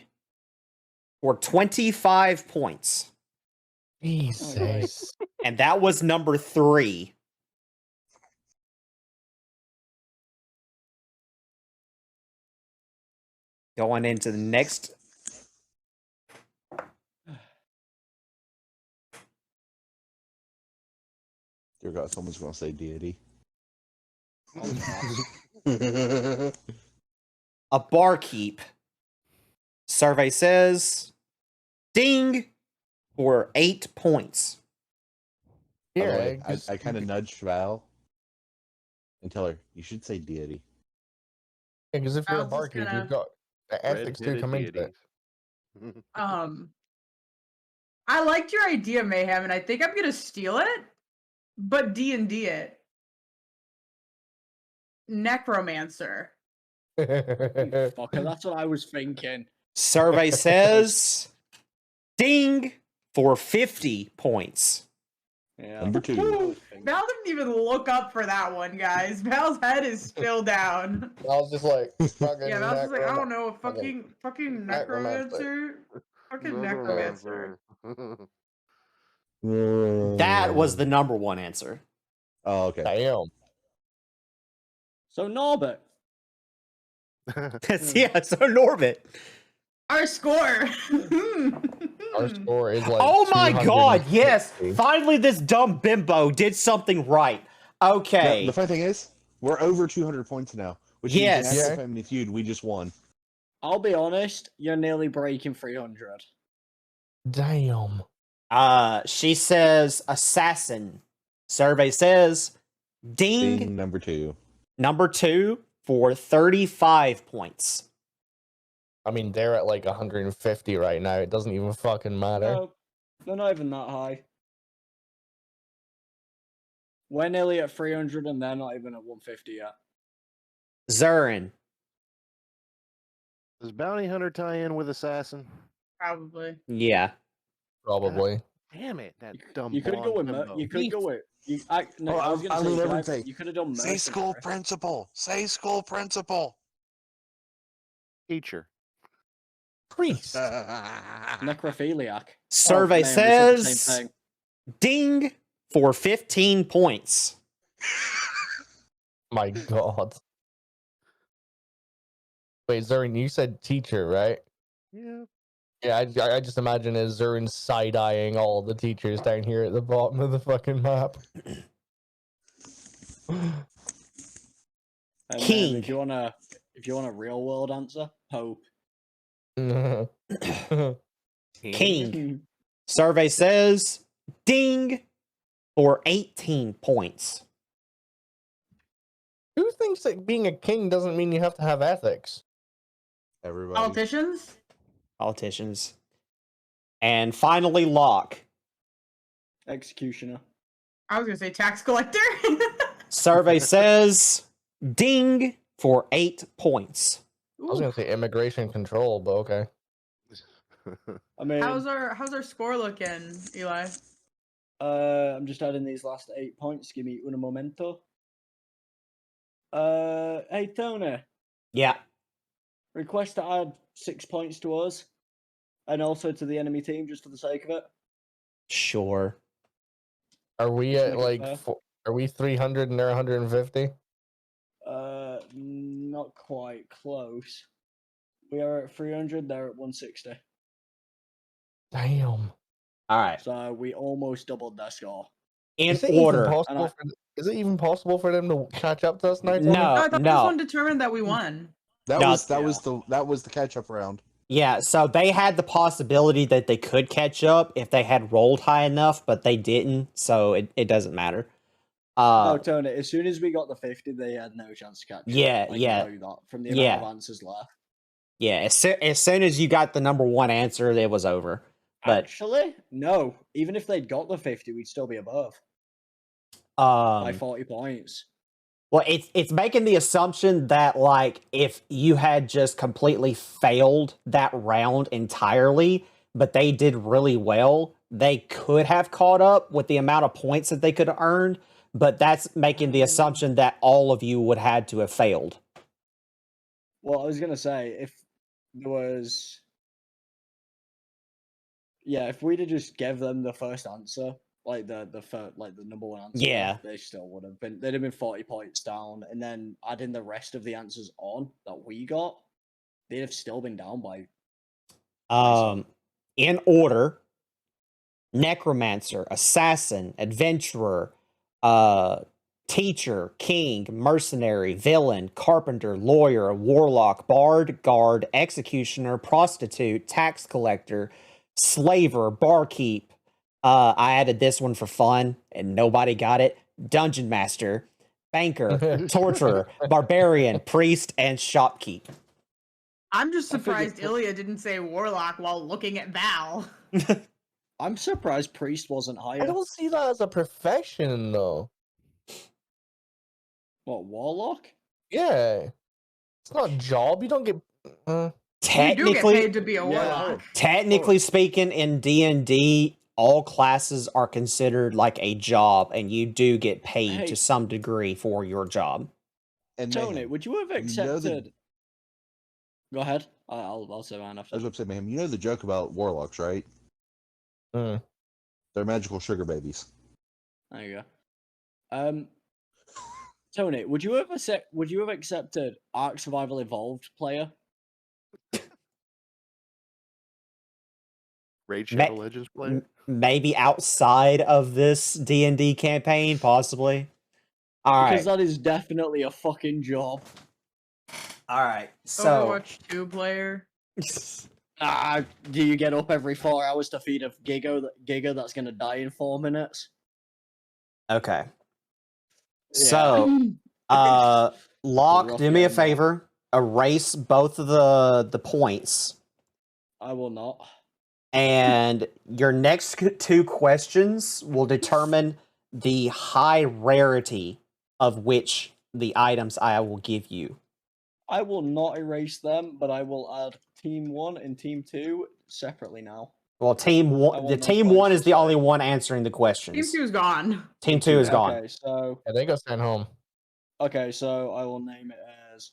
S1: for 25 points.
S4: Jesus.
S1: And that was number 3. Going into the next.
S6: Dear God, someone's going to say deity.
S1: A barkeep. Survey says. Ding for 8 points.
S6: By the
S4: Yeah,
S6: way, I kind of nudged Val and tell her, you should say deity.
S4: because if you're a
S2: Val's just
S4: barkeep,
S2: gonna-
S4: you've got the ethics do
S3: Red-headed
S4: come into it.
S3: deities.
S2: I liked your idea, Mayhem, and I think I'm gonna steal it. but D&D it. Necromancer.
S5: You fucker, that's what I was thinking.
S1: Survey says ding for 50 points.
S5: Yeah.
S6: Number 2.
S2: Woo! Val didn't even look up for that one, guys. Val's head is still down.
S4: I was just like, fucking
S2: Yeah, Val's just like, I don't
S4: necromancer.
S2: know, fucking necromancer. Fucking necromancer.
S1: That was the number one answer.
S6: Oh, okay.
S4: Damn.
S5: So Norbert.
S1: Yeah, so Norbit.
S2: Our score.
S4: Our score is like.
S1: Oh my god, yes!
S4: 250.
S1: Finally, this dumb bimbo did something right. Okay.
S6: The funny thing is, we're over 200 points now. Which
S1: Yes.
S6: means
S4: Yeah.
S6: after Family Feud, we just won.
S5: I'll be honest, you're nearly breaking 300.
S4: Damn.
S1: She says assassin. Survey says ding,
S6: Ding, number 2.
S1: number 2 for 35 points.
S4: I mean, they're at like 150 right now. It doesn't even fucking matter.
S5: No, they're not even that high. We're nearly at 300 and they're not even at 150 yet.
S1: Zurin.
S3: Does Bounty Hunter tie in with Assassin?
S2: Probably.
S1: Yeah.
S4: Probably.
S3: Damn it, that dumb.
S5: You could go with
S3: blonde bimbo.
S5: you could go with no,
S6: Oh,
S5: I was
S6: I
S5: gonna
S6: mean
S5: say
S6: everything.
S5: you could have done
S6: Say school
S5: mercenary.
S6: principal. Say school principal.
S3: Teacher.
S4: Priest.
S5: Necrophiliac.
S1: Survey
S5: Oh, man, we said the
S1: says
S5: same thing.
S1: ding for 15 points.
S4: My god. Wait, Zurin, you said teacher, right?
S3: Yeah.
S4: Yeah, I just imagine as Zurin side-eyeing all the teachers down here at the bottom of the fucking map.
S1: King.
S5: If you want a real world answer, Pope.
S1: King. Survey says ding for 18 points.
S4: Who thinks that being a king doesn't mean you have to have ethics?
S6: Everybody.
S2: Politicians?
S1: Politicians. And finally, Locke.
S5: Executioner.
S2: I was gonna say tax collector.
S1: Survey says ding for 8 points.
S4: I was gonna say immigration control, but okay.
S5: I mean,
S2: How's our score looking, Eli?
S5: I'm just adding these last 8 points. Give me un momento. Hey Tony,
S1: Yeah.
S5: request to add 6 points to us, and also to the enemy team, just for the sake of it.
S1: Sure.
S4: Are we
S5: Just
S4: at
S5: make it
S4: like
S5: fair.
S4: are we 300 and they're 150?
S5: Not quite close. We are at 300. They're at 160.
S4: Damn.
S1: All right.
S5: So we almost doubled their score.
S1: In
S4: Is it even
S1: order.
S4: possible is it even possible for them to catch up to us now? Tony?
S1: No.
S2: I thought this
S1: no.
S2: one determined that we won.
S6: That
S1: No,
S6: was
S5: yeah.
S6: that was the catch up round.
S1: Yeah, so they had the possibility that they could catch up if they had rolled high enough, but they didn't, so it doesn't matter.
S5: No, Tony, as soon as we got the 50, they had no chance to catch up.
S1: Yeah,
S5: I
S1: yeah.
S5: know that from the amount of answers left.
S1: Yeah, as soon as you got the number one answer, it was over. But
S5: Actually, no. Even if they'd got the 50, we'd still be above by 40 points.
S1: well, it's making the assumption that like if you had just completely failed that round entirely, but they did really well, they could have caught up with the amount of points that they could have earned. But that's making the assumption that all of you would had to have failed.
S5: Well, I was gonna say if there was, yeah, if we'd have just gave them the first answer, like the first, like the number one answer,
S1: Yeah.
S5: they still would have been. They'd have been 40 points down, and then adding the rest of the answers on that we got, they'd have still been down by.
S1: In order: necromancer, assassin, adventurer, teacher, king, mercenary, villain, carpenter, lawyer, warlock, bard, guard, executioner, prostitute, tax collector, slaver, barkeep. I added this one for fun and nobody got it. Dungeon master, banker, torturer, barbarian, priest, and shopkeep.
S2: I'm just
S5: I figured
S2: surprised Ilya didn't say warlock while looking at Val.
S5: I'm surprised priest wasn't
S4: I
S5: higher.
S4: don't see that as a profession, though.
S5: What, warlock?
S4: Yeah. It's not a job. You don't get.
S2: You do get
S1: Technically,
S2: paid to be a
S5: Yeah.
S2: warlock.
S1: technically speaking, in D&D, all classes are considered like a job, and you do get paid
S5: Hey.
S1: to some degree for your job.
S6: And
S5: Tony,
S6: Mayhem,
S5: would you have
S6: you know
S5: accepted?
S6: the-
S5: Go ahead. I'll say mine
S6: I
S5: after.
S6: was going to say, Mayhem, you know the joke about warlocks, right?
S4: Mm.
S6: They're magical sugar babies.
S5: There you go. Tony, would you have accepted Ark Survival Evolved player?
S3: Raid
S1: Ma-
S3: Shadow Legends player.
S1: Maybe outside of this D&D campaign, possibly. All
S5: Because
S1: right.
S5: that is definitely a fucking job.
S1: All right. So,
S2: Overwatch 2 player.
S5: Do you get up every 4 hours to feed a Giga that's gonna die in 4 minutes?
S1: okay.
S5: Yeah.
S1: So, Locke,
S5: rough
S1: do me a
S5: game, man.
S1: favor. Erase both of the points.
S5: I will not.
S1: And your next two questions will determine the high rarity of which the items I will give you.
S5: I will not erase them, but I will add Team 1 and Team 2 separately now.
S1: Well, team
S5: I
S1: one,
S5: want
S1: the
S5: no
S1: team
S5: points
S1: one
S5: to
S1: is the
S5: say.
S1: only one answering the
S2: Team
S1: questions.
S2: 2's gone.
S1: Team two is gone.
S5: Okay, so
S4: Yeah, they go send home.
S5: I will name it as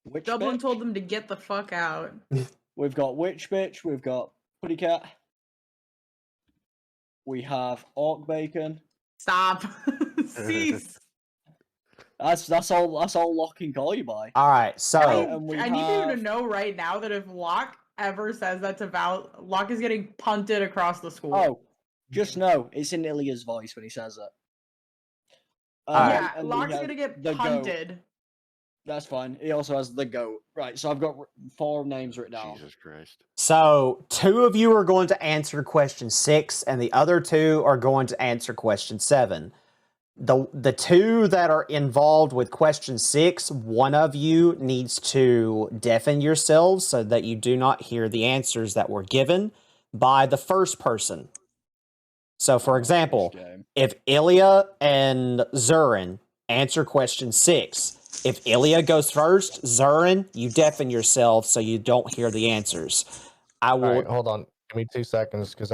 S5: Witch
S2: Dublin
S5: Bitch.
S2: told them to get the fuck out.
S5: We've got Witch Bitch, we've got Putty Cat. We have Orc Bacon.
S2: Stop. Cease.
S5: That's all Locke can call you by.
S1: All right, so
S5: and we
S2: I need you to
S5: have-
S2: know right now that if Locke ever says that to Val, Locke is getting punted across the school.
S5: Oh, just know it's in Ilya's voice when he says it.
S1: Alright.
S2: yeah,
S5: and we
S2: Locke's
S5: have
S2: gonna get
S5: the goat.
S2: punted.
S5: That's fine. He also has the goat. Right, so I've got 4 names written down.
S3: Jesus Christ.
S1: So, two of you are going to answer question 6, and the other two are going to answer question 7. The two that are involved with question 6, one of you needs to deafen yourselves so that you do not hear the answers that were given by the first person. So, for example, if Ilya and Zurin answer question 6, if Ilya goes first, Zurin, you deafen yourself so you don't hear the answers. I will.
S4: All right, hold on. Give me 2 seconds because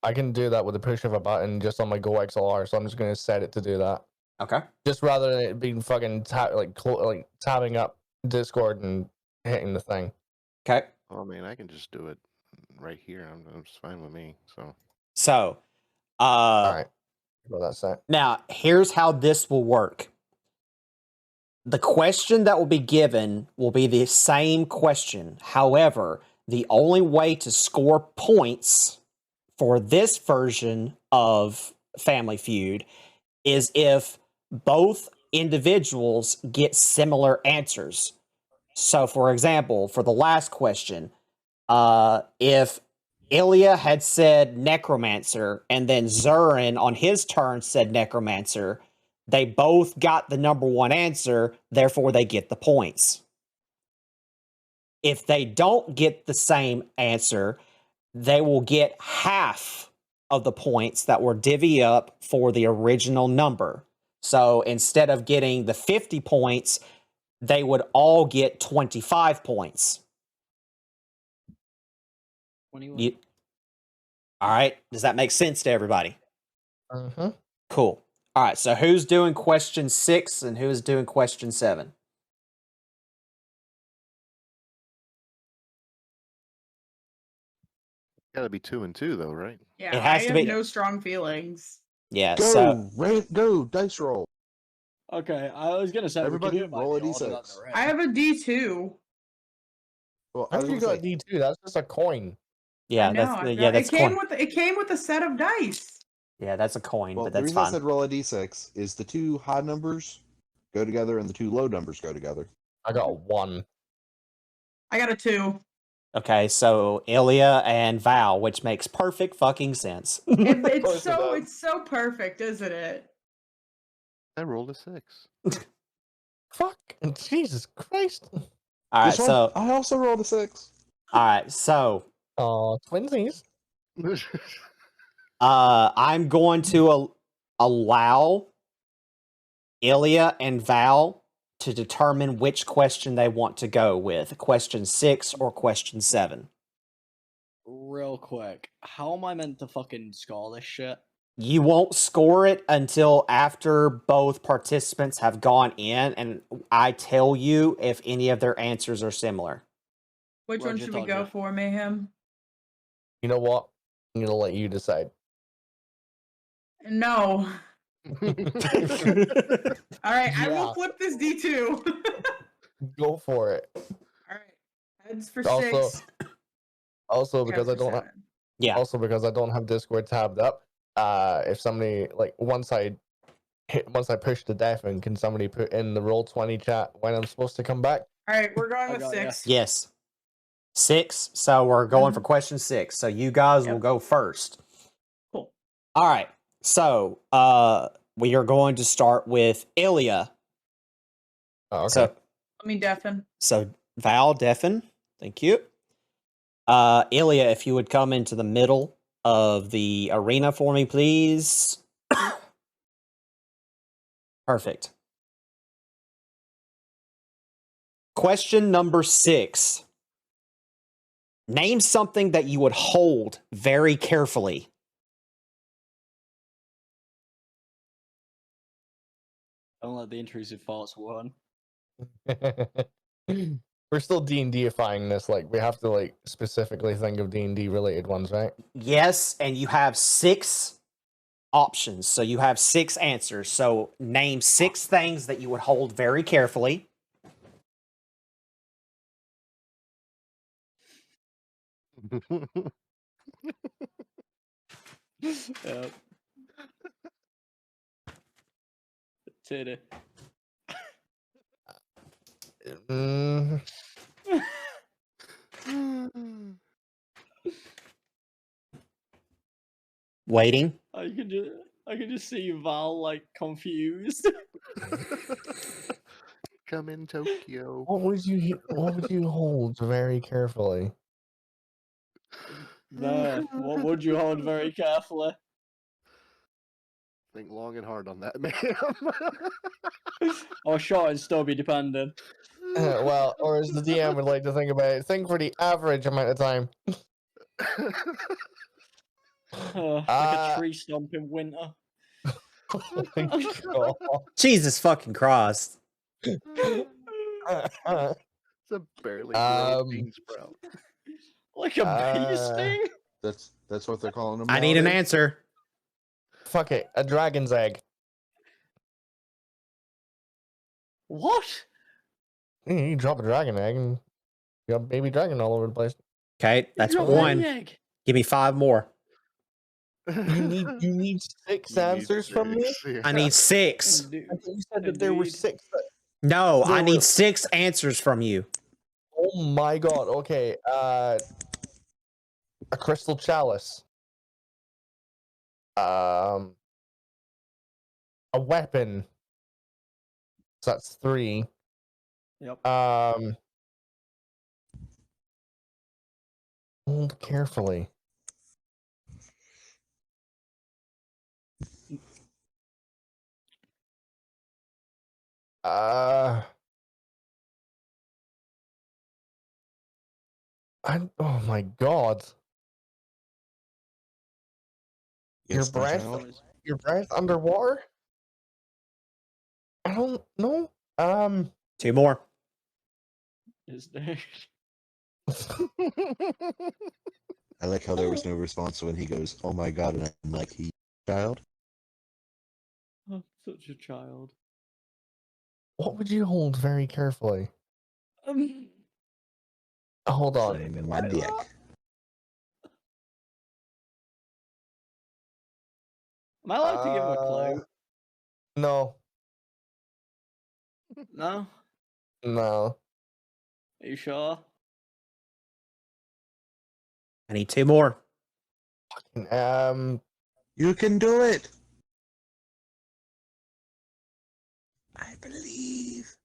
S4: I can do that with the push of a button just on my Go XLR. So I'm just gonna set it to do that.
S1: Okay.
S4: Just rather than it being fucking tabbing up Discord and hitting the thing.
S1: Okay.
S3: Oh man, I can just do it right here. It's fine with me.
S1: So,
S4: All right. Well, that's that.
S1: now here's how this will work. The question that will be given will be the same question. However, the only way to score points for this version of Family Feud is if both individuals get similar answers. So, for example, for the last question, if Ilya had said necromancer and then Zurin on his turn said necromancer, they both got the number one answer, therefore they get the points. If they don't get the same answer, they will get half of the points that were divvied up for the original number. So instead of getting the 50 points, they would all get 25 points.
S5: 21.
S1: All right. Does that make sense to everybody?
S4: Mm-hmm.
S1: Cool. All right. So who's doing question 6 and who's doing question 7?
S3: Got to be 2 and 2 though, right?
S2: Yeah,
S1: It has
S2: I
S1: to
S2: have
S1: be-
S2: no strong feelings.
S1: Yeah.
S6: Go,
S1: So
S6: go, dice roll.
S5: Okay, I was gonna say
S6: Everybody
S5: we can do it by
S6: roll a
S5: the order
S6: D6.
S5: that they're in.
S2: I have a D2.
S6: Well, I
S4: How
S6: was
S4: do you
S6: gonna
S4: got
S6: say,
S4: D2? That's just a coin.
S1: yeah,
S2: I know,
S1: that's
S2: I
S1: yeah,
S2: got-
S1: that's
S2: it came with a set of dice.
S1: yeah, that's a coin,
S6: well,
S1: but
S6: the
S1: that's
S6: reason I
S1: fine.
S6: said roll a d6 is the 2 high numbers go together and the 2 low numbers go together.
S4: I got 1.
S2: I got a 2.
S1: Okay, so Ilya and Val, which makes perfect fucking sense.
S2: It's
S4: course it
S2: so
S4: does.
S2: it's so perfect, isn't it?
S3: I rolled a 6.
S4: Fuck. Jesus Christ.
S1: All right,
S6: This one,
S1: so
S6: I also rolled a 6.
S1: all right, so
S4: Oh, twinsies.
S1: I'm going to allow Ilya and Val to determine which question they want to go with, question 6 or question 7.
S5: Real quick, how am I meant to fucking score this shit?
S1: You won't score it until after both participants have gone in and I tell you if any of their answers are similar.
S2: Which one
S5: Roger,
S2: should we go
S5: Dodger.
S2: for, Mayhem?
S4: You know what? I'm gonna let you decide.
S2: No. All right, I will
S4: Yeah.
S2: flip this D2.
S4: Go for it.
S2: All right, heads for
S4: Also-
S2: 6.
S4: Also,
S2: tails
S4: because I
S2: for
S4: don't have,
S2: 7.
S1: Yeah.
S4: also because I don't have Discord tabbed up. If somebody like once I push the deafen, can somebody put in the Roll20 chat when I'm supposed to come back?
S2: All right, we're going
S5: I
S2: with
S5: got ya.
S2: 6.
S1: Yes. 6. So we're going for question 6. So you guys will
S2: Yep.
S1: go first.
S5: Cool.
S1: All right. So we are going to start with Ilya.
S4: Oh, okay.
S1: So
S2: Let me deafen.
S1: Val, deafen. Thank you. Ilya, if you would come into the middle of the arena for me, please. Perfect. Question number 6. Name something that you would hold very carefully.
S5: Don't let the intrusive thoughts win.
S4: We're still D&Difying this. Like we have to like specifically think of D&D related ones, right?
S1: Yes, and you have 6 options. So you have 6 answers. So name 6 things that you would hold very carefully.
S5: Yep. Titty.
S4: Mm,
S1: Waiting.
S5: I can just see Val like confused.
S3: Come in Tokyo.
S4: what would you hold very carefully?
S5: There. What would you hold very carefully?
S3: Think long and hard on that, man.
S5: Or short and stubby, depending.
S4: Well, or as the DM would like to think about it, think for the average amount of time.
S5: Like a tree stump in winter.
S4: Oh my God.
S1: Jesus fucking Christ.
S3: It's a barely grown bean sprout.
S5: Like a bee sting?
S6: That's what they're calling them.
S1: I need an
S6: nowadays?
S1: answer.
S4: Fuck it, a dragon's egg.
S5: What?
S4: You drop a dragon egg and you got a baby dragon all over the place.
S1: Okay, that's
S5: Drop
S1: one.
S5: any egg.
S1: Give me 5 more.
S4: You need 6 answers from me?
S1: I need 6.
S5: Indeed.
S4: I thought you said that there were
S5: Indeed.
S4: 6.
S1: No, I
S4: There
S1: need
S4: were-
S1: 6 answers from you.
S4: Oh my God. Okay. A crystal chalice. A weapon. So that's 3.
S5: Yep.
S4: Hold carefully. Oh my God.
S6: Yes, my
S4: breath?
S6: child?
S4: Your breath underwater? I don't know.
S1: 2 more.
S5: Is there?
S6: I like how there was no response when he goes, "Oh my God," and I'm like, "He child."
S5: Oh, such a child.
S4: What would you hold very carefully? Hold on.
S6: Same in my dick.
S5: Am I allowed to give him a clue?
S4: No.
S5: No?
S4: No.
S5: Are you sure?
S1: I need 2 more.
S6: You can do it. I believe.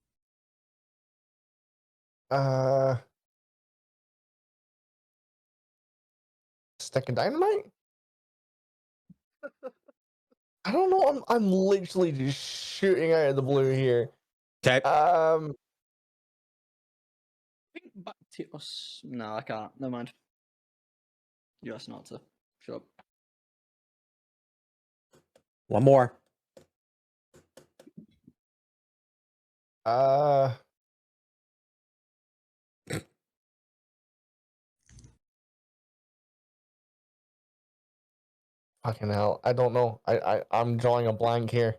S4: Stick of dynamite? I don't know. I'm literally just shooting out of the blue here.
S1: Okay.
S5: Think back to us. No, I can't. Never mind. You asked not to. Shut up.
S1: One more.
S4: Fucking hell. I don't know. I'm drawing a blank here.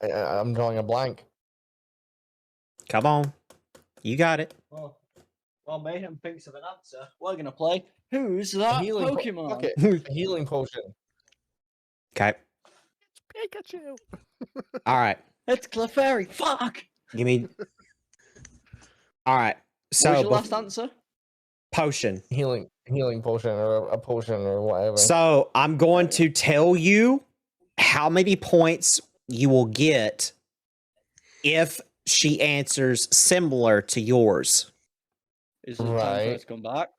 S4: I'm drawing a blank.
S1: Come on. You got it.
S5: Well, while Mayhem thinks of an answer, we're gonna play Who's That Pokemon?
S4: Fuck it. A healing potion.
S1: Okay.
S3: Pikachu.
S1: All right.
S5: It's Clefairy. Fuck.
S1: Give me. All right. So
S5: What was your last answer?
S1: potion.
S4: Healing potion or a potion or whatever.
S1: So I'm going to tell you how many points you will get if she answers similar to yours.
S5: Is it time for
S4: Right.
S5: her to come back?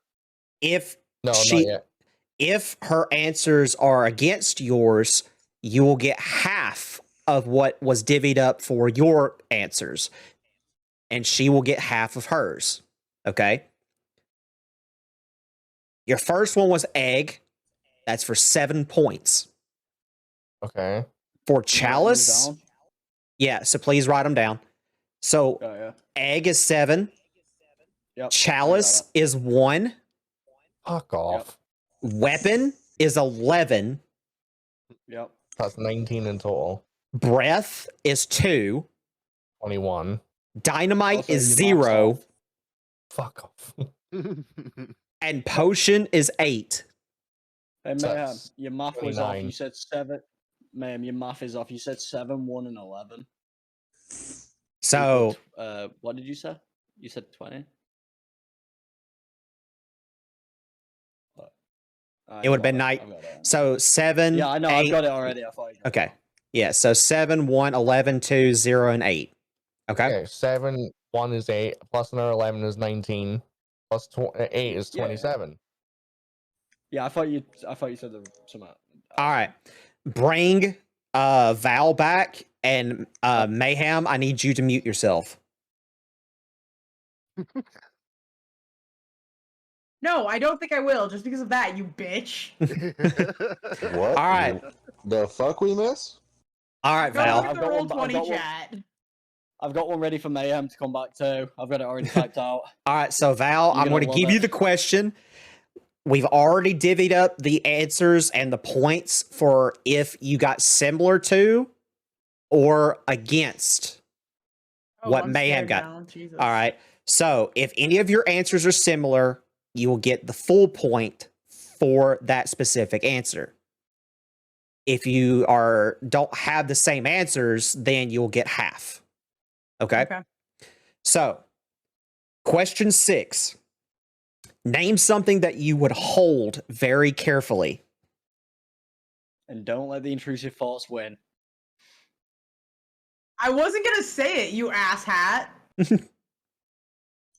S1: If
S4: No,
S1: she,
S4: not yet.
S1: if her answers are against yours, you will get half of what was divvied up for your answers, and she will get half of hers. Okay. Your first one was egg. That's for 7 points.
S4: Okay.
S1: For
S5: Write them
S1: chalice,
S5: down.
S1: yeah. So please write them down. So
S5: Oh, yeah.
S1: egg is 7.
S5: Yep.
S1: Chalice is 1.
S4: Fuck off.
S1: Weapon is 11.
S5: Yep.
S4: That's 19 in total.
S1: Breath is 2.
S4: 21.
S1: Dynamite
S5: Also,
S1: is
S5: your mark's
S1: 0.
S5: off.
S4: Fuck off.
S1: And potion is 8.
S5: Hey,
S4: So
S5: Mayhem,
S4: that's
S5: your math was off.
S4: 29.
S5: You said 7. Mayhem, your math is off. You said 7, 1, and 11.
S1: So
S5: What did you say? You said 20?
S1: it would have been night. So 7.
S5: Yeah, I know.
S1: 8.
S5: I've got it already. I thought you got
S1: Okay. Yeah. So 7, 1, 11, 2, 0, and 8. Okay.
S4: Okay, 7, 1 is 8, plus another 11 is 19, plus 8 is
S5: Yeah.
S4: 27.
S5: Yeah, I thought you said some.
S1: All right. Bring Val back, and Mayhem, I need you to mute yourself.
S2: No, I don't think I will, just because of that, you bitch.
S6: What?
S1: All right.
S6: The fuck we miss?
S1: All right,
S2: Go
S1: Val.
S2: look at
S5: I've
S2: the
S5: got
S2: roll
S5: one, but I've
S2: 20
S5: got one.
S2: chat.
S5: I've got one ready for Mayhem to come back to. I've got it already typed out.
S1: All right, so Val,
S5: You're
S1: I'm
S5: gonna
S1: going to
S5: love
S1: give you
S5: it.
S1: the question. We've already divvied up the answers and the points for if you got similar to or against
S2: Oh,
S1: what
S2: I'm
S1: Mayhem
S2: scared
S1: got.
S2: now, Jesus.
S1: All right. So if any of your answers are similar, you will get the full point for that specific answer. If you don't have the same answers, then you'll get half. Okay? So, question 6. Name something that you would hold very carefully.
S5: And don't let the intrusive thoughts win.
S2: I wasn't gonna say it, you asshat.
S6: I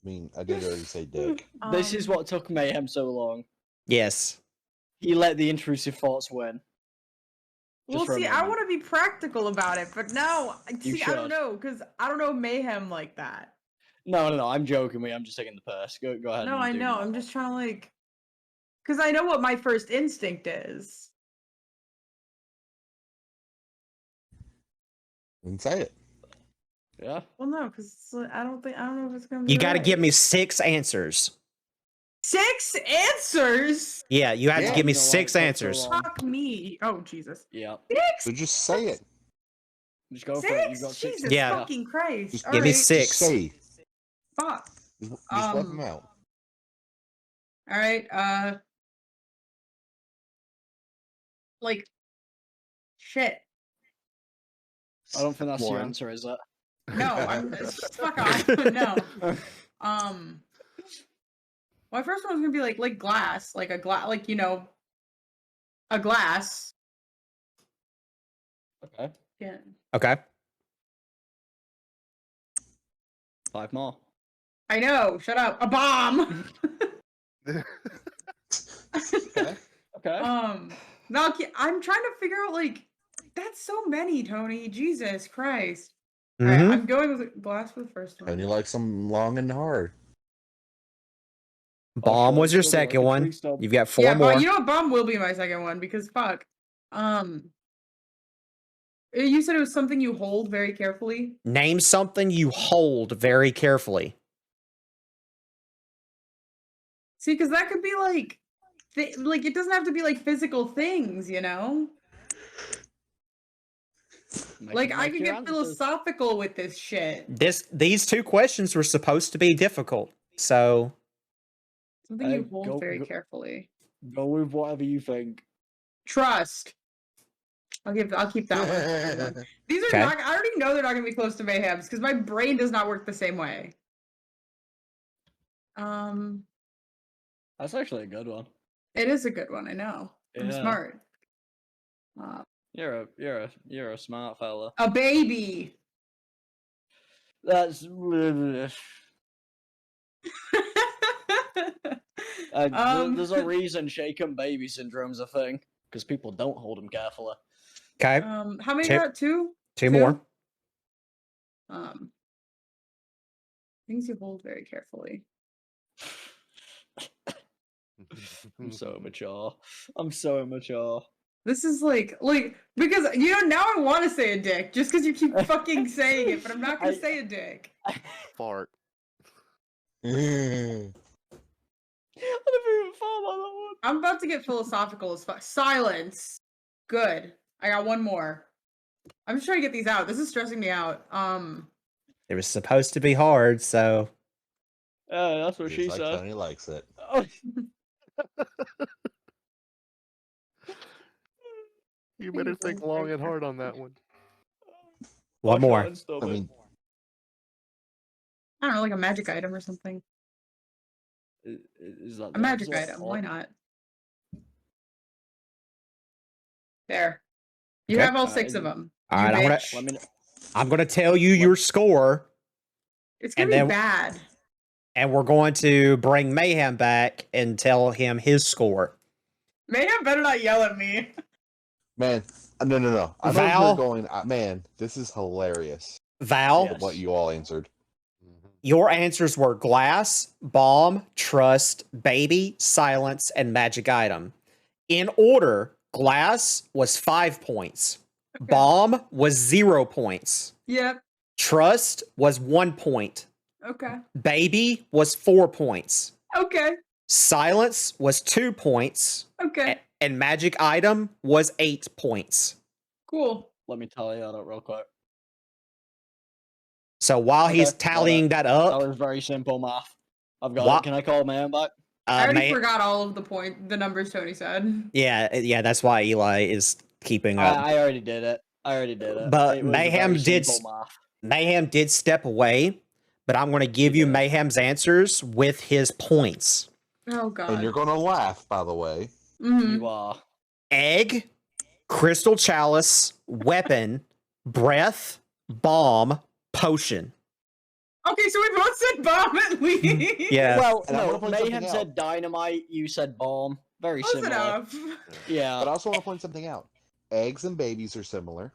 S6: mean, I did already say dick.
S5: This is what took Mayhem so long.
S1: Yes.
S5: He let the intrusive thoughts win.
S2: Well,
S5: Just for a
S2: see, I
S5: moment.
S2: want to be practical about it, but no,
S5: You
S2: see, I don't
S5: should.
S2: know, because I don't know Mayhem like that.
S5: No. I'm joking. I'm just taking the purse. Go ahead.
S2: No,
S5: and
S2: I
S5: do
S2: know.
S5: your
S2: I'm
S5: one.
S2: just trying to like, because I know what my first instinct is.
S6: And say it.
S5: Yeah.
S2: Well, no, because I don't know if it's gonna be.
S1: You got to
S2: right.
S1: give me 6 answers.
S2: 6 answers.
S1: Yeah, you have
S6: Yeah.
S1: to give me
S5: You know why
S1: 6
S5: it took so
S1: answers.
S5: long?
S2: Fuck me. Oh Jesus.
S5: Yeah.
S2: 6.
S6: So just say it.
S5: Just go for it. You've
S2: 6.
S5: got 6.
S2: Jesus
S1: Yeah.
S2: fucking Christ.
S6: Just
S2: All
S1: Give me
S2: right.
S1: 6.
S6: Just say.
S2: Fuck.
S6: Just let them out.
S2: All right. Like, shit.
S5: I don't think that's your
S3: One.
S5: answer, is it?
S2: No, I'm fuck off. No. My first one was gonna be like glass, like a glass, like a glass.
S5: Okay.
S2: Yeah.
S1: Okay.
S5: 5 more.
S2: I know. Shut up. A bomb.
S5: Okay.
S2: Now I'm trying to figure out like that's so many, Tony. Jesus Christ. All right, I'm going with glass for the first one.
S6: And you like some long and hard.
S1: Bomb was your second one. You've got 4 more.
S2: But you know what? Bomb will be my second one because fuck. You said it was something you hold very carefully.
S1: Name something you hold very carefully.
S2: See, because that could be like, like it doesn't have to be like physical things, you know. Like I could get philosophical with this shit.
S1: These 2 questions were supposed to be difficult, so
S2: something you hold very carefully.
S5: Go with whatever you think.
S2: Trust. I'll keep that one. These are not. I already know they're not gonna be close to Mayhem's because my brain does not work the same way.
S5: That's actually a good one.
S2: It is a good one. I know. I'm smart.
S5: You're a smart fella.
S2: A baby.
S5: That's. There's a reason shaken baby syndrome's a thing because people don't hold them carefully.
S1: Okay.
S2: How many got? 2?
S1: 2 more.
S2: Things you hold very carefully.
S5: I'm so immature. I'm so immature.
S2: This is like because you know now I want to say a dick just because you keep fucking saying it, but I'm not gonna say a dick.
S3: Fart.
S5: I never even thought about that one.
S2: I'm about to get philosophical as fuck. Silence. Good. I got 1 more. I'm just trying to get these out. This is stressing me out.
S1: It was supposed to be hard, so.
S5: That's what she
S6: like
S5: said.
S6: Tony likes it.
S3: You better think long and hard on that one.
S1: 1 more.
S6: I mean,
S2: I don't know, like a magic item or something.
S5: Is that
S2: a magic item? Why not? There. You have all 6 of them.
S1: All right, I'm gonna tell you your score.
S2: It's gonna be bad.
S1: And we're going to bring Mayhem back and tell him his score.
S2: Mayhem better not yell at me.
S6: Man, no. I'm
S1: Val?
S6: going, man, this is hilarious.
S1: Val?
S6: Yes. What you all answered.
S1: Your answers were glass, bomb, trust, baby, silence, and magic item. In order, glass was 5 points. Okay. Bomb was 0 points.
S2: Yep.
S1: Trust was 1 point.
S2: Okay.
S1: Baby was 4 points.
S2: Okay.
S1: Silence was 2 points.
S2: Okay.
S1: And magic item was 8 points.
S2: Cool.
S5: Let me tally that up real quick.
S1: So while he's tallying that up,
S5: that was very simple math. I've got it. Can I call Mayhem back?
S2: I already forgot all of the numbers Tony said.
S1: Yeah, that's why Eli is keeping up.
S5: I already did it.
S1: But Mayhem did step away, but I'm going to give you Mayhem's answers with his points.
S2: Oh god.
S6: And you're going to laugh, by the way.
S2: Mm-hmm.
S5: You are.
S1: Egg, crystal chalice, weapon, breath, bomb, potion.
S2: Okay, so we both said bomb at least.
S1: Yeah.
S5: Well, no, Mayhem said dynamite, you said bomb. Very similar.
S2: Enough.
S5: Yeah.
S6: But I also want to point something out. Eggs and babies are similar.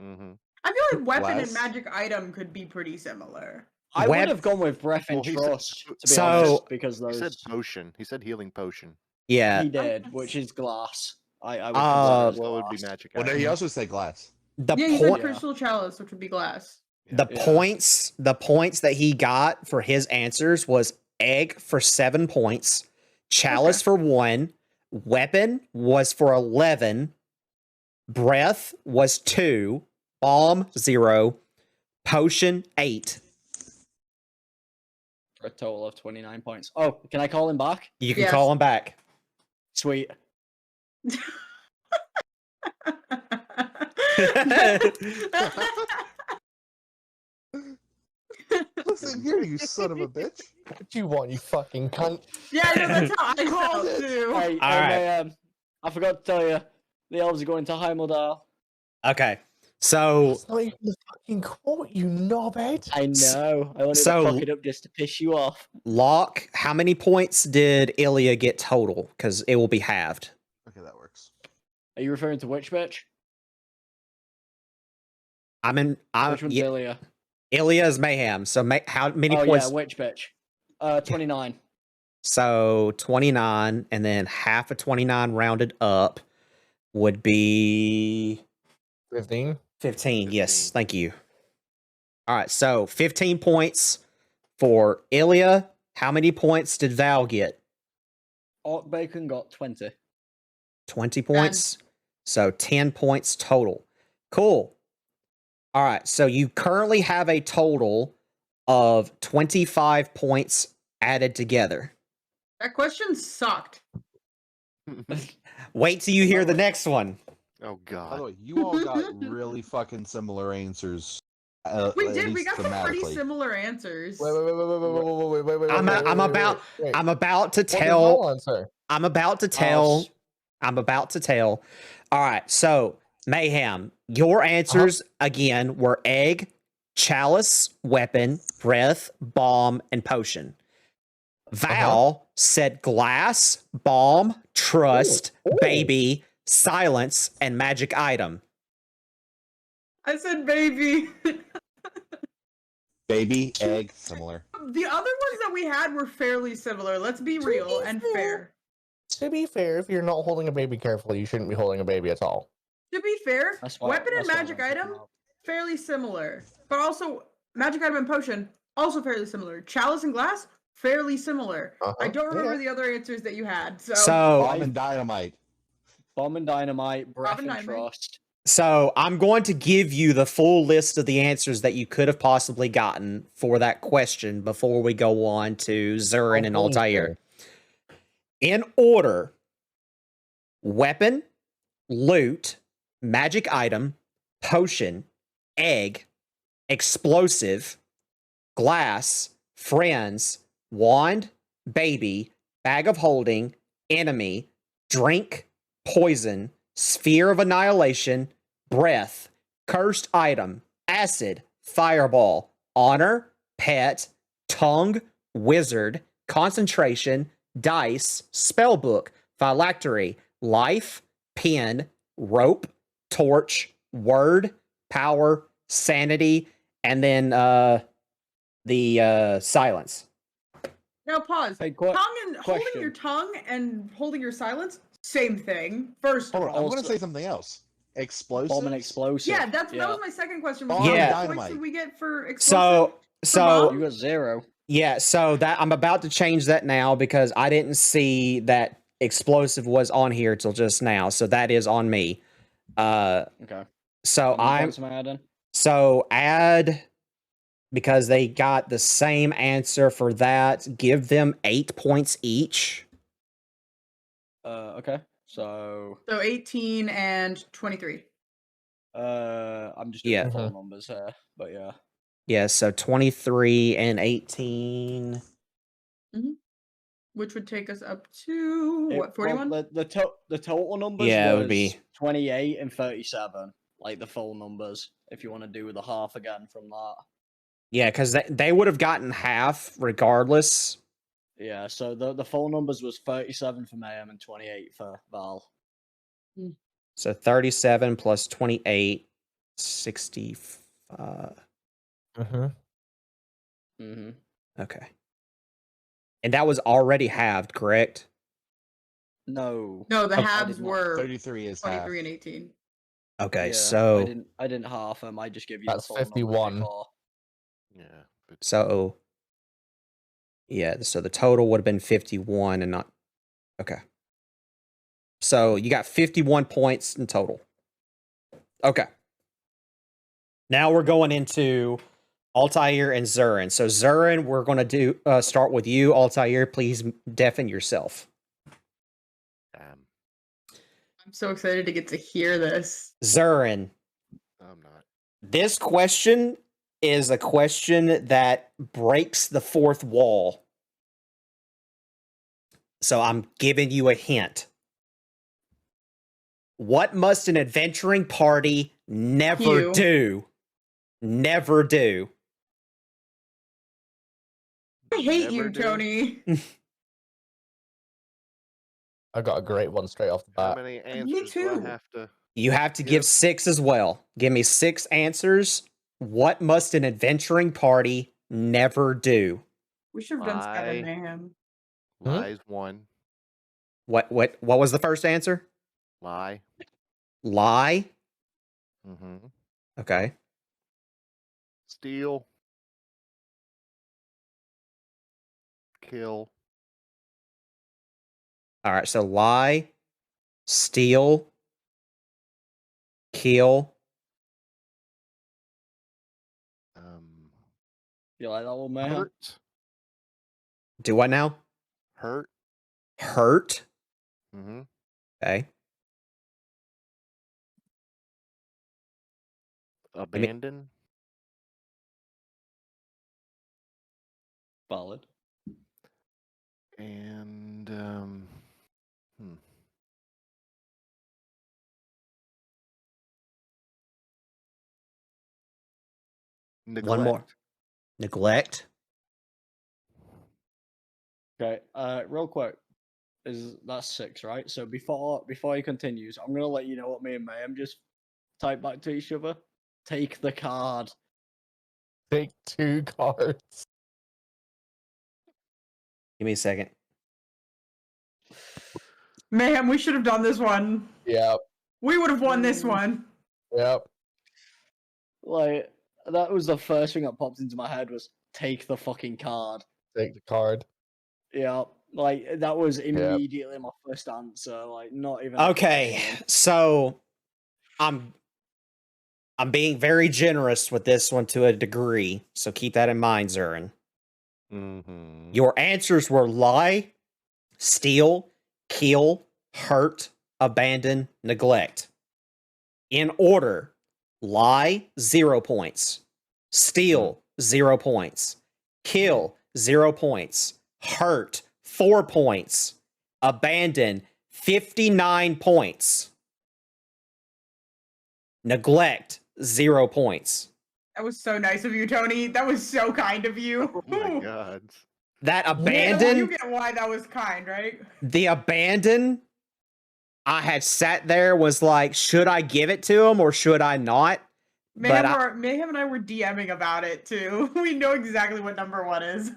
S3: Mm-hmm.
S2: I feel like weapon and magic item could be pretty similar.
S5: I would have gone with breath and trust, to be honest, because those...
S3: He said potion. He said healing potion.
S1: Yeah.
S5: He did, which is glass. I
S3: would would be magic.
S6: Well, no, he also said glass.
S2: He said crystal chalice, which would be glass.
S1: The points that he got for his answers was egg for 7 points, chalice for 1, weapon was for 11, breath was 2, bomb 0, potion 8.
S5: For a total of 29 points. Oh, can I call him back?
S1: You can call him back.
S5: Sweet.
S6: Listen here, you son of a bitch.
S4: What do you want, you fucking cunt?
S2: Yeah, I know, that's how I called it too.
S5: Hey, I forgot to tell you, the elves are going to Heimdall.
S1: Okay, So
S4: That's not even the fucking quote, you knobhead.
S5: I know. I wanted
S1: So-
S5: to fuck it up just to piss you off.
S1: Locke, how many points did Ilya get total? Because it will be halved.
S6: Okay, that works.
S5: Are you referring to which bitch?
S1: I'm
S5: Which one's
S1: yeah,
S5: Ilya?
S1: Ilya's Mayhem. So how many
S5: Oh
S1: points?
S5: yeah, which bitch? 29.
S1: So 29, and then half of 29 rounded up would be
S4: 15.
S1: 15. Yes,
S3: 15.
S1: thank you. All right, so 15 points for Ilya. How many points did Val get?
S5: Orc Bacon got 20.
S1: 20 points. So 10 points total. Cool. All right, so you currently have a total of 25 points added together.
S2: That question sucked.
S1: Wait till you hear the next one.
S3: Oh
S6: By the
S3: God.
S6: way, you all got really fucking similar answers.
S2: We
S6: at
S2: did. We
S6: least
S2: got some pretty
S6: thematically.
S2: similar answers.
S4: Wait.
S1: I'm about to
S4: What did
S1: tell.
S4: Val answer?
S1: I'm about to tell. All right, so Mayhem, your answers again were egg, chalice, weapon, breath, bomb, and potion. Val said glass, bomb, trust, baby, silence, and magic item.
S2: I said baby.
S6: Baby, egg, similar.
S2: The other ones that we had were fairly similar. Let's be real and fair.
S4: To be fair, if you're not holding a baby carefully, you shouldn't be holding a baby at all.
S2: To be fair,
S5: That's why-
S2: weapon and
S5: that's why I
S2: magic
S5: went
S2: item,
S5: with Mark.
S2: fairly similar. But also, magic item and potion, also fairly similar. Chalice and glass, fairly similar. I don't remember the other answers that you had. So,
S6: Bomb and dynamite.
S5: Bomb and dynamite, breath
S2: and
S5: and
S2: dynamite.
S5: trust.
S1: So I'm going to give you the full list of the answers that you could have possibly gotten for that question before we go on to Zurin and Altair. In order: weapon, loot, magic item, potion, egg, explosive, glass, friends, wand, baby, bag of holding, enemy, drink, poison, sphere of annihilation, breath, cursed item, acid, fireball, honor, pet, tongue, wizard, concentration, dice, spellbook, phylactery, life, pen, rope, torch, word, power, sanity, and then the silence.
S2: now pause.
S5: Hey,
S2: Tongue and holding
S5: question.
S2: your tongue and holding your silence, same thing. First of
S6: Hold on, I'm
S2: all.
S6: going to say something else. Explosives?
S5: Bomb and explosive.
S2: Yeah, that was my second question. Was
S6: Bomb
S2: how
S1: and
S2: many points
S6: dynamite.
S2: did we get for
S1: So
S2: explosive? bomb?
S5: You got 0.
S1: yeah, so that I'm about to change that now because I didn't see that explosive was on here till just now. So that is on me.
S5: Okay.
S1: So
S5: How many
S1: I'm
S5: points am I adding?
S1: so add because they got the same answer for that. Give them 8 points each.
S5: Okay. So,
S2: So 18 and 23.
S5: I'm just doing
S1: Yeah.
S5: the full numbers here, but yeah.
S1: Yeah, so 23 and 18.
S2: Which would take us up to
S5: It-
S2: what, 41?
S5: well, the total numbers
S1: Yeah, it
S5: was
S1: would be-
S5: 28 and 37, like the full numbers. If you want to do the half again from that.
S1: Yeah, because they would have gotten half regardless.
S5: Yeah, so the full numbers was 37 for Mayhem and 28 for Val.
S1: So 37 plus 28, 65.
S5: Mm-hmm.
S1: Okay. And that was already halved, correct?
S5: No.
S2: No, the
S5: I
S2: halves
S5: did not.
S2: were
S6: 33 is half.
S2: 23 and 18.
S1: Okay,
S5: Yeah,
S1: so
S5: I didn't half them. I just give you
S4: That's
S5: the full numbers
S4: 51.
S5: before.
S3: Yeah. But
S1: so yeah, so the total would have been 51 and not okay. So you got 51 points in total. Okay. Now we're going into Altair and Zurin. So Zurin, we're going to start with you. Altair, please deafen yourself.
S2: I'm so excited to get to hear this.
S1: Zurin,
S3: I'm not.
S1: this question is a question that breaks the fourth wall. So I'm giving you a hint. What must an adventuring party never
S2: Q.
S1: do? Never do.
S2: I hate
S3: Never
S2: you,
S3: do?
S2: Tony.
S4: I got a great one straight off the
S3: How
S4: bat.
S3: many answers do I
S2: too.
S3: have to?
S1: You have to give
S3: Yep.
S1: 6 as well. Give me 6 answers. What must an adventuring party never do?
S2: We should have done Scott and
S3: Lie.
S2: Mayhem.
S3: Lies one.
S1: What was the first answer?
S3: Lie.
S1: Lie?
S3: Mm-hmm.
S1: Okay.
S3: Steal. Kill.
S1: All right, so lie, steal, kill.
S5: You like that one, Mayhem?
S3: Hurt.
S1: Do what now?
S3: Hurt.
S1: Hurt.
S3: Mm-hmm.
S1: Okay.
S3: Abandon.
S5: Valid.
S3: And neglect.
S1: One more. Neglect.
S5: Okay. Real quick, that's 6, right? So before he continues, I'm gonna let you know what me and Mayhem just type back to each other. Take the card.
S4: Take 2 cards.
S1: Give me a second.
S2: Mayhem, we should have done this one.
S4: Yep.
S2: We would have won this one.
S4: Yep.
S5: Like, that was the first thing that popped into my head was take the fucking card.
S4: Take the card.
S5: Yeah. Like, that was immediately my first answer. Like, not even.
S1: Okay, so I'm being very generous with this one to a degree, so keep that in mind, Zurin.
S3: Mm-hmm.
S1: Your answers were lie, steal, kill, hurt, abandon, neglect. In order: lie, 0 points; steal, 0 points; kill, 0 points; hurt, 4 points; abandon, 59 points; neglect, 0 points.
S2: That was so nice of you, Tony. That was so kind of you.
S3: Oh my god.
S1: That
S2: You
S1: abandon,
S2: get why that was kind, right?
S1: the abandon, I had sat there, was like, should I give it to him or should I not?
S2: Mayhem and I were DMing about it too. We know exactly what number 1 is.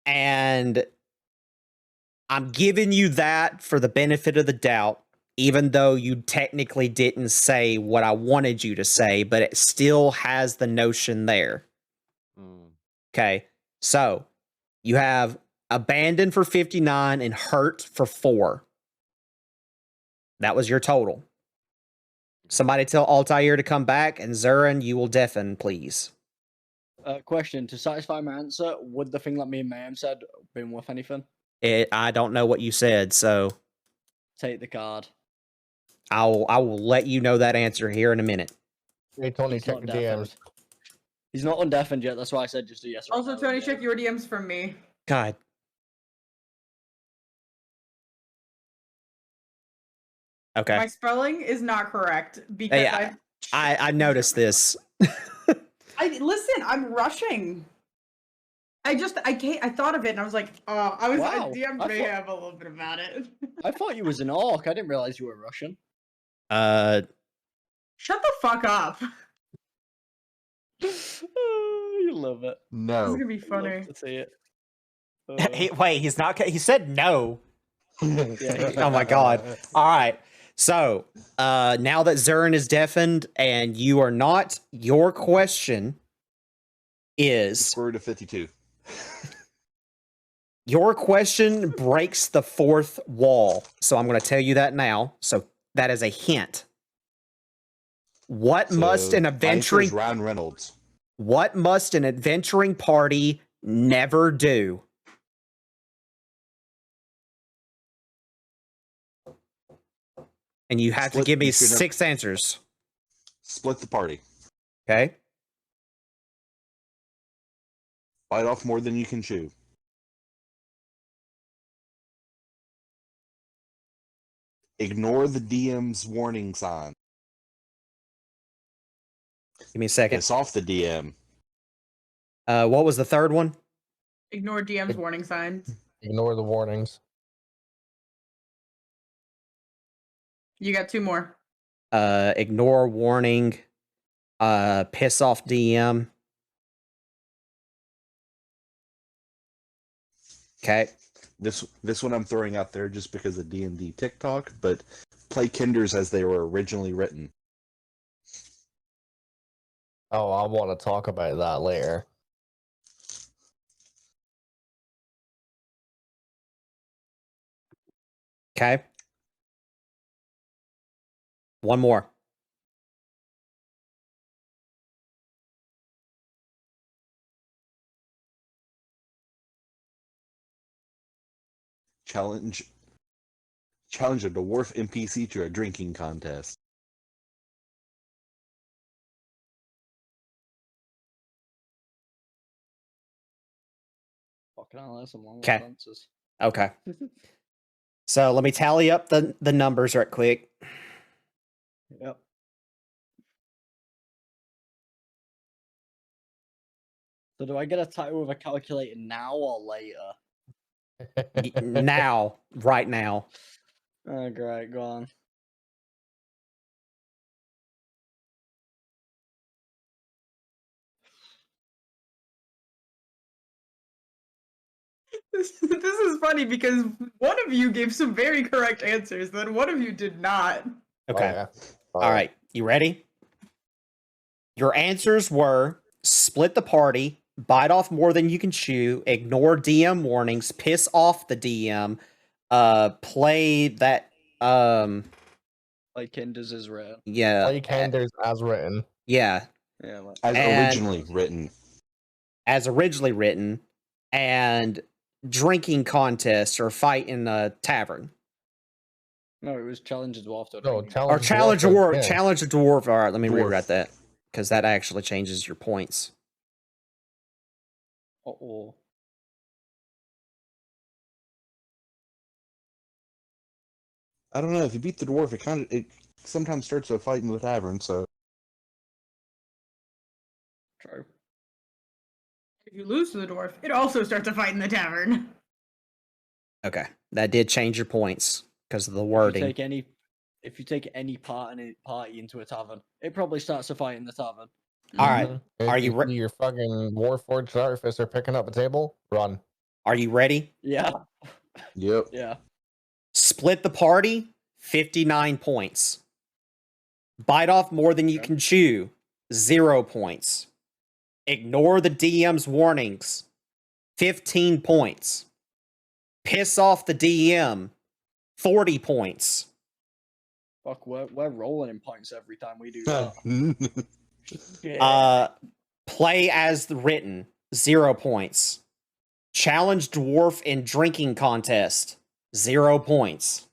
S1: And I'm giving you that for the benefit of the doubt, even though you technically didn't say what I wanted you to say, but it still has the notion there. Okay, so you have abandon for 59 and hurt for 4. That was your total. Somebody tell Altair to come back, and Zurin, you will deafen, please.
S5: Question, to satisfy my answer, would the thing that me and Mayhem said been worth anything?
S1: I don't know what you said, so
S5: Take the card.
S1: I will let you know that answer here in a minute.
S4: Hey, Tony,
S5: He's
S4: check
S5: not
S4: the
S5: deafened.
S4: DMs.
S5: He's not undeafened yet, that's why I said just a yes or
S2: Also,
S5: no.
S2: Tony, check your DMs from me.
S1: God. Okay.
S2: My spelling is not correct because
S1: Yeah, I noticed this.
S2: listen, I'm rushing. I thought of it and I was like,
S5: Wow,
S2: I
S5: I
S2: DM'd
S5: thought-
S2: Mayhem a little bit about it.
S5: I thought you was an orc. I didn't realize you were Russian.
S2: Shut the fuck up.
S5: You love it.
S2: This is
S6: No.
S2: gonna be funny.
S5: Love to see it.
S1: Wait, he's not. He said no.
S5: Yeah,
S1: Oh my god. All right. So now that Zurin is deafened and you are not, your question is.
S6: Square root of 52.
S1: Your question breaks the 4th wall. So I'm going to tell you that now. So that is a hint. What must an adventuring
S6: Ryan Reynolds?
S1: What must an adventuring party never do? And you have to give me 6 answers.
S6: Split the party.
S1: Okay?
S6: Bite off more than you can chew. Ignore the DM's warning sign.
S1: Give me a second.
S6: Piss off the DM.
S1: What was the third one?
S2: Ignore DM's warning signs.
S4: Ignore the warnings.
S2: You got 2 more.
S1: Ignore warning. Piss off DM. Okay.
S6: This one I'm throwing out there just because of D&D TikTok, but play Kinders as they were originally written.
S4: Oh, I want to talk about that later.
S1: Okay. One more.
S6: Challenge a dwarf NPC to a drinking contest.
S5: Fucking hell, that's some long
S1: 'Kay.
S5: answers.
S1: Okay. So let me tally up the numbers right quick.
S5: Yep. So do I get a title with a calculator now or later?
S1: Now, right now.
S5: Oh, great, go on.
S2: This is funny because one of you gave some very correct answers, then one of you did not.
S1: Okay.
S4: Oh, yeah.
S1: All right. You ready? Your answers were split the party, bite off more than you can chew, ignore DM warnings, piss off the DM, play that
S5: Like Kinders is rare.
S1: yeah.
S4: Play Kinders as written.
S1: Yeah.
S5: Yeah, like,
S6: As
S1: And-
S6: originally written.
S1: As originally written, and drinking contest or fight in a tavern.
S5: no, it was challenge a dwarf to a
S4: No,
S5: drinking
S1: Or
S4: challenge
S1: challenge a
S4: dwarf,
S1: dwarf.
S4: yeah.
S1: Challenge a dwarf. All right, let me
S6: Dwarf.
S1: rewrite that because that actually changes your points.
S5: Uh-oh.
S6: I don't know, if you beat the dwarf, it sometimes starts a fight in the tavern, so
S5: True.
S2: If you lose to the dwarf, it also starts a fight in the tavern.
S1: Okay, that did change your points because of the
S5: If
S1: wording.
S5: you take any party into a tavern, it probably starts a fight in the tavern.
S1: All right,
S4: Mhm.
S1: Are
S4: If
S1: you
S4: see your fucking Warforged Artificer picking up a table? Run.
S1: are you ready?
S5: Yeah,
S6: yep.
S5: yeah.
S1: Split the party, 59 points. Bite off more than you
S5: Okay.
S1: can chew, 0 points. Ignore the DM's warnings, 15 points. Piss off the DM, 40 points.
S5: Fuck, we're rolling in points every time we do that.
S1: Play as written, 0 points. Challenge dwarf in drinking contest, 0 points.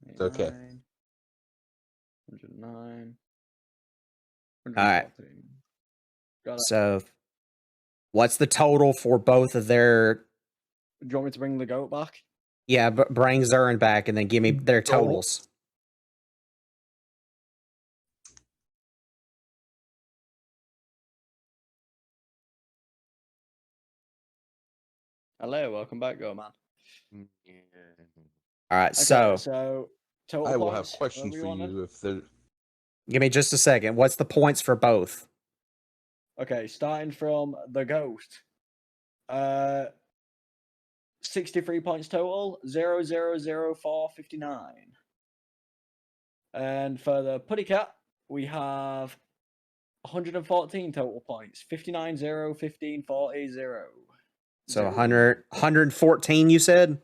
S6: It's okay.
S5: 109.
S1: All right.
S5: 114. Got it.
S1: So, what's the total for both of their?
S5: Do you want me to bring the goat back?
S1: Yeah, bring Zurin back and then give me their totals.
S5: Hello, welcome back, Go Man.
S1: All right,
S5: Okay,
S1: so
S5: total
S6: I will have
S5: points,
S6: questions
S5: whatever
S6: for
S5: wanted.
S6: you if there.
S1: give me just a second. What's the points for both?
S5: Okay, starting from the ghost. 63 points total, 000459. And for the putty cat, we have 114 total points, 59 0 15 40 0.
S1: So 114, you said?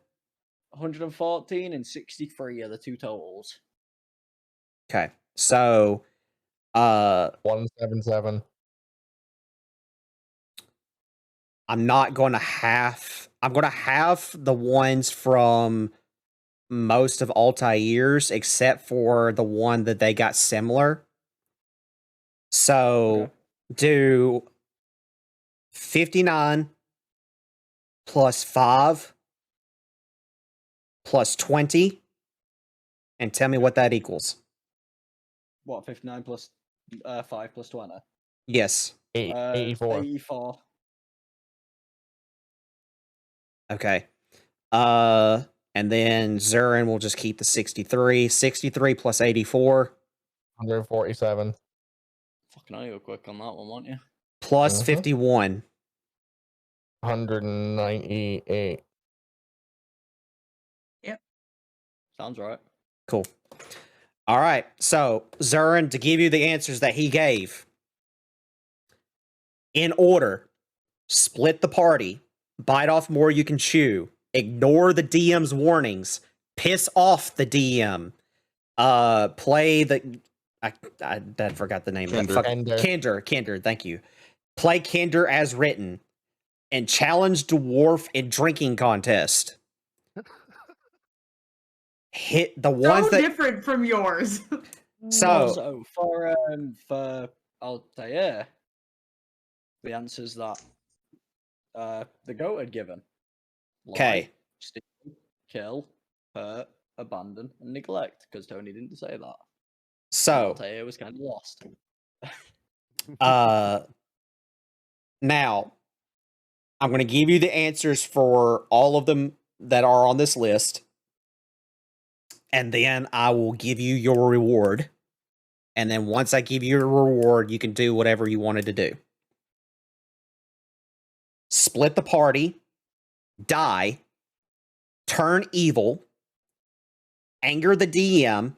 S5: 114 and 63 are the two totals.
S1: Okay. So
S4: 177.
S1: I'm going to have the ones from most of Altair's except for the one that they got similar. So
S5: Okay.
S1: do 59 plus 5 plus 20, and tell me what that equals.
S5: What, 59 plus 5 plus 20?
S1: Yes.
S4: 84.
S5: 84.
S1: Okay. And then Zurin will just keep the 63. 63 plus 84
S4: 147.
S5: Fucking hell, you were quick on that one, weren't you?
S1: plus
S4: Mhm.
S1: 51.
S4: 198.
S5: Sounds right.
S1: Cool. All right. So, Zurin, to give you the answers that he gave, in order, split the party, bite off more you can chew, ignore the DM's warnings, piss off the DM, play the... I forgot the name of that. Kinder, thank you. Play Kinder as written, and challenge Dwarf in drinking contest. Hit the ones
S2: So
S1: that...
S2: different from yours.
S1: So,
S5: for I'll say yeah, the answers that the goat had given.
S1: okay.
S5: Lie, steal, kill, hurt, abandon, and neglect. Because Tony didn't say that.
S1: So,
S5: Altair was kind of lost.
S1: now, I'm going to give you the answers for all of them that are on this list. And then I will give you your reward. And then once I give you your reward, you can do whatever you wanted to do. Split the party, die, turn evil, anger the DM,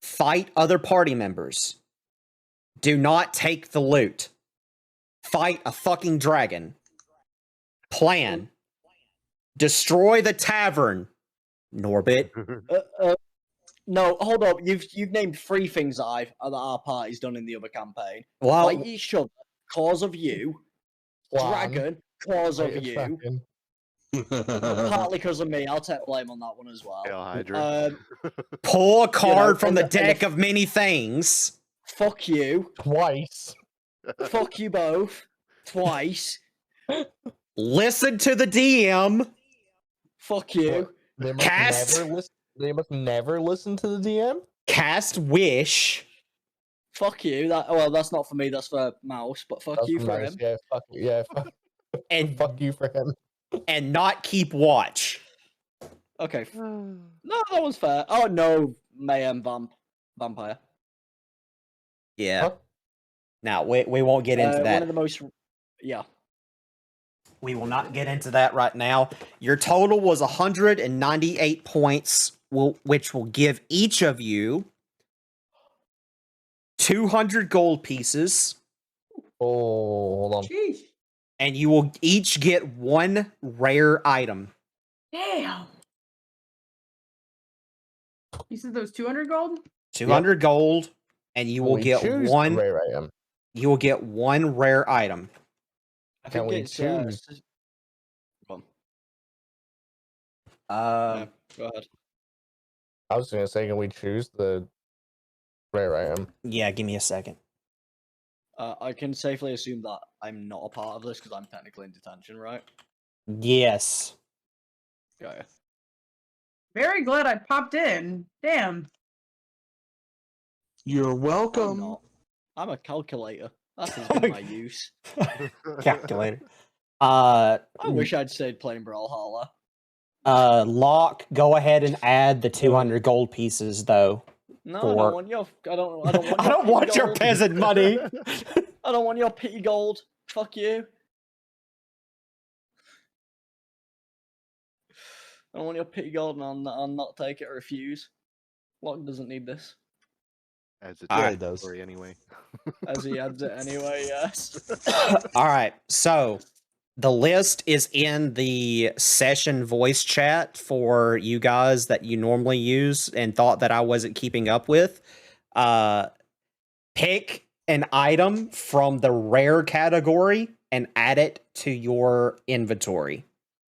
S1: fight other party members, do not take the loot, fight a fucking dragon, plan, destroy the tavern, Norbit.
S5: No, hold up. You've named 3 things that our party's done in the other campaign.
S1: Well,
S5: Fight each other, cause of you. Dragon, cause of you. Partly because of me. I'll take blame on that one as well.
S3: Hail Hydra.
S1: Pull a card from
S5: and
S1: the
S5: the-
S1: deck of many things.
S5: Fuck you.
S4: Twice.
S5: Fuck you both. Twice.
S1: Listen to the DM.
S5: Fuck you.
S4: They must
S1: Cast.
S4: never listen. They must never listen to the DM.
S1: Cast Wish.
S5: Fuck you. That's not for me. That's for Mouse. But fuck
S4: That's
S5: you for
S4: nice.
S5: him.
S4: Yeah, fuck you. Yeah,
S1: And
S4: fuck you for him.
S1: and not keep watch.
S5: Okay. No, that one's fair. Oh no, Mayhem vampire.
S1: Yeah.
S4: Huh?
S1: Now we won't get into
S5: One
S1: that.
S5: of the most. Yeah.
S1: We will not get into that right now. Your total was 198 points, which will give each of you 200 gold pieces,
S4: Oh, hold on.
S2: Jeez.
S1: and you will each get 1 rare item.
S2: Damn. You said those 200 gold?
S1: 200 gold, and you will
S4: We
S1: get
S4: choose the
S1: one.
S4: rare item.
S1: You will get 1 rare item.
S5: I
S4: Can
S5: think
S4: we
S5: it's.
S4: choose?
S5: Go on.
S1: Uh,
S5: Go ahead.
S4: I was gonna say, can we choose the rare item?
S1: yeah. Give me a second.
S5: I can safely assume that I'm not a part of this because I'm technically in detention, right?
S1: Yes.
S5: Yeah.
S2: Very glad I popped in. Damn.
S6: You're
S5: I'm
S6: welcome.
S5: not. I'm a calculator. That has been my use.
S1: Calculator.
S5: I wish I'd stayed playing Brawlhalla.
S1: Locke, go ahead and add the 200 gold pieces, though.
S5: No, I
S1: For-
S5: don't want your. I don't want. Your
S1: I don't
S5: pity
S1: want your
S5: gold.
S1: peasant money.
S5: I don't want your pity gold. Fuck you. I don't want your pity gold, and I'll not take it or refuse. Locke doesn't need this,
S3: As
S1: All
S3: a
S1: right.
S6: It does.
S3: story anyway.
S5: as he adds it anyway. Yes.
S1: All right. So the list is in the session voice chat for you guys that you normally use and thought that I wasn't keeping up with. Pick an item from the rare category and add it to your inventory.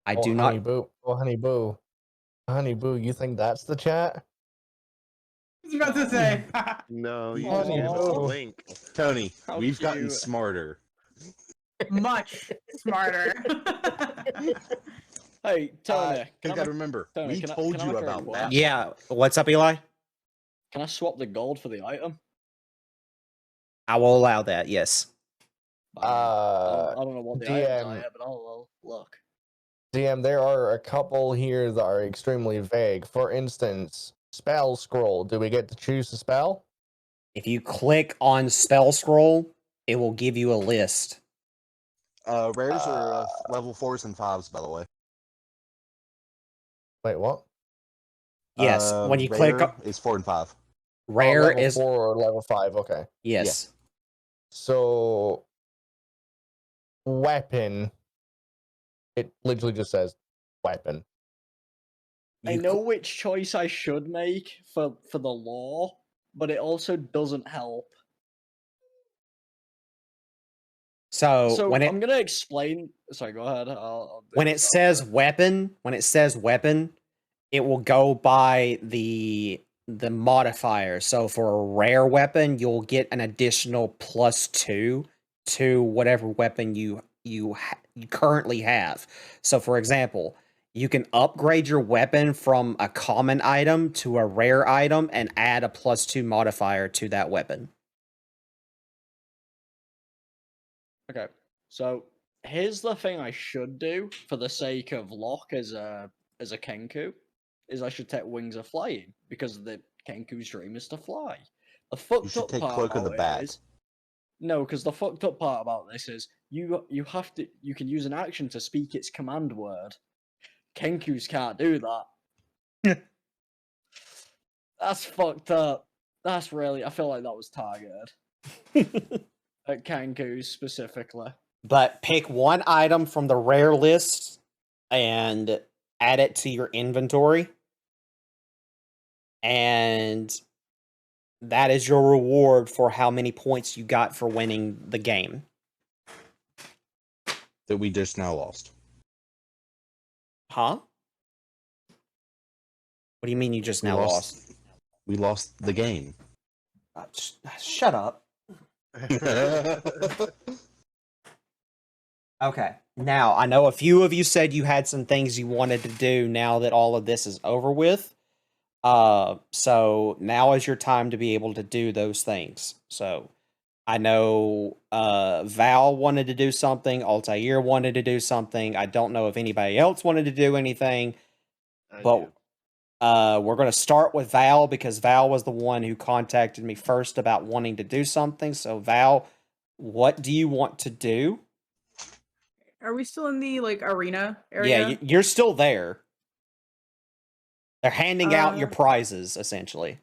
S1: I do not.
S4: Honey boo. Oh, honey boo. Honey boo. You think that's the chat?
S2: I was about to say.
S3: No, you
S5: Oh,
S3: just use the
S4: no.
S3: link.
S6: Tony,
S5: How
S6: we've gotten
S5: cute.
S6: smarter.
S2: Much smarter.
S5: Hey, Tony,
S6: You gotta remember,
S5: Tony,
S6: we
S5: can I-
S6: told
S5: can I
S6: you
S5: make a
S6: about
S5: request?
S6: that.
S1: Yeah. What's up, Eli?
S5: Can I swap the gold for the item?
S1: I will allow that. Yes.
S5: I don't know what the items are
S4: DM,
S5: yet, but I'll look.
S4: DM, there are a couple here that are extremely vague. For instance, spell scroll. Do we get to choose the spell?
S1: If you click on spell scroll, it will give you a list.
S6: Rares are level 4s and 5s, by the way.
S4: Wait, what?
S1: Yes. When you click
S6: Rare is 4 and 5.
S1: rare
S4: level
S1: is
S4: 4 or level 5. Okay.
S1: yes.
S4: So, weapon. It literally just says weapon.
S5: I
S1: You
S5: know
S1: cl-
S5: which choice I should make for the law, but it also doesn't help.
S1: so
S5: So
S1: when it
S5: I'm gonna explain. Sorry, go ahead. I'll do
S1: when it
S5: this
S1: says
S5: after.
S1: weapon, it will go by the modifier. So for a rare weapon, you'll get an additional +2 to whatever weapon you currently have. So for example, you can upgrade your weapon from a common item to a rare item and add a +2 modifier to that weapon.
S5: Okay, so here's the thing I should do for the sake of Locke as a Kenku, is I should take Wings of Flying because the Kenku's dream is to fly. The
S6: You
S5: fucked
S6: should
S5: up
S6: take
S5: part
S6: Cloak of the
S5: about
S6: Bat.
S5: it is no, because the fucked up part about this is you can use an action to speak its command word. Kenku's can't do that. That's fucked up. That's really, I feel like that was targeted at Kenku's specifically.
S1: But pick one item from the rare list and add it to your inventory. And that is your reward for how many points you got for winning the game.
S6: That we just now lost.
S1: Huh? What do you mean you just
S6: We
S1: now lost?
S6: We lost the game.
S1: Shut up. Okay. Now, I know a few of you said you had some things you wanted to do now that all of this is over with. So now is your time to be able to do those things. So I know Val wanted to do something, Altair wanted to do something. I don't know if anybody else wanted to do anything, but we're going to start with Val because Val was the one who contacted me first about wanting to do something. So Val, what do you want to do?
S2: Are we still in the like arena
S1: Yeah,
S2: area?
S1: you're still there. They're handing out your
S2: Uh,
S1: prizes, essentially.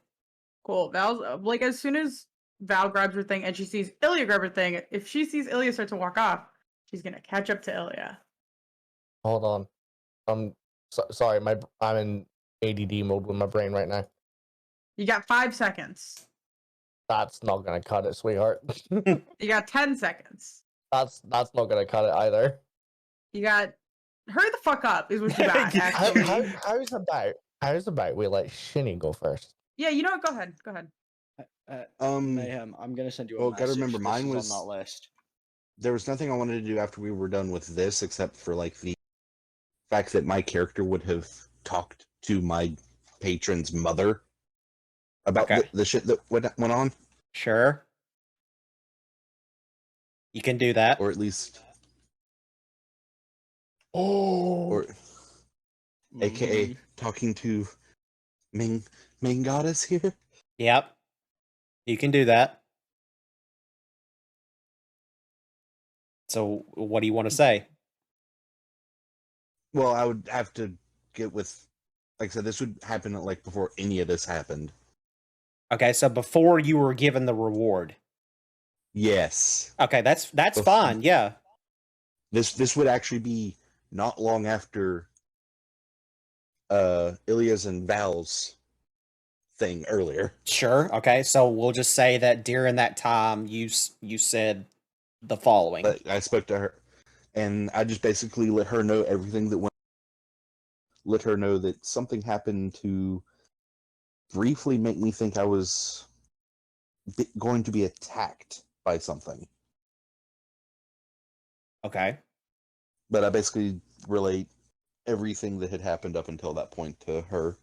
S2: Cool. Val's like as soon as Val grabs her thing and she sees Ilya grab her thing, if she sees Ilya start to walk off, she's gonna catch up to Ilya.
S4: Hold on. Sorry, I'm in ADD mode with my brain right now.
S2: You got 5 seconds.
S4: That's not gonna cut it, sweetheart.
S2: You got 10 seconds.
S4: That's not gonna cut it either.
S2: You got hurry the fuck up is what you got, actually.
S4: How's about we let Shinny go first?
S2: Yeah, you know what? Go ahead. Go ahead.
S5: Mayhem, I'm gonna send you a
S6: well,
S5: message.
S6: gotta remember,
S5: This
S6: mine
S5: is
S6: was-
S5: on that list.
S6: There was nothing I wanted to do after we were done with this, except for like the fact that my character would have talked to my patron's mother about
S1: Okay.
S6: the shit that went on,
S1: Sure. You can do that.
S6: or at least,
S4: Oh,
S6: or AKA talking to Ming Goddess here.
S1: Yep. You can do that. So, what do you want to say?
S6: Well, I would have to get with, like I said, this would happen like before any of this happened.
S1: Okay, so before you were given the reward.
S6: Yes,
S1: Okay, that's
S6: Bef-
S1: fine. Yeah.
S6: this would actually be not long after Ilya's and Val's thing earlier.
S1: Sure. Okay, so we'll just say that during that time you said the following.
S6: But I spoke to her, and I just basically let her know everything that went. Let her know that something happened to briefly make me think I was going to be attacked by something.
S1: Okay.
S6: But I basically relate everything that had happened up until that point to her,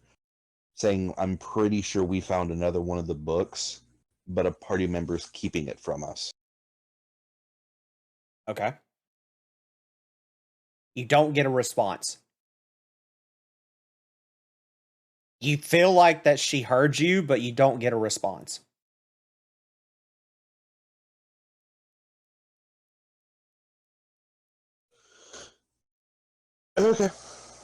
S6: saying, I'm pretty sure we found another one of the books, but a party member's keeping it from us.
S1: Okay. You don't get a response. You feel like that she heard you, but you don't get a response.
S6: Okay.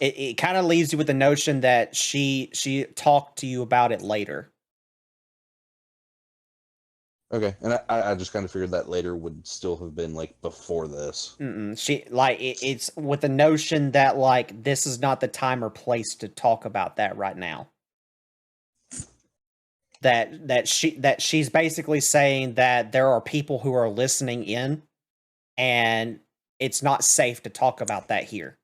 S1: It kind of leaves you with the notion that she talked to you about it later.
S6: Okay, and I just kind of figured that later would still have been like before this.
S1: She like it's with the notion that like this is not the time or place to talk about that right now. That she's basically saying that there are people who are listening in, and it's not safe to talk about that here.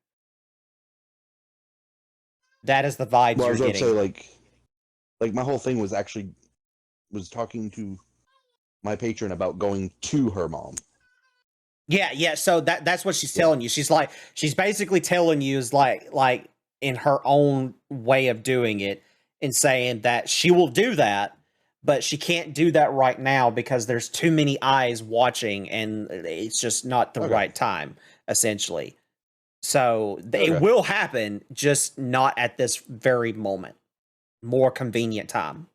S1: That is the vibes
S6: Well, I
S1: you're
S6: was about to
S1: getting.
S6: say, like my whole thing was talking to my patron about going to her mom.
S1: Yeah. So that's what she's telling you. She's basically telling you is like in her own way of doing it, and saying that she will do that, but she can't do that right now because there's too many eyes watching, and it's just not the right time, essentially. So it will happen, just not at this very moment. More convenient time.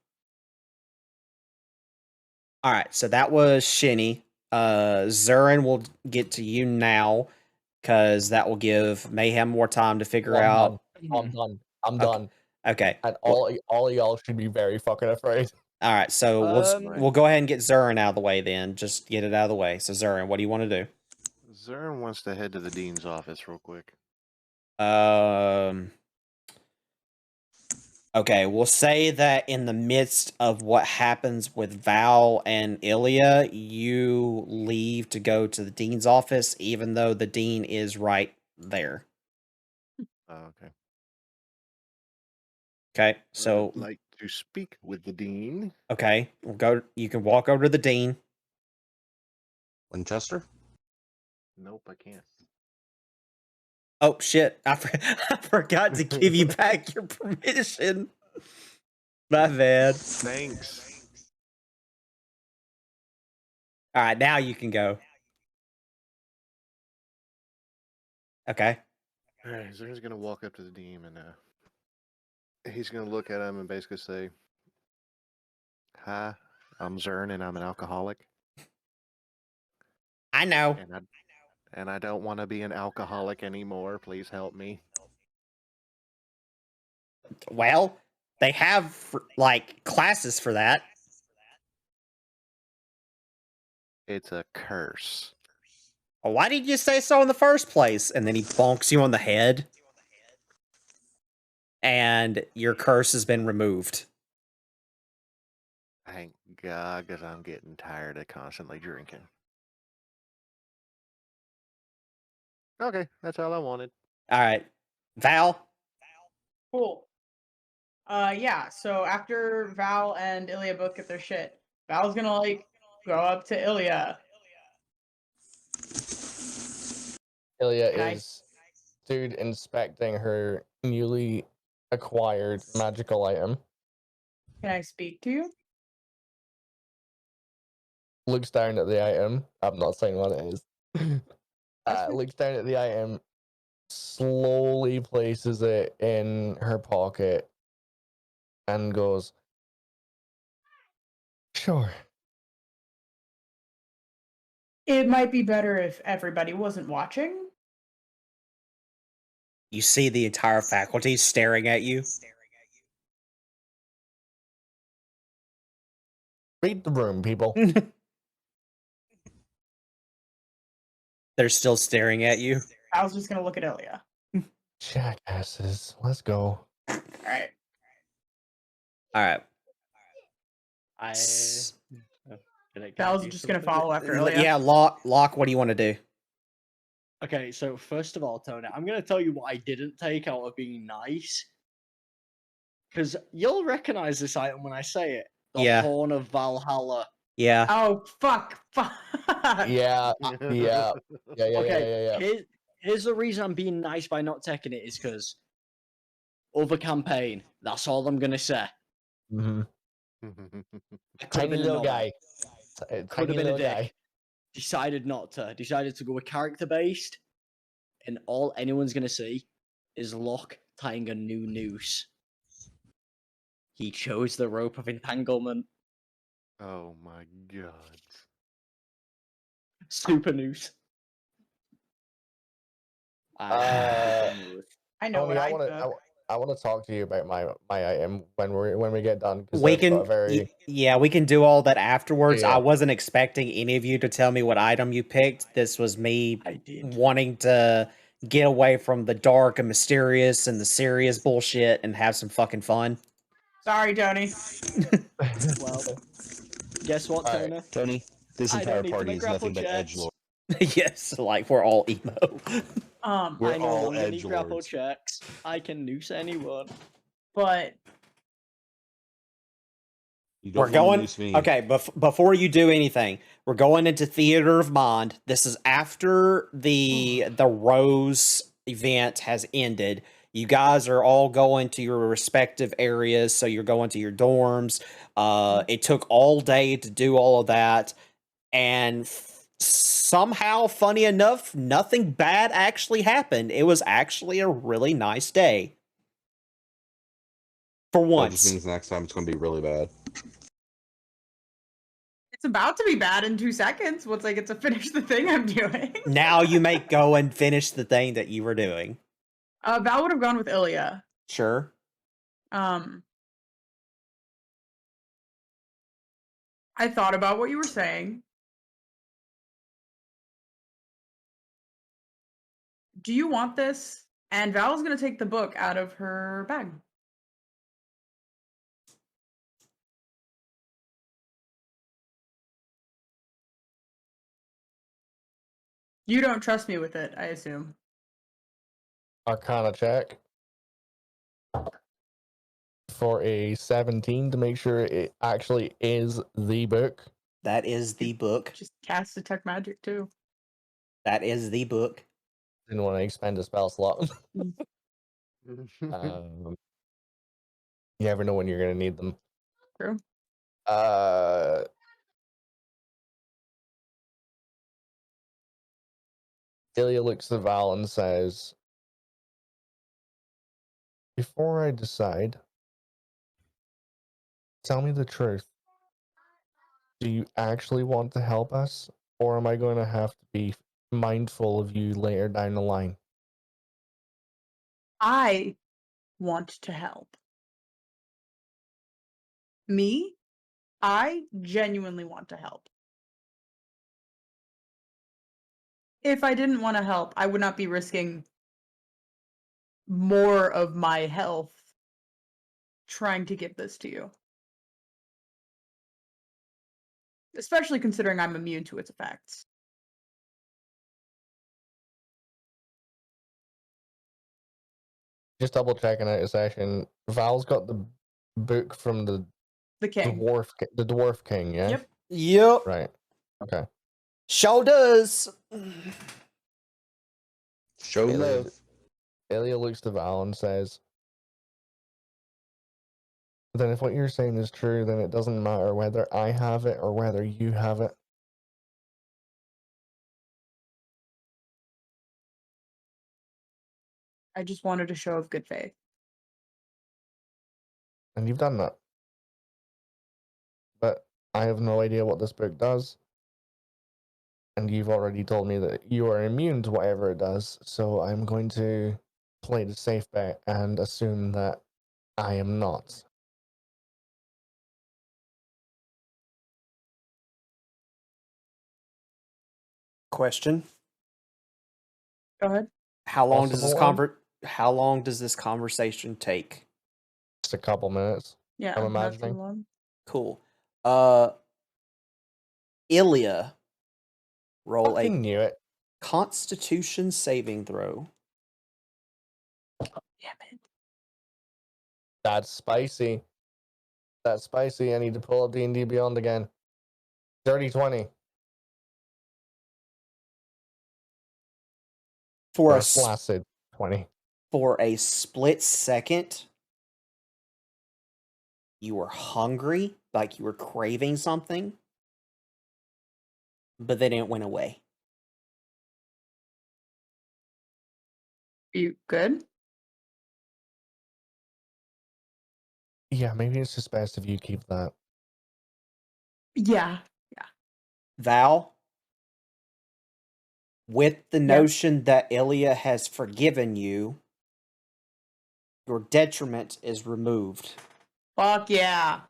S1: All right, so that was Shinny. Zurin will get to you now, because that will give Mayhem more time to figure out.
S4: I'm done.
S1: Okay.
S4: And all of y'all should be very fucking afraid.
S1: All right, so we'll go ahead and get Zurin out of the way then. Just get it out of the way. So Zurin, what do you want to do?
S3: Zurin wants to head to the dean's office real quick.
S1: Okay, we'll say that in the midst of what happens with Val and Ilya, you leave to go to the dean's office, even though the dean is right there.
S3: Okay.
S1: Okay, so
S3: I'd like to speak with the dean.
S1: okay, we'll go. You can walk over to the dean.
S6: Winchester?
S3: Nope, I can't.
S1: Oh shit! I forgot to give you back your permission. My bad.
S3: Thanks.
S1: All right, now you can go. Okay.
S3: All right, Zurin's gonna walk up to the dean and he's gonna look at him and basically say, "Hi, I'm Zurin and I'm an alcoholic.
S1: I know.
S3: And I don't want to be an alcoholic anymore. Please help me."
S1: Well, they have like classes for that.
S3: It's a curse.
S1: Well, why did you say so in the first place? And then he bonks you on the head. And your curse has been removed.
S3: Thank God, because I'm getting tired of constantly drinking. Okay, that's all I wanted.
S1: All right. Val?
S2: Cool. Yeah, so after Val and Ilya both get their shit, Val's gonna like go up to Ilya.
S4: Ilya
S2: Okay.
S4: is dude inspecting her newly acquired magical item.
S2: Can I speak to you?
S4: Looks down at the item. I'm not saying what it is.
S2: That's fine.
S4: Looks down at the item, slowly places it in her pocket, and goes, "Sure."
S2: It might be better if everybody wasn't watching.
S1: You see the entire faculty staring at you.
S4: Read the room, people.
S1: They're still staring at you.
S2: I was just gonna look at Ilya.
S4: Jackasses. Let's go.
S2: Alright.
S1: All right.
S2: Val's just gonna follow after Ilya.
S1: Yeah, Locke, what do you want to do?
S7: Okay, so first of all, Tony, I'm going to tell you what I didn't take out of being nice. Because you'll recognize this item when I say it. The
S1: Yeah.
S7: Horn of Valhalla.
S1: Yeah.
S2: Oh, fuck.
S4: Yeah.
S7: Okay, here's the reason I'm being nice by not taking it is because other campaign. That's all I'm gonna say.
S4: Mm-hmm.
S7: I could have
S4: Tiny
S7: been a
S4: little
S7: novice.
S4: guy.
S7: Could
S4: Tiny
S7: have been a
S4: little
S7: dick.
S4: guy.
S7: Decided not to. Decided to go with character based, and all anyone's gonna see is Locke tying a new noose. He chose the rope of entanglement.
S3: Oh my god.
S7: Super noose.
S4: Uh,
S2: I know
S4: Tony,
S2: what
S4: I
S2: I
S4: want to.
S2: took.
S4: I want to talk to you about my item when we get done because
S1: We
S4: that's got
S1: can,
S4: a very
S1: yeah, we can do all that afterwards.
S4: Yeah.
S1: I wasn't expecting any of you to tell me what item you picked. This was me
S7: I did.
S1: wanting to get away from the dark and mysterious and the serious bullshit and have some fucking fun.
S2: Sorry, Tony.
S7: Well, guess what,
S4: All right.
S7: Tona?
S6: Tony, this
S7: I
S6: entire
S7: don't need to
S6: party
S7: make
S6: is
S7: grapple
S6: nothing but
S7: checks.
S6: edgelord.
S1: Yes, like we're all emo.
S6: We're
S7: I no
S6: all
S7: longer need grapple
S6: edgelords.
S7: checks. I can noose anyone.
S2: But
S6: You
S1: We're
S6: don't want to
S1: going.
S6: noose me.
S1: Okay, before you do anything, we're going into Theater of Mind. This is after the Rose event has ended. You guys are all going to your respective areas, so you're going to your dorms. It took all day to do all of that, and somehow, funny enough, nothing bad actually happened. It was actually a really nice day. For
S6: That just
S1: once.
S6: means next time it's going to be really bad.
S2: it's about to be bad in 2 seconds once I get to finish the thing I'm doing.
S1: Now you may go and finish the thing that you were doing.
S2: Val would have gone with Ilya.
S1: Sure.
S2: I thought about what you were saying. Do you want this? And Val's gonna take the book out of her bag. You don't trust me with it, I assume.
S4: Arcana check for a 17 to make sure it actually is the book.
S1: That is the book.
S2: Just cast Detect Magic too.
S1: That is the book.
S4: Didn't want to expend a spell slot.
S3: Mm.
S4: You never know when you're going to need them.
S2: True.
S4: Ilya looks at Val and says, before I decide, tell me the truth. Do you actually want to help us? Or am I going to have to be mindful of you later down the line?
S2: I want to help. Me? I genuinely want to help. If I didn't want to help, I would not be risking more of my health trying to give this to you. Especially considering I'm immune to its effects.
S4: Just double checking out a session. Val's got the book from the
S2: king.
S4: dwarf king, yeah?
S2: Yep.
S1: Yep.
S4: Right. Okay.
S1: Show does.
S6: Show love.
S4: Ilya looks to Val and says, then if what you're saying is true, then it doesn't matter whether I have it or whether you have it.
S2: I just wanted a show of good faith.
S4: And you've done that. But I have no idea what this book does. And you've already told me that you are immune to whatever it does, so I'm going to play the safe bet and assume that I am not.
S1: Question.
S2: Go ahead.
S1: How long does this
S4: Possible one?
S1: How long does this conversation take?
S4: Just a couple minutes.
S2: Yeah,
S4: I'm
S2: not too
S4: imagining.
S2: long.
S1: Cool. Ilya, roll
S4: Fucking
S1: a
S4: knew it.
S1: Constitution saving throw.
S2: Damn it.
S4: That's spicy. That's spicy. I need to pull up D&D Beyond again. Dirty 20.
S1: For a
S4: a flaccid 20.
S1: for a split second, you were hungry, like you were craving something, but then it went away.
S2: You good?
S4: Yeah, maybe it's just best if you keep that.
S2: Yeah.
S1: Val, with the
S2: Yep.
S1: notion that Ilya has forgiven you, your detriment is removed.
S2: Fuck yeah.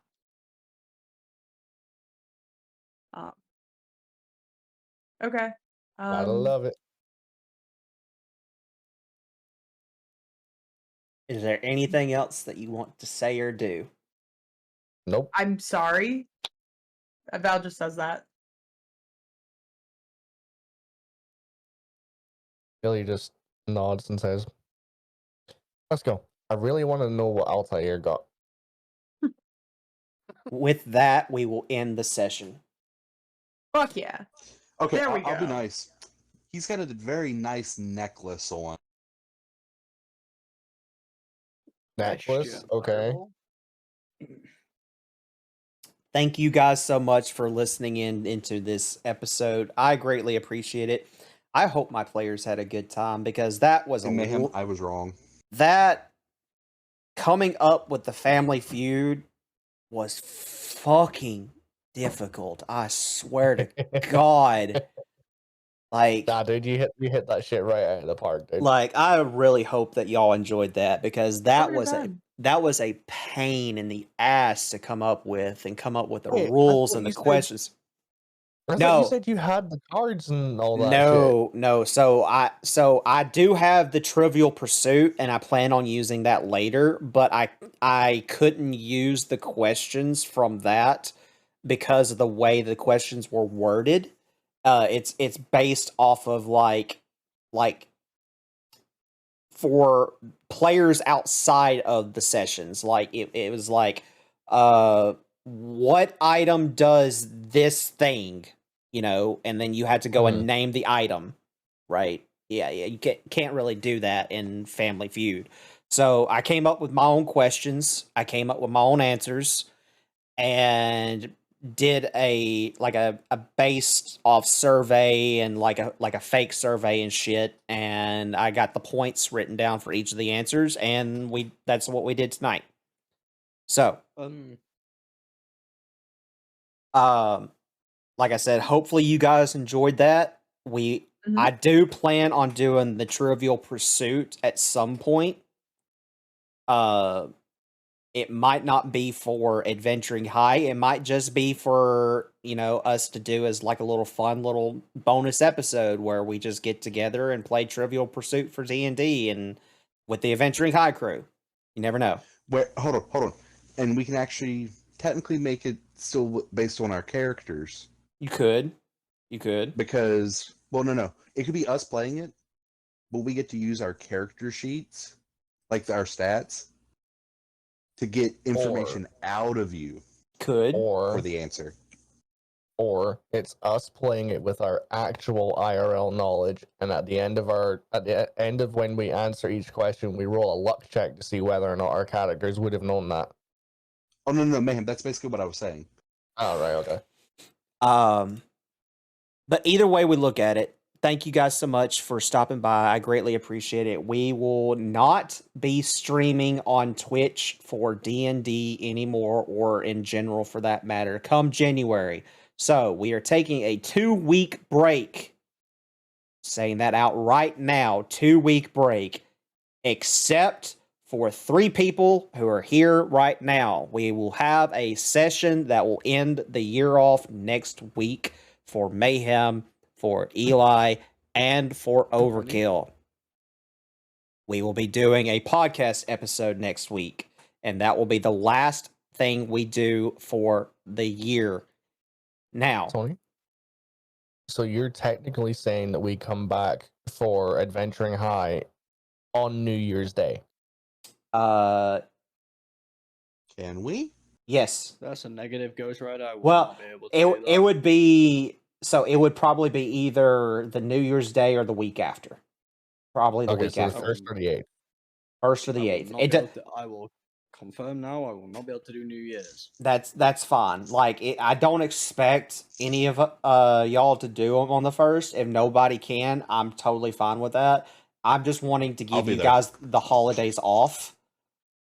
S2: Okay.
S4: Gotta love it.
S1: Is there anything else that you want to say or do?
S4: Nope.
S2: I'm sorry. Val just says that.
S4: Billy just nods and says, let's go. I really want to know what Altair got.
S1: With that, we will end the session.
S2: Fuck yeah.
S6: Okay,
S2: There we
S6: I'll be
S2: go.
S6: nice. He's got a very nice necklace on.
S4: Necklace? Okay.
S1: Thank you guys so much for listening into this episode. I greatly appreciate it. I hope my players had a good time because that was
S6: In Mayhem, I was wrong.
S1: that coming up with the family feud was fucking difficult. I swear to God. Like,
S4: Nah, dude, you hit that shit right out of the park, dude.
S1: like I really hope that y'all enjoyed that because that
S2: Having a
S1: was
S2: time.
S1: that was a pain in the ass to come up with and come up with the
S4: Wait, I
S1: rules
S4: thought
S1: and the
S4: you said-
S1: questions.
S4: I thought
S1: No.
S4: you said you had the cards and all that shit.
S1: No. So I do have the Trivial Pursuit, and I plan on using that later. But I couldn't use the questions from that because of the way the questions were worded. It's based off of like for players outside of the sessions. Like it was like what item does this thing? You know, and then you had to go and name the item, right? Yeah, you can't really do that in Family Feud. So I came up with my own questions. I came up with my own answers, and did a based off survey and like a fake survey and shit. And I got the points written down for each of the answers, and that's what we did tonight. So, like I said, hopefully you guys enjoyed that. I do plan on doing the Trivial Pursuit at some point. It might not be for Adventuring High. It might just be for, us to do as like a little fun little bonus episode where we just get together and play Trivial Pursuit for D&D and with the Adventuring High crew. You never know.
S6: Wait, hold on. And we can actually technically make it still based on our characters.
S1: You could.
S6: Because, well, no. It could be us playing it, but we get to use our character sheets, like our stats, to get information out of you
S1: Could.
S6: for the answer.
S4: Or it's us playing it with our actual IRL knowledge, and at the end of when we answer each question, we roll a luck check to see whether or not our characters would have known that.
S6: Oh no, Mayhem, that's basically what I was saying.
S4: Oh, right, okay.
S1: But either way we look at it, thank you guys so much for stopping by. I greatly appreciate it. We will not be streaming on Twitch for D&D anymore, or in general for that matter, come January. So we are taking a 2-week break. Saying that out right now, 2-week break, except for 3 people who are here right now. We will have a session that will end the year off next week for Mayhem, for Eli, and for Overkill. We will be doing a podcast episode next week, and that will be the last thing we do for the year. Now,
S4: Tony? So you're technically saying that we come back for Adventuring High on New Year's Day?
S6: Can we?
S1: Yes.
S5: That's a negative, Ghost Rider. I will
S1: Well,
S5: not be able to do
S1: it would be, so it would probably be either the New Year's Day or the week after. Probably the
S4: Okay,
S1: week
S4: so the
S1: after.
S4: first or the 8th.
S1: First or
S7: I
S1: the
S7: will
S1: 8th.
S7: not
S1: It
S7: be
S1: do-
S7: able to, I will confirm now. I will not be able to do New Year's.
S1: that's fine. Like I don't expect any of y'all to do them on the first. If nobody can, I'm totally fine with that. I'm just wanting to
S6: I'll
S1: give
S6: be
S1: you
S6: there.
S1: guys the holidays off.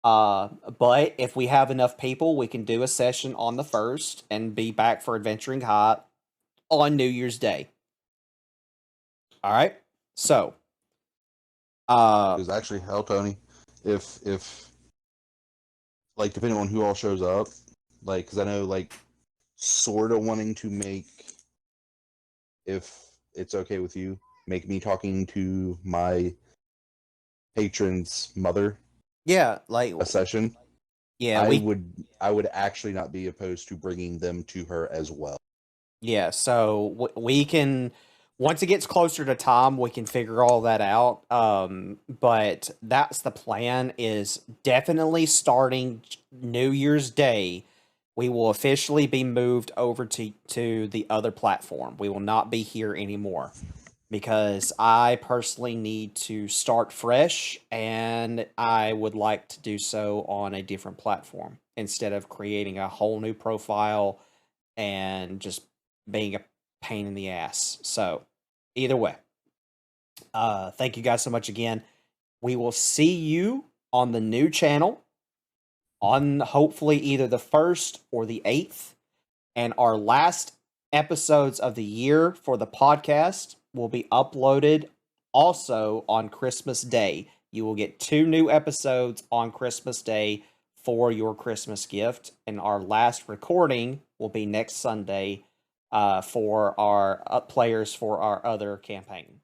S1: But if we have enough people, we can do a session on the first and be back for Adventuring Hot on New Year's Day. All right. So,
S6: Because actually, hell, Tony, if like depending on who all shows up, like because I know like sort of wanting to make, if it's okay with you, make me talking to my patron's mother
S1: yeah, like
S6: a session.
S1: yeah,
S6: I would actually not be opposed to bringing them to her as well.
S1: Yeah, so we can once it gets closer to time, we can figure all that out. But that's the plan is definitely starting New Year's Day. We will officially be moved over to the other platform. We will not be here anymore because I personally need to start fresh and I would like to do so on a different platform instead of creating a whole new profile and just being a pain in the ass. So, either way, thank you guys so much again. We will see you on the new channel on hopefully either the 1st or the 8th. And our last episodes of the year for the podcast will be uploaded also on Christmas Day. You will get 2 new episodes on Christmas Day for your Christmas gift. And our last recording will be next Sunday for our players for our other campaign.